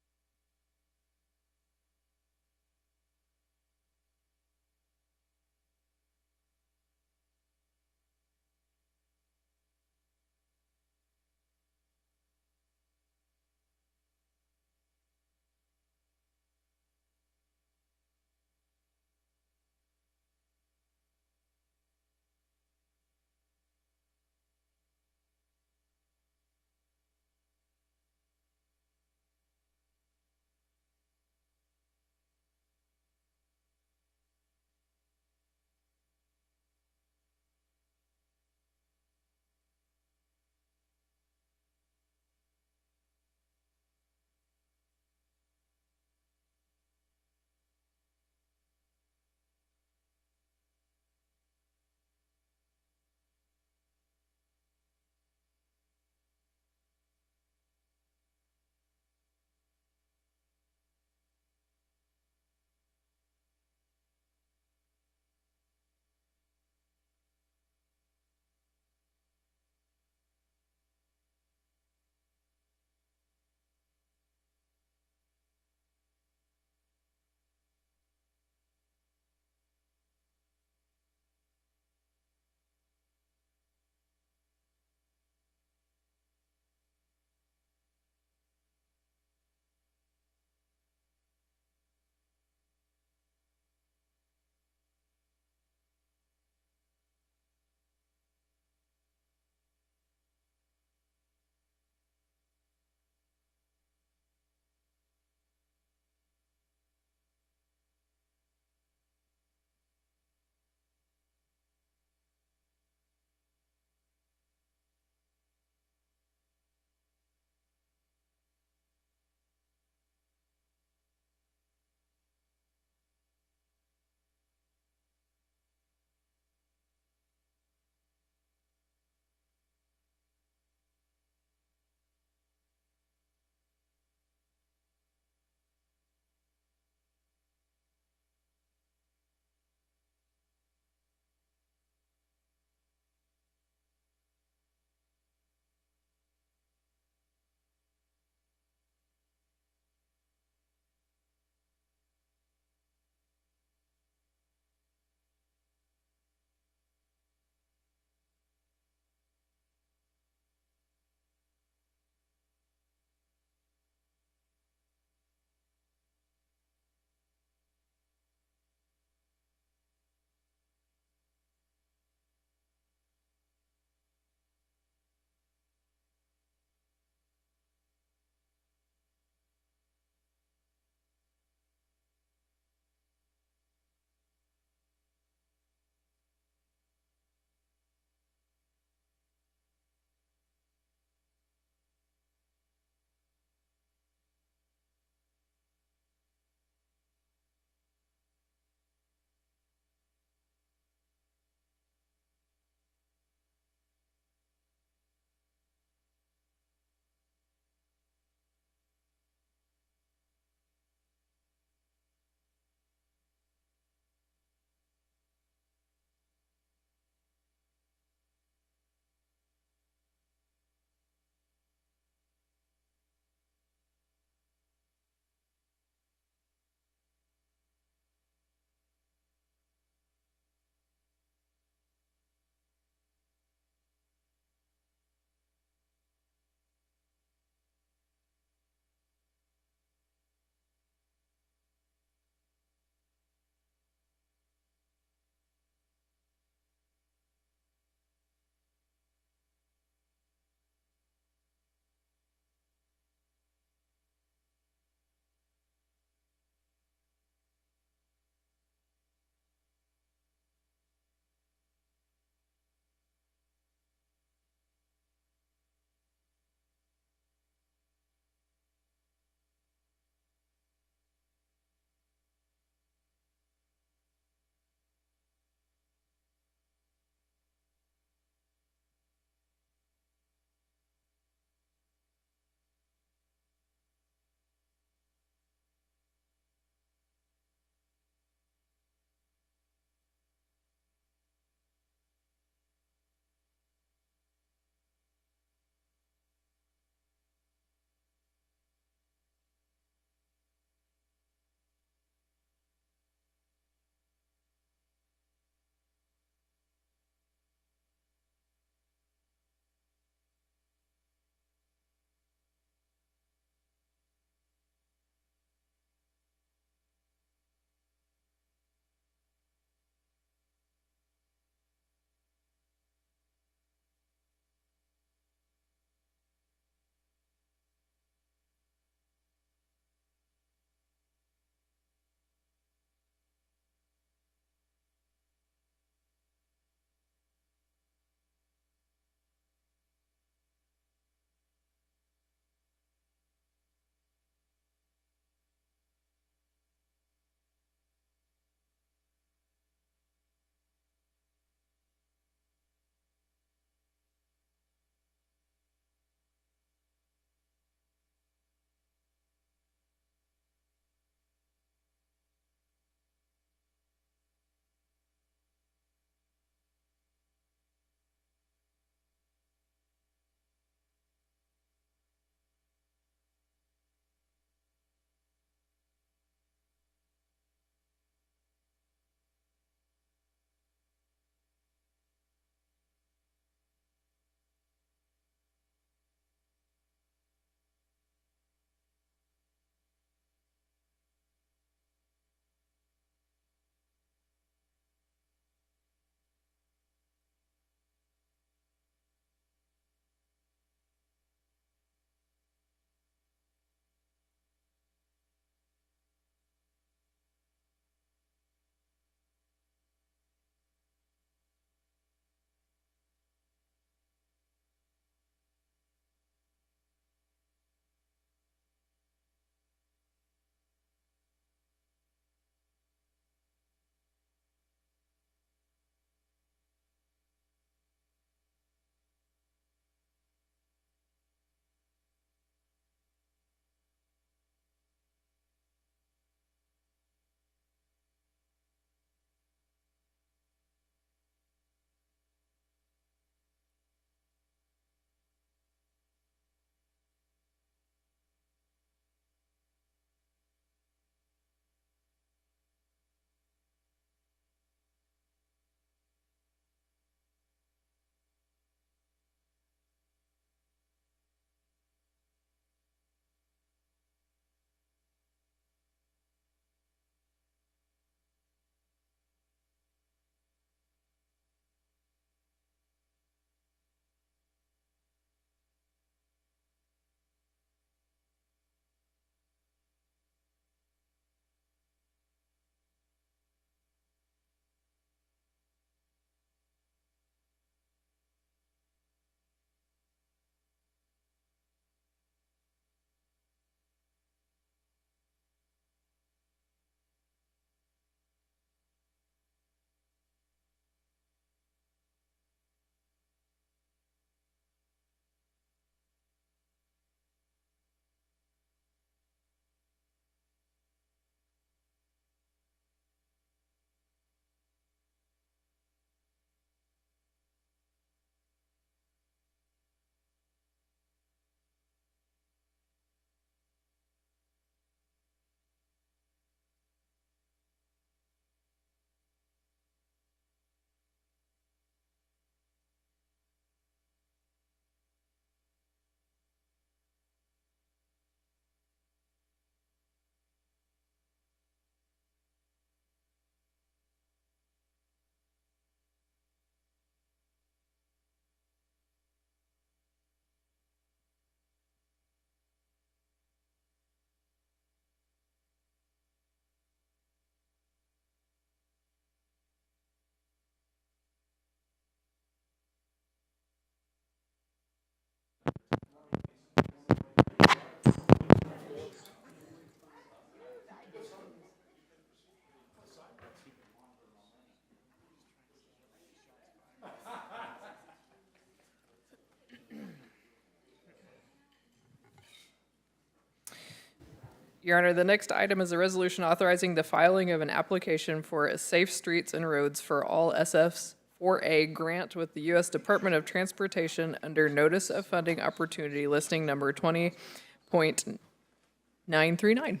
C: Your Honor, the next item is a resolution authorizing the filing of an application for a Safe Streets and Roads for All SFs 4A grant with the U.S. Department of Transportation under Notice of Funding Opportunity listing number 20.939.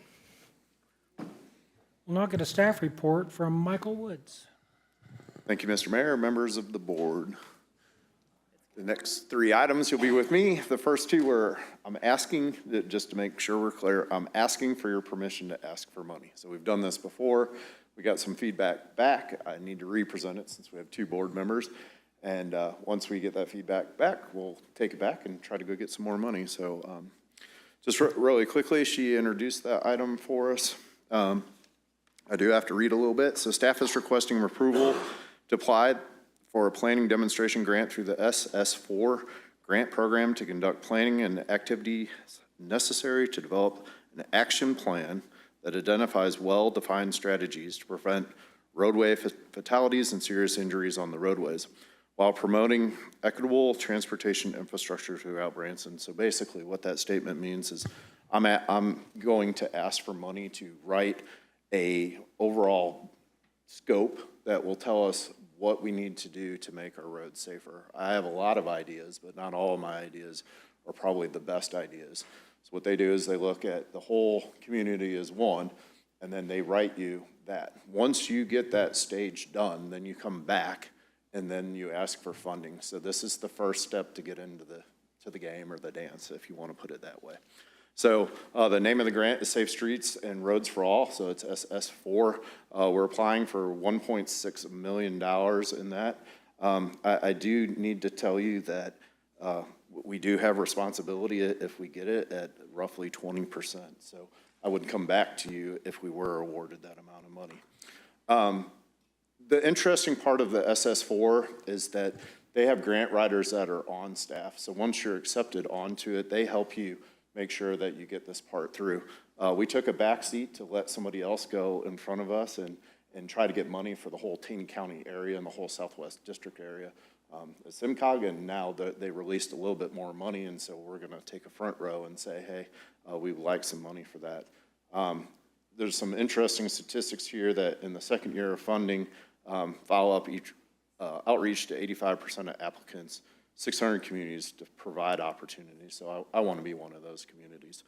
A: We'll now get a staff report from Michael Woods.
F: Thank you, Mr. Mayor, members of the board. The next three items, you'll be with me. The first two are, I'm asking, just to make sure we're clear, I'm asking for your permission to ask for money. So we've done this before. We got some feedback back. I need to re-present it since we have two board members. And once we get that feedback back, we'll take it back and try to go get some more money. So just really quickly, she introduced that item for us. I do have to read a little bit. So staff is requesting approval to apply for a planning demonstration grant through the SS4 grant program to conduct planning and activities necessary to develop an action plan that identifies well-defined strategies to prevent roadway fatalities and serious injuries on the roadways while promoting equitable transportation infrastructure throughout Branson. So basically what that statement means is I'm going to ask for money to write a overall scope that will tell us what we need to do to make our roads safer. I have a lot of ideas, but not all of my ideas are probably the best ideas. So what they do is they look at the whole community as one, and then they write you that. Once you get that stage done, then you come back and then you ask for funding. So this is the first step to get into the game or the dance, if you want to put it that way. So the name of the grant is Safe Streets and Roads for All, so it's SS4. We're applying for $1.6 million in that. I do need to tell you that we do have responsibility if we get it at roughly 20%. So I would come back to you if we were awarded that amount of money. The interesting part of the SS4 is that they have grant writers that are on staff. So once you're accepted onto it, they help you make sure that you get this part through. We took a back seat to let somebody else go in front of us and try to get money for the whole Taney County area and the whole Southwest District area. SIMCOG, and now they released a little bit more money, and so we're gonna take a front row and say, hey, we would like some money for that. There's some interesting statistics here that in the second year of funding, follow-up outreach to 85% of applicants, 600 communities to provide opportunities. So I want to be one of those communities.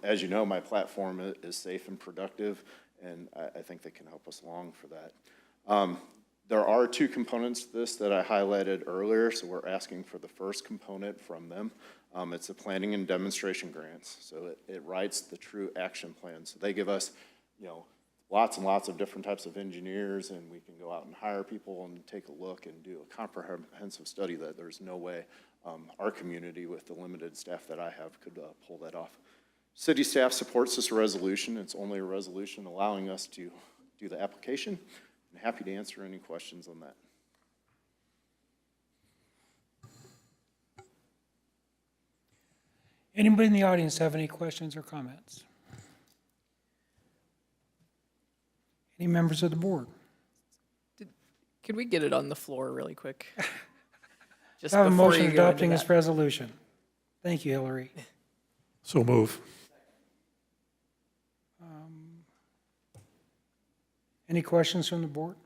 F: As you know, my platform is safe and productive, and I think they can help us along for that. There are two components to this that I highlighted earlier, so we're asking for the first component from them. It's the planning and demonstration grants. So it writes the true action plan. So they give us, lots and lots of different types of engineers, and we can go out and hire people and take a look and do a comprehensive study that there's no way our community with the limited staff that I have could pull that off. City staff supports this resolution. It's only a resolution allowing us to do the application. I'm happy to answer any questions on that.
A: Anybody in the audience have any questions or comments? Any members of the board?
C: Could we get it on the floor really quick? Just
A: I have a
C: before
A: motion
C: you go into
A: adopting this
C: that.
A: resolution. Thank you, Hillary.
Q: So move.
A: Any questions from the board?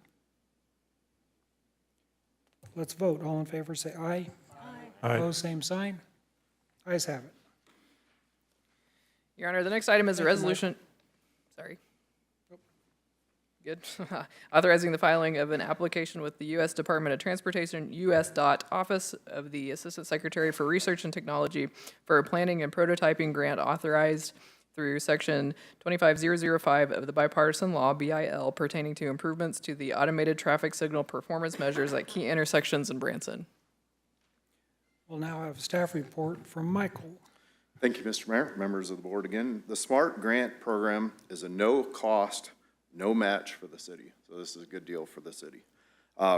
A: Let's vote. All in favor, say aye.
Q: Aye.
A: Opposed, same sign. Ayes have it.
C: Your Honor, the next item is a
A: Thank you, Mike.
C: resolution. Sorry. Good. Authorizing the filing of an application with the U.S. Department of Transportation, U.S. Office of the Assistant Secretary for Research and Technology for a planning and prototyping grant authorized through Section 25005 of the Bipartisan Law, BIL, pertaining to improvements to the automated traffic signal performance measures at key intersections in Branson.
A: We'll now have a staff report from Michael.
F: Thank you, Mr. Mayor, members of the board again. The SMART grant program is a no-cost, no match for the city. So this is a good deal for the city.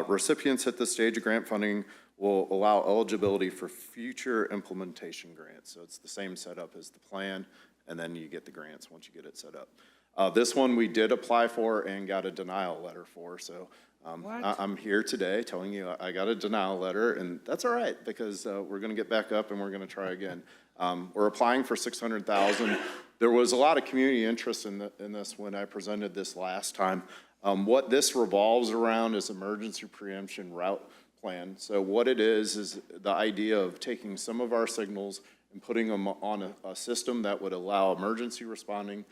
F: Recipients at this stage of grant funding will allow eligibility for future implementation grants. So it's the same setup as the plan, and then you get the grants once you get it set up. This one we did apply for and got a denial letter for. So I'm here today telling you I got a denial letter, and that's all right because we're going to get back up and we're going to try again. We're applying for $600,000. There was a lot of community interest in this when I presented this last time. What this revolves around is emergency preemption route plan. So what it is the idea of taking some of our signals and putting them on a system that would allow emergency responding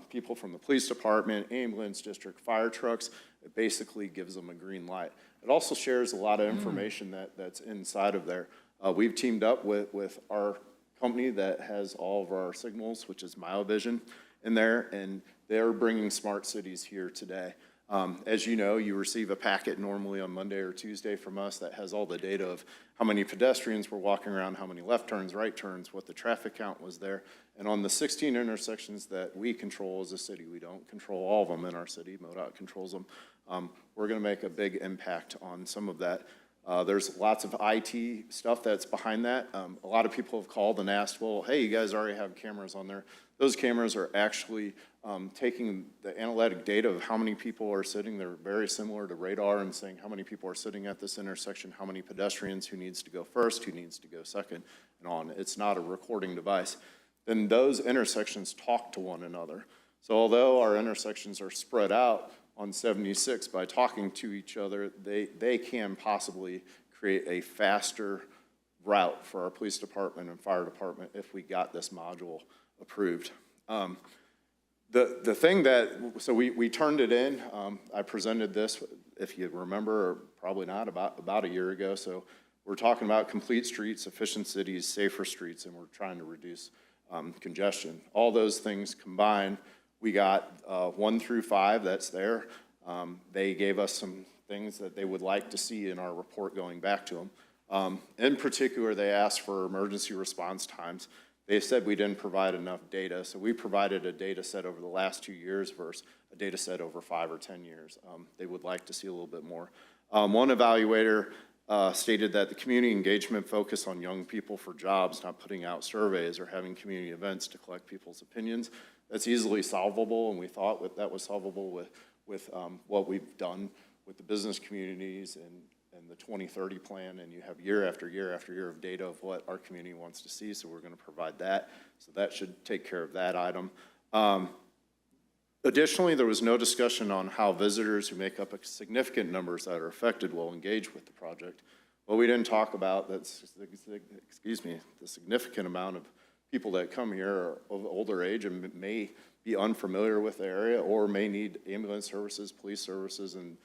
F: people from the police department, ambulance district, fire trucks. It basically gives them a green light. It also shares a lot of information that's inside of there. We've teamed up with our company that has all of our signals, which is Myovision, in there, and they're bringing smart cities here today. As you know, you receive a packet normally on Monday or Tuesday from us that has all the data of how many pedestrians were walking around, how many left turns, right turns, what the traffic count was there. And on the 16 intersections that we control as a city, we don't control all of them in our city, MoDOT controls them. We're gonna make a big impact on some of that. There's lots of IT stuff that's behind that. A lot of people have called and asked, well, hey, you guys already have cameras on there. Those cameras are actually taking the analytic data of how many people are sitting. They're very similar to radar and saying how many people are sitting at this intersection, how many pedestrians, who needs to go first, who needs to go second, and on. It's not a recording device. Then those intersections talk to one another. So although our intersections are spread out on 76 by talking to each other, they can possibly create a faster route for our police department and fire department if we got this module approved. The thing that, so we turned it in. I presented this, if you remember, or probably not, about a year ago. So we're talking about complete streets, efficient cities, safer streets, and we're trying to reduce congestion. All those things combined, we got 1 through 5 that's there. They gave us some things that they would like to see in our report going back to them. In particular, they asked for emergency response times. They said we didn't provide enough data, so we provided a data set over the last 2 years versus a data set over 5 or 10 years. They would like to see a little bit more. One evaluator stated that the community engagement focused on young people for jobs, not putting out surveys or having community events to collect people's opinions. That's easily solvable, and we thought that was solvable with what we've done with the business communities and the 2030 plan, and you have year after year after year of data of what our community wants to see, so we're going to provide that. So that should take care of that item. Additionally, there was no discussion on how visitors who make up a significant numbers that are affected will engage with the project. What we didn't talk about, that's, excuse me, the significant amount of people that come here are of older age and may be unfamiliar with the area or may need ambulance services, police services, and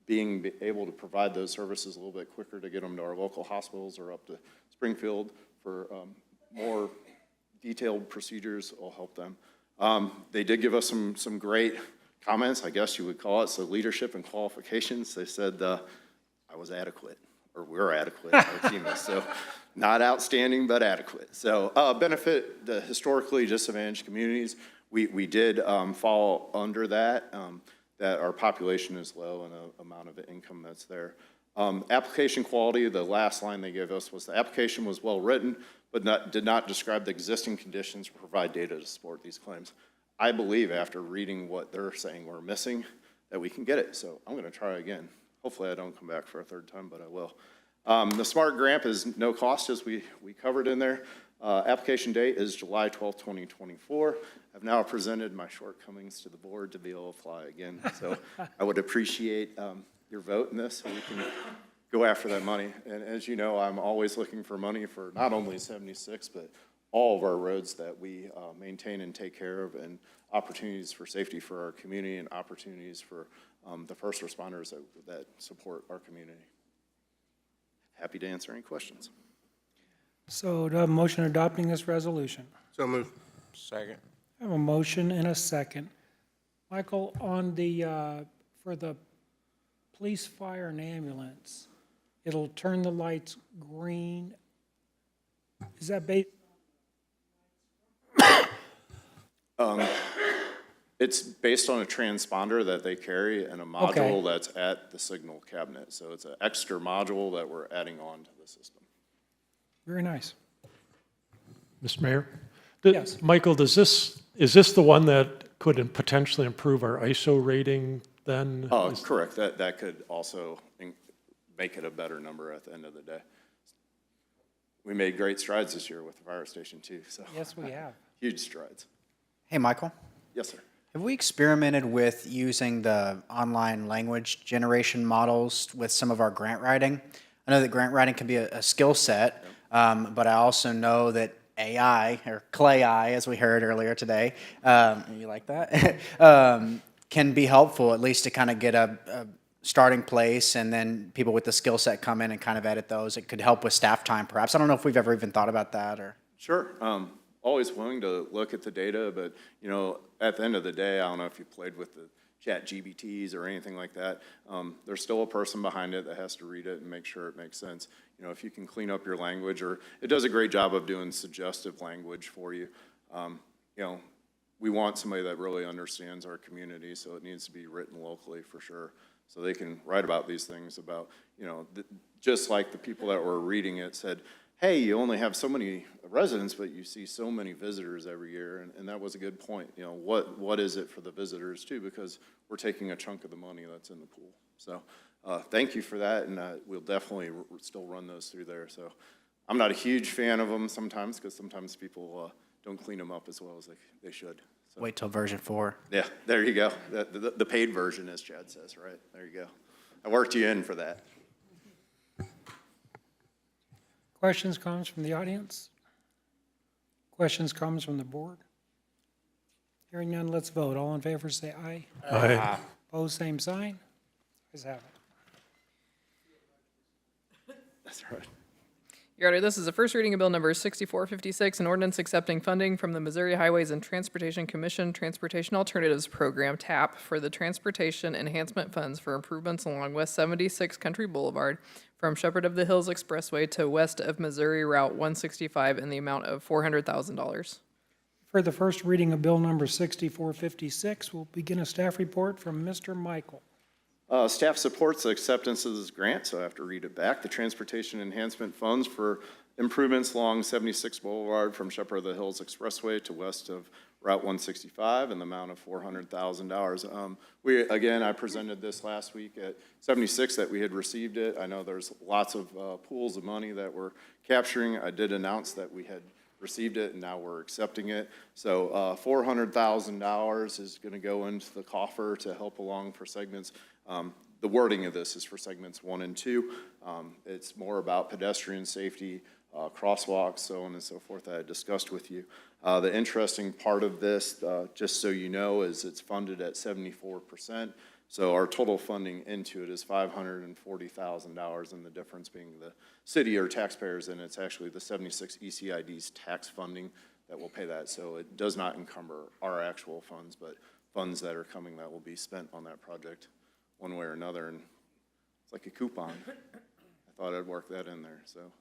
F: being able to provide those services a little bit quicker to get them to our local hospitals or up to Springfield for more detailed procedures will help them. They did give us some great comments, I guess you would call it, so leadership and qualifications. They said I was adequate, or we're adequate, our team is, so not outstanding, but adequate. So benefit the historically disadvantaged communities. We did fall under that. That our population is low and the amount of income that's there. Application quality, the last line they gave us was the application was well written, but did not describe the existing conditions or provide data to support these claims. I believe after reading what they're saying we're missing, that we can get it. So I'm gonna try again. Hopefully I don't come back for a third time, but I will. The SMART grant is no cost, as we covered in there. Application date is July 12th, 2024. I've now presented my shortcomings to the board to be able to apply again. So I would appreciate your vote in this so we can go after that money. And as you know, I'm always looking for money for not only 76, but all of our roads that we maintain and take care of, and opportunities for safety for our community and opportunities for the first responders that support our community. Happy to answer any questions.
A: So do I have a motion adopting this resolution?
I: So moved. Second.
A: I have a motion and a second. Michael, on the, for the police, fire, and ambulance, it'll turn the lights green. Is that based?
F: It's based on a transponder that they carry and a module that's at the signal cabinet. So it's an extra module that we're adding on to the system.
A: Very nice.
Q: Mr. Mayor?
A: Yes.
Q: Michael, is this the one that could potentially improve our ISO rating then?
F: Oh, correct. That could also make it a better number at the end of the day. We made great strides this year with the fire station too. So
A: Yes, we have.
F: huge strides.
K: Hey, Michael.
F: Yes, sir.
K: Have we experimented with using the online language generation models with some of our grant writing? I know that grant writing can be a skill set, but I also know that AI, or Clay I, as we heard earlier today, you like that? Can be helpful, at least to kind of get a starting place, and then people with the skill set come in and kind of edit those. It could help with staff time, perhaps. I don't know if we've ever even thought about that, or.
F: Sure. Always willing to look at the data, but, you know, at the end of the day, I don't know if you played with the chat GBTs or anything like that. There's still a person behind it that has to read it and make sure it makes sense. You know, if you can clean up your language, or it does a great job of doing suggestive language for you. You know, we want somebody that really understands our community, so it needs to be written locally for sure. So they can write about these things about, you know, just like the people that were reading it said, hey, you only have so many residents, but you see so many visitors every year, and that was a good point. You know, what is it for the visitors too, because we're taking a chunk of the money that's in the pool. So thank you for that, and we'll definitely still run those through there. So I'm not a huge fan of them sometimes, because sometimes people don't clean them up as well as they should. So.
K: Wait till version 4.
F: Yeah, there you go. The paid version, as Chad says, right? There you go. I worked you in for that.
A: Questions, comments from the audience? Questions, comments from the board? Hearing none, let's vote. All in favor, say aye.
Q: Aye.
A: Opposed, same sign. Ayes have it.
F: That's right.
C: Your Honor, this is a first reading of Bill Number 6456, an ordinance accepting funding from the Missouri Highways and Transportation Commission Transportation Alternatives Program, TAP, for the Transportation Enhancement Funds for improvements along West 76 Country Boulevard from Shepherd of the Hills Expressway to west of Missouri Route 165 in the amount of $400,000.
A: For the first reading of Bill Number 6456, we'll begin a staff report from Mr. Michael.
F: Staff supports the acceptance of this grant, so I have to read it back. The Transportation Enhancement Funds for improvements along 76 Boulevard from Shepherd of the Hills Expressway to west of Route 165 in the amount of $400,000. Again, I presented this last week at 76 that we had received it. I know there's lots of pools of money that we're capturing. I did announce that we had received it, and now we're accepting it. So $400,000 is going to go into the coffer to help along for segments. The wording of this is for segments 1 and 2. It's more about pedestrian safety, crosswalks, so on and so forth that I discussed with you. The interesting part of this, just so you know, is it's funded at 74%. So our total funding into it is $540,000, and the difference being the city or taxpayers, and it's actually the 76 ECID's tax funding that will pay that. So it does not encumber our actual funds, but funds that are coming that will be spent on that project one way or another, and it's like a coupon. I thought I'd work that in there. So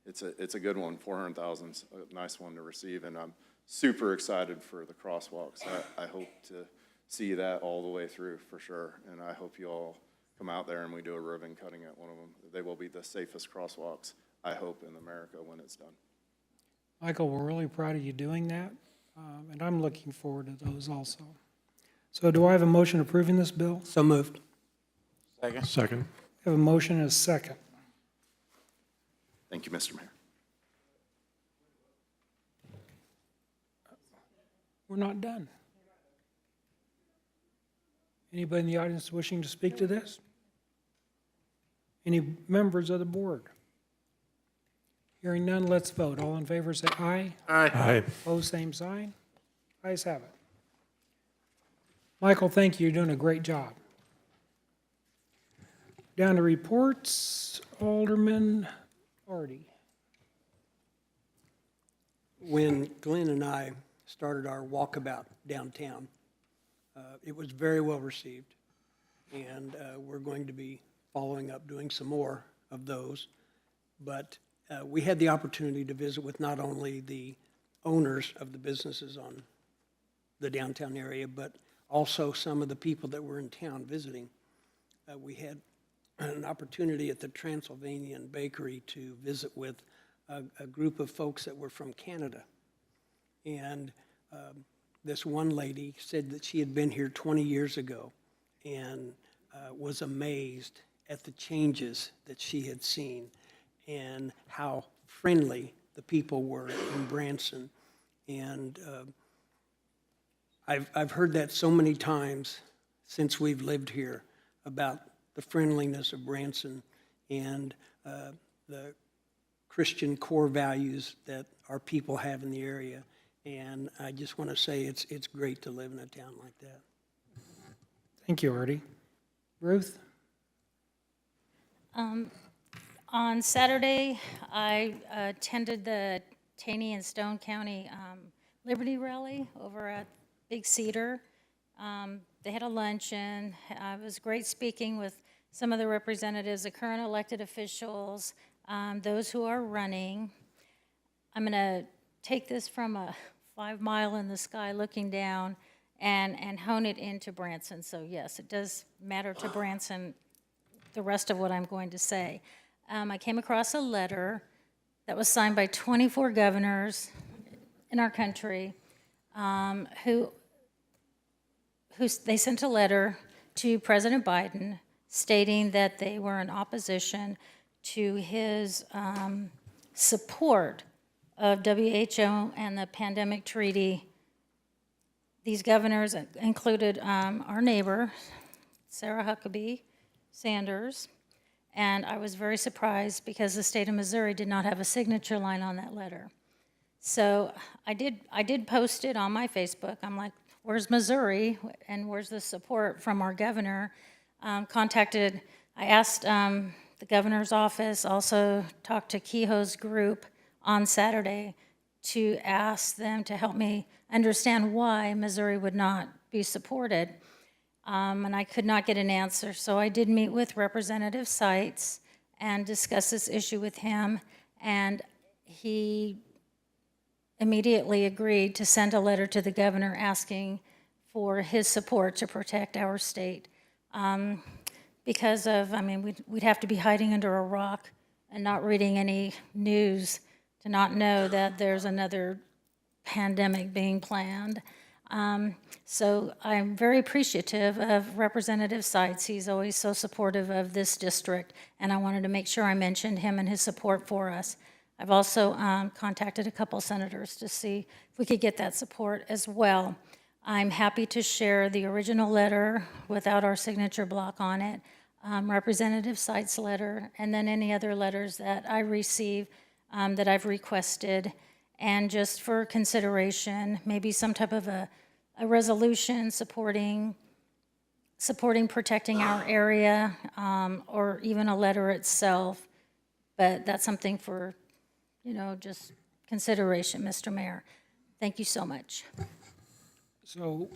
F: it's a good one. 400,000's a nice one to receive, and I'm super excited for the crosswalks. I hope to see that all the way through for sure, and I hope you all come out there and we do a ribbon cutting at one of them. They will be the safest crosswalks, I hope, in America when it's done.
A: Michael, we're really proud of you doing that, and I'm looking forward to those also. So do I have a motion approving this bill?
B: So moved.
Q: Second.
A: I have a motion and a second.
F: Thank you, Mr. Mayor.
A: We're not done. Anybody in the audience wishing to speak to this? Any members of the board? Hearing none, let's vote. All in favor, say aye.
Q: Aye.
A: Opposed, same sign. Ayes have it. Michael, thank you. You're doing a great job. Down to reports, Alderman Artie.
B: When Glenn and I started our walkabout downtown, it was very well received, and we're going to be following up doing some more of those. But we had the opportunity to visit with not only the owners of the businesses on the downtown area, but also some of the people that were in town visiting. We had an opportunity at the Transylvanian Bakery to visit with a group of folks that were from Canada. And this one lady said that she had been here 20 years ago and was amazed at the changes that she had seen and how friendly the people were in Branson. And I've heard that so many times since we've lived here about the friendliness of Branson and the Christian core values that our people have in the area. And I just want to say it's great to live in a town like that.
A: Thank you, Artie. Ruth?
S: On Saturday, I attended the Taney and Stone County Liberty Rally over at Big Cedar. They had a luncheon. It was great speaking with some of the representatives, the current elected officials, those who are running. I'm going to take this from a 5 mile in the sky looking down and hone it into Branson. So yes, it does matter to Branson, the rest of what I'm going to say. I came across a letter that was signed by 24 governors in our country who they sent a letter to President Biden stating that they were in opposition to his support of WHO and the pandemic treaty. These governors included our neighbor, Sarah Huckabee Sanders, and I was very surprised because the state of Missouri did not have a signature line on that letter. So I did post it on my Facebook. I'm like, where's Missouri and where's the support from our governor? I asked the governor's office, also talked to Kehoe's group on Saturday to ask them to help me understand why Missouri would not be supported. And I could not get an answer. So I did meet with Representative Seitz and discuss this issue with him. And he immediately agreed to send a letter to the governor asking for his support to protect our state. Because of, we'd have to be hiding under a rock and not reading any news to not know that there's another pandemic being planned. So I'm very appreciative of Representative Seitz. He's always so supportive of this district, and I wanted to make sure I mentioned him and his support for us. I've also contacted a couple senators to see if we could get that support as well. I'm happy to share the original letter without our signature block on it, Representative Seitz letter, and then any other letters that I receive that I've requested. And just for consideration, maybe some type of a resolution supporting protecting our area, or even a letter itself. But that's something for, just consideration, Mr. Mayor. Thank you so much.
A: So,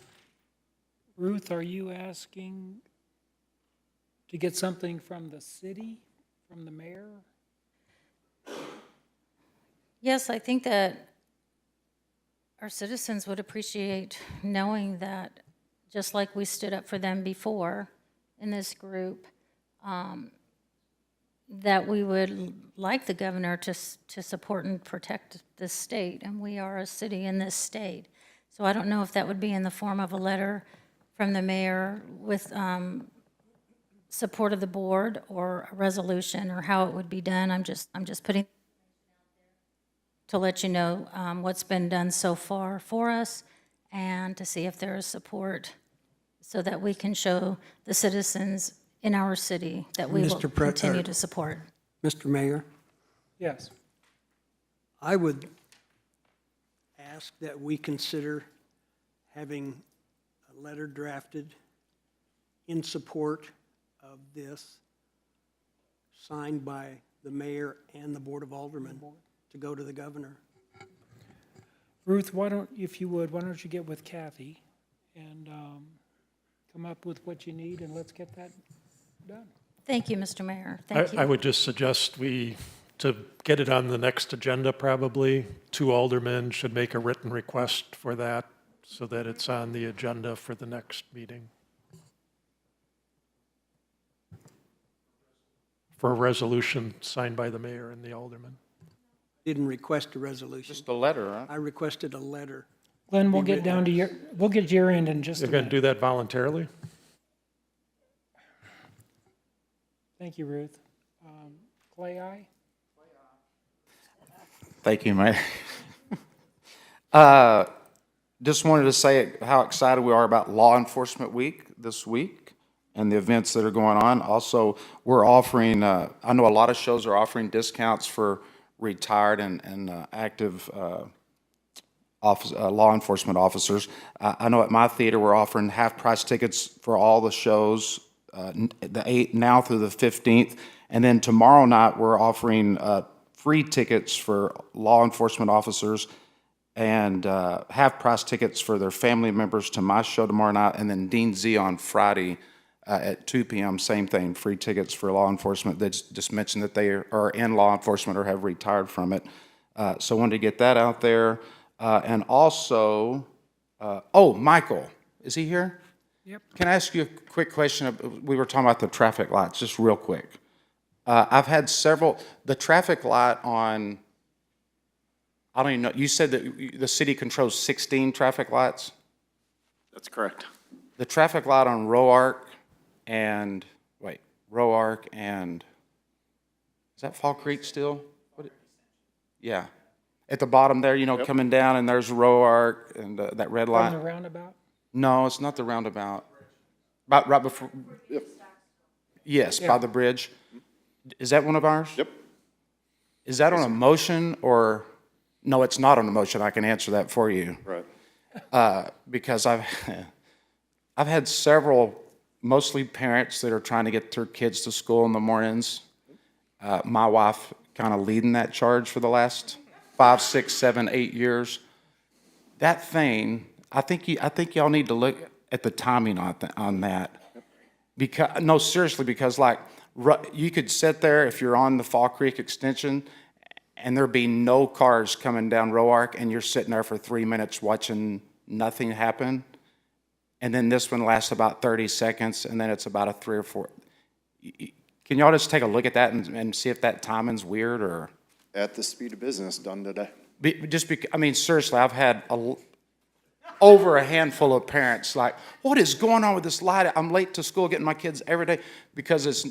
A: Ruth, are you asking to get something from the city, from the mayor?
S: Yes, I think that our citizens would appreciate knowing that, just like we stood up for them before in this group, that we would like the governor to support and protect this state, and we are a city in this state. So I don't know if that would be in the form of a letter from the mayor with support of the board, or a resolution, or how it would be done. I'm just putting to let you know what's been done so far for us, and to see if there is support so that we can show the citizens in our city that we will continue to support.
B: Mr. Mayor,
A: Yes.
B: I would ask that we consider having a letter drafted in support of this, signed by the mayor and the Board of Aldermen, to go to the governor.
A: Ruth, why don't you get with Kathy and come up with what you need, and let's get that done.
S: Thank you, Mr. Mayor. Thank you.
Q: I would just suggest to get it on the next agenda probably, 2 aldermen should make a written request for that so that it's on the agenda for the next meeting. For a resolution signed by the mayor and the aldermen.
B: Didn't request a resolution.
E: Just a letter, huh?
B: I requested a letter.
A: Glenn, we'll get your end in just a
Q: You're going to
A: minute.
Q: do that voluntarily?
A: Thank you, Ruth. Clay, aye?
E: Thank you, Mayor. just wanted to say how excited we are about Law Enforcement Week this week and the events that are going on. Also, we're offering, I know a lot of shows are offering discounts for retired and active law enforcement officers. I know at my theater, we're offering half-price tickets for all the shows, the 8th now through the 15th. And then tomorrow night, we're offering free tickets for law enforcement officers and half-price tickets for their family members to my show tomorrow night. And then Dean Z on Friday at 2 p.m., same thing, free tickets for law enforcement. They just mentioned that they are in law enforcement or have retired from it. So I wanted to get that out there. And also, Michael, is he here?
A: Yep.
E: Can I ask you a quick question? We were talking about the traffic lights, just real quick. I've had the traffic light on, I don't even know, you said that the city controls 16 traffic lights?
F: That's correct.
E: The traffic light on Roark and, is that Fall Creek still? Yeah. At the bottom there,
F: Yep.
E: coming down, and there's Roark and that red
A: On
E: light.
A: the roundabout?
E: No, it's not the roundabout. Right before.
F: Yep.
E: Yes, by the bridge. Is that one of ours?
F: Yep.
E: Is that on a motion or? No, it's not on a motion. I can answer that for you.
F: Right.
E: Because I've had several, mostly parents that are trying to get their kids to school in the mornings. My wife kind of leading that charge for the last 5, 6, 7, 8 years. That thing, I think y'all need to look at the timing on that. Seriously, because you could sit there if you're on the Fall Creek extension and there'd be no cars coming down Roark and you're sitting there for 3 minutes watching nothing happen. And then this one lasts about 30 seconds and then it's about a 3 or 4. Can y'all just take a look at that and see if that timing's weird or?
F: At the speed of business done today.
E: Seriously, I've had over a handful of parents like, what is going on with this light? I'm late to school getting my kids every day because it's,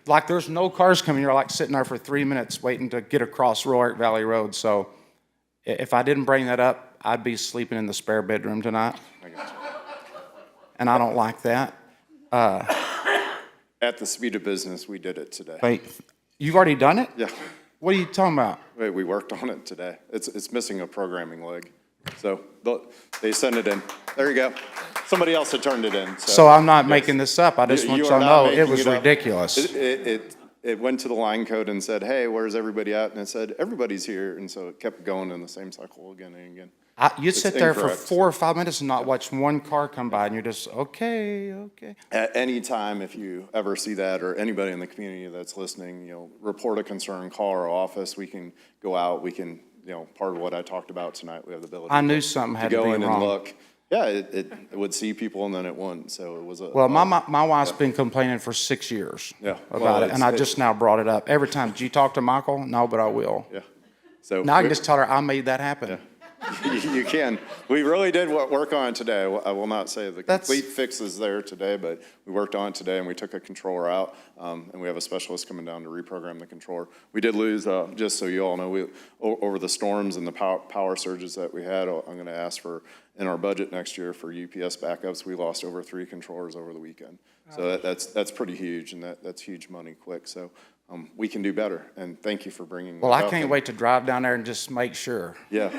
E: like there's no cars coming. You're like sitting there for 3 minutes waiting to get across Roark Valley Road. So if I didn't bring that up, I'd be sleeping in the spare bedroom tonight.
F: I got you.
E: And I don't like that.
F: At the speed of business, we did it today.
E: Wait, you've already done it?
F: Yeah.
E: What are you talking about?
F: Wait, we worked on it today. It's missing a programming leg. So they sent it in. There you go. Somebody else had turned it in.
E: So I'm not making this up. I just want y'all to know it was ridiculous.
F: It went to the line code and said, hey, where's everybody at? And it said, everybody's here. And so it kept going in the same cycle again and again.
E: You'd sit there for 4 or 5 minutes and not watch one car come by, and you're just, okay.
F: At any time, if you ever see that, or anybody in the community that's listening, report a concern, call our office. We can go out. We can, part of what I talked about tonight, we have the ability.
E: I knew something had to be
F: go in
E: wrong.
F: and look. Yeah, it would see people and then it wouldn't. So it was a.
E: Well, my wife's been complaining for 6 years about it, and I just now brought it up. Every time, did you talk to Michael? No, but I will.
F: Yeah. So
E: now I can just tell her I made that happen.
F: Yeah. You can. We really did work on it today. I will not say the complete fix is there today, but we worked on it today and we took a controller out, and we have a specialist coming down to reprogram the controller. We did lose, just so you all know, over the storms and the power surges that we had, I'm going to ask for, in our budget next year for UPS backups, we lost over 3 controllers over the weekend. So that's pretty huge, and that's huge money quick. So we can do better, and thank you for bringing that
E: Well, I
F: up.
E: can't wait to drive down there and just make sure.
F: Yeah.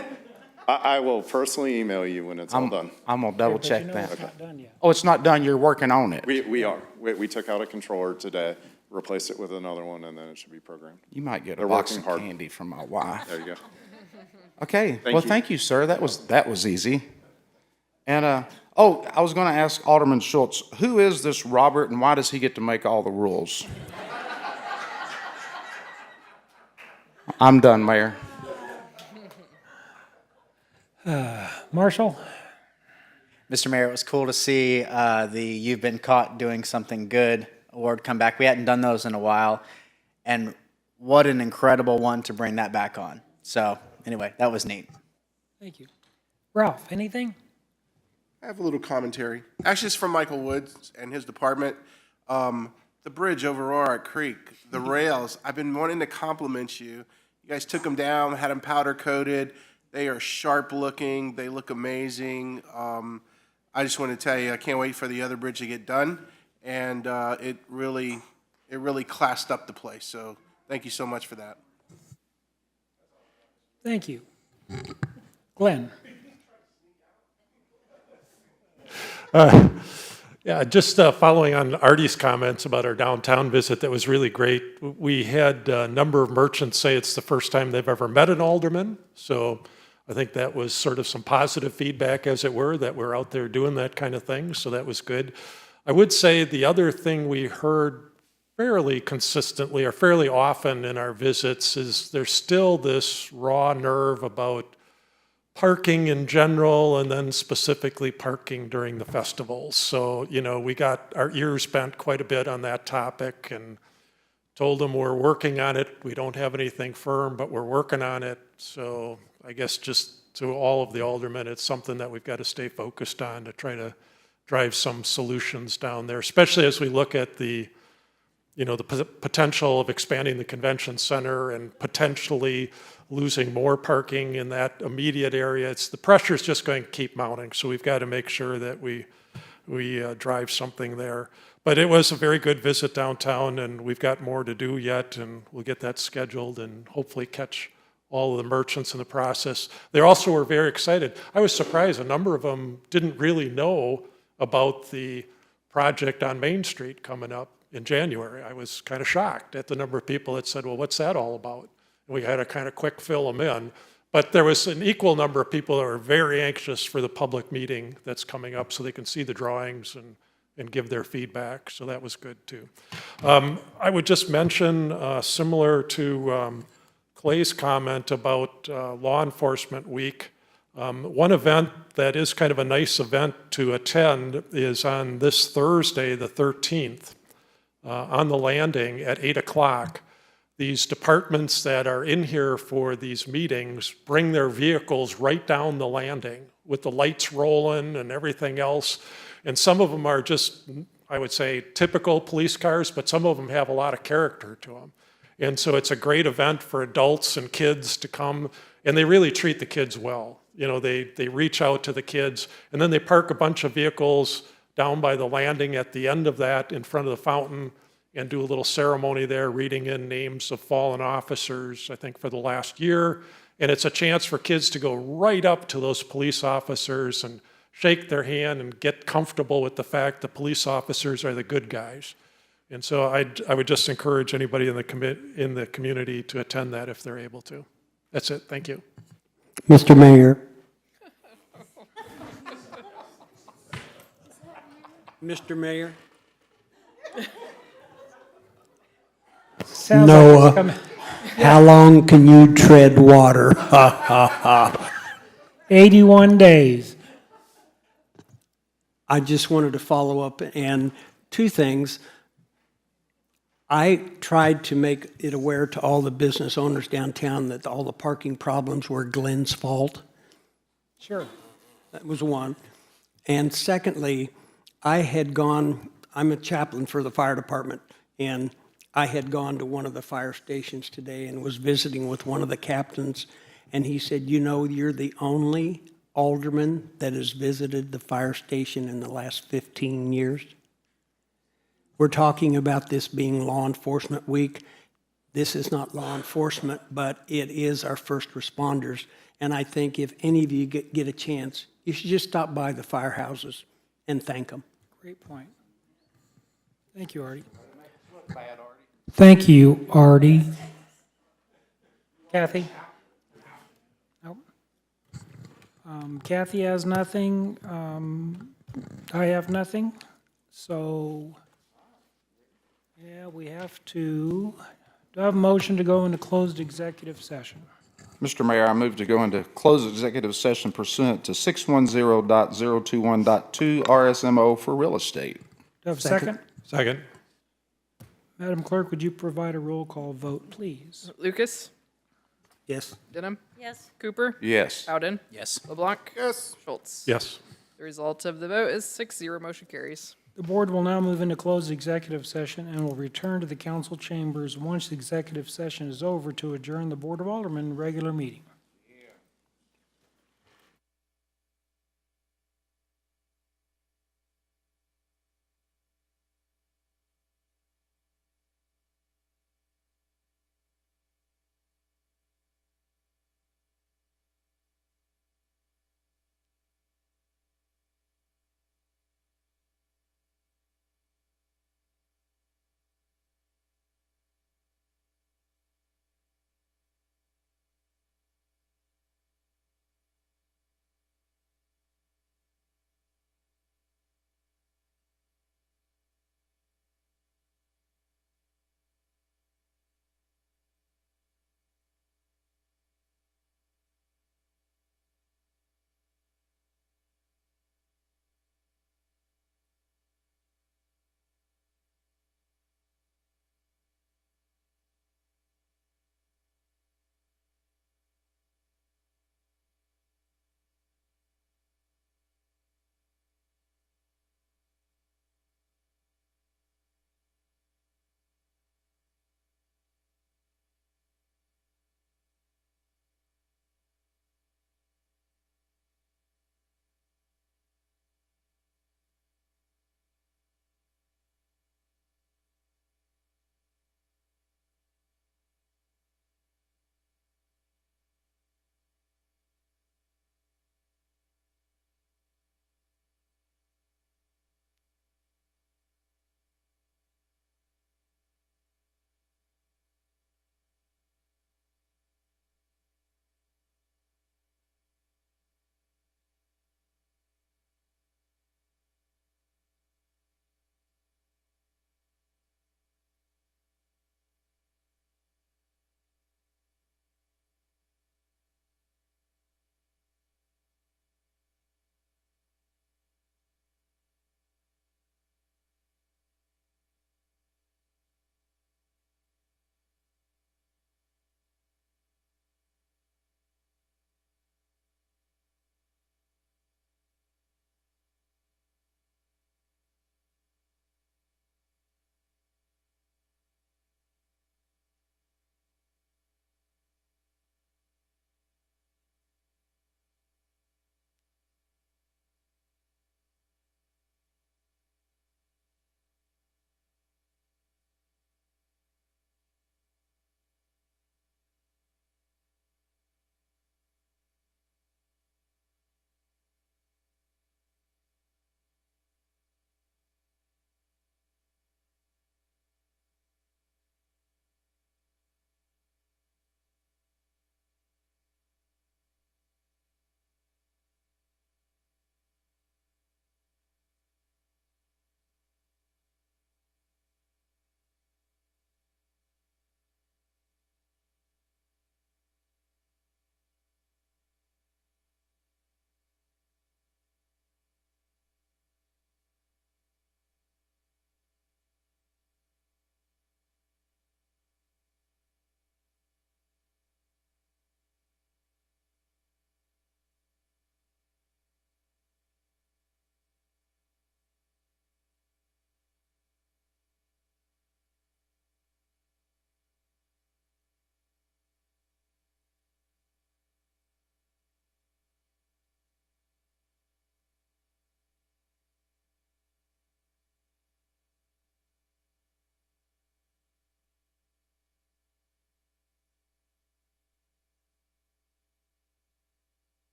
F: I will personally email you when it's all done.
E: I'm going to double check
A: But
E: that.
A: it's not done yet.
E: Oh, it's not done. You're working on it.
F: We are. We took out a controller today, replaced it with another one, and then it should be programmed.
E: You might get
F: They're
E: a box
F: working
E: of
F: hard.
E: candy from my wife.
F: There you go.
E: Okay.
F: Thank you.
E: Thank you, sir. That was easy. And I was going to ask Alderman Schultz, who is this Robert, and why does he get to make all the rules? I'm done, Mayor.
A: Marshall?
K: Mr. Mayor, it was cool to see the You've Been Caught Doing Something Good award come back. We hadn't done those in a while, and what an incredible one to bring that back on. So anyway, that was neat.
A: Thank you. Ralph, anything?
I: I have a little commentary. Actually, it's from Michael Woods and his department. The bridge over Roark Creek, the rails, I've been wanting to compliment you. You guys took them down, had them powder coated. They are sharp looking. They look amazing. I just want to tell you, I can't wait for the other bridge to get done. And it really classed up the place. So thank you so much for that.
A: Thank you. Glenn?
Q: Yeah, just following on Artie's comments about our downtown visit, that was really great. We had a number of merchants say it's the first time they've ever met an alderman. So I think that was sort of some positive feedback, as it were, that we're out there doing that kind of thing. So that was good. I would say the other thing we heard fairly consistently or fairly often in our visits is there's still this raw nerve about parking in general, and then specifically parking during the festivals. So, you know, we got our ears bent quite a bit on that topic and told them we're working on it. We don't have anything firm, but we're working on it. So I guess just to all of the aldermen, it's something that we've got to stay focused on to try to drive some solutions down there, especially as we look at the, you know, the potential of expanding the convention center and potentially losing more parking in that immediate area. The pressure's just going to keep mounting, so we've got to make sure that we drive something there. But it was a very good visit downtown, and we've got more to do yet, and we'll get that scheduled and hopefully catch all of the merchants in the process. They also were very excited. I was surprised a number of them didn't really know about the project on Main Street coming up in January. I was kind of shocked at the number of people that said, well, what's that all about? We had to kind of quick fill them in. But there was an equal number of people that were very anxious for the public meeting that's coming up so they can see the drawings and give their feedback. So that was good too. I would just mention, similar to Clay's comment about Law Enforcement Week, one event that is kind of a nice event to attend is on this Thursday, the 13th, on the landing at 8 o'clock. These departments that are in here for these meetings bring their vehicles right down the landing with the lights rolling and everything else. And some of them are just, I would say, typical police cars, but some of them have a lot of character to them. And so it's a great event for adults and kids to come, and they really treat the kids well. You know, they reach out to the kids, and then they park a bunch of vehicles down by the landing at the end of that in front of the fountain and do a little ceremony there, reading in names of fallen officers, I think, for the last year. And it's a chance for kids to go right up to those police officers and shake their hand and get comfortable with the fact that police officers are the good guys. And so I would just encourage anybody in the community to attend that if they're able to. That's it. Thank you.
B: Mr. Mayor. Mr. Mayor.
A: Sounds like it's coming.
B: How long can you tread water?
A: 81 days.
B: I just wanted to follow up, and two things. I tried to make it aware to all the business owners downtown that all the parking problems were Glenn's fault.
A: Sure.
B: That was one. And secondly, I'm a chaplain for the fire department, and I had gone to one of the fire stations today and was visiting with one of the captains, and he said, you know, you're the only alderman that has visited the fire station in the last 15 years. We're talking about this being Law Enforcement Week. This is not law enforcement, but it is our first responders. And I think if any of you get a chance, you should just stop by the firehouses and thank them.
A: Great point. Thank you, Artie. Thank you, Artie. Kathy? Nope. Kathy has nothing. I have nothing. So, yeah, we have to, do I have a motion to go into closed executive session?
E: Mr. Mayor, I move to go into closed executive session pursuant to 610.021.2 RSMO for real estate.
A: Do I have a second?
Q: Second.
A: Madam Clerk, would you provide a roll call vote, please?
C: Lucas?
B: Yes.
C: Denham?
S: Yes.
C: Cooper?
E: Yes.
C: Bowden?
R: Yes.
C: LeBlanc? Yes. Schultz?
Q: Yes.
C: The result of the vote is 6-0, motion carries.
A: The board will now move into closed executive session and will return to the council chambers once the executive session is over to adjourn the Board of Aldermen regular meeting.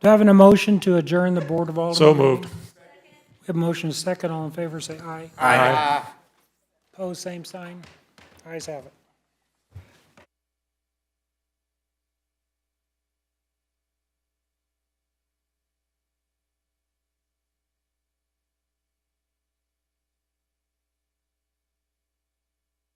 A: Having a motion to adjourn the Board of Aldermen.
Q: So moved.
A: We have a motion second. All in favor, say aye.
Q: Aye.
A: Opposed, same sign. Ayes have it.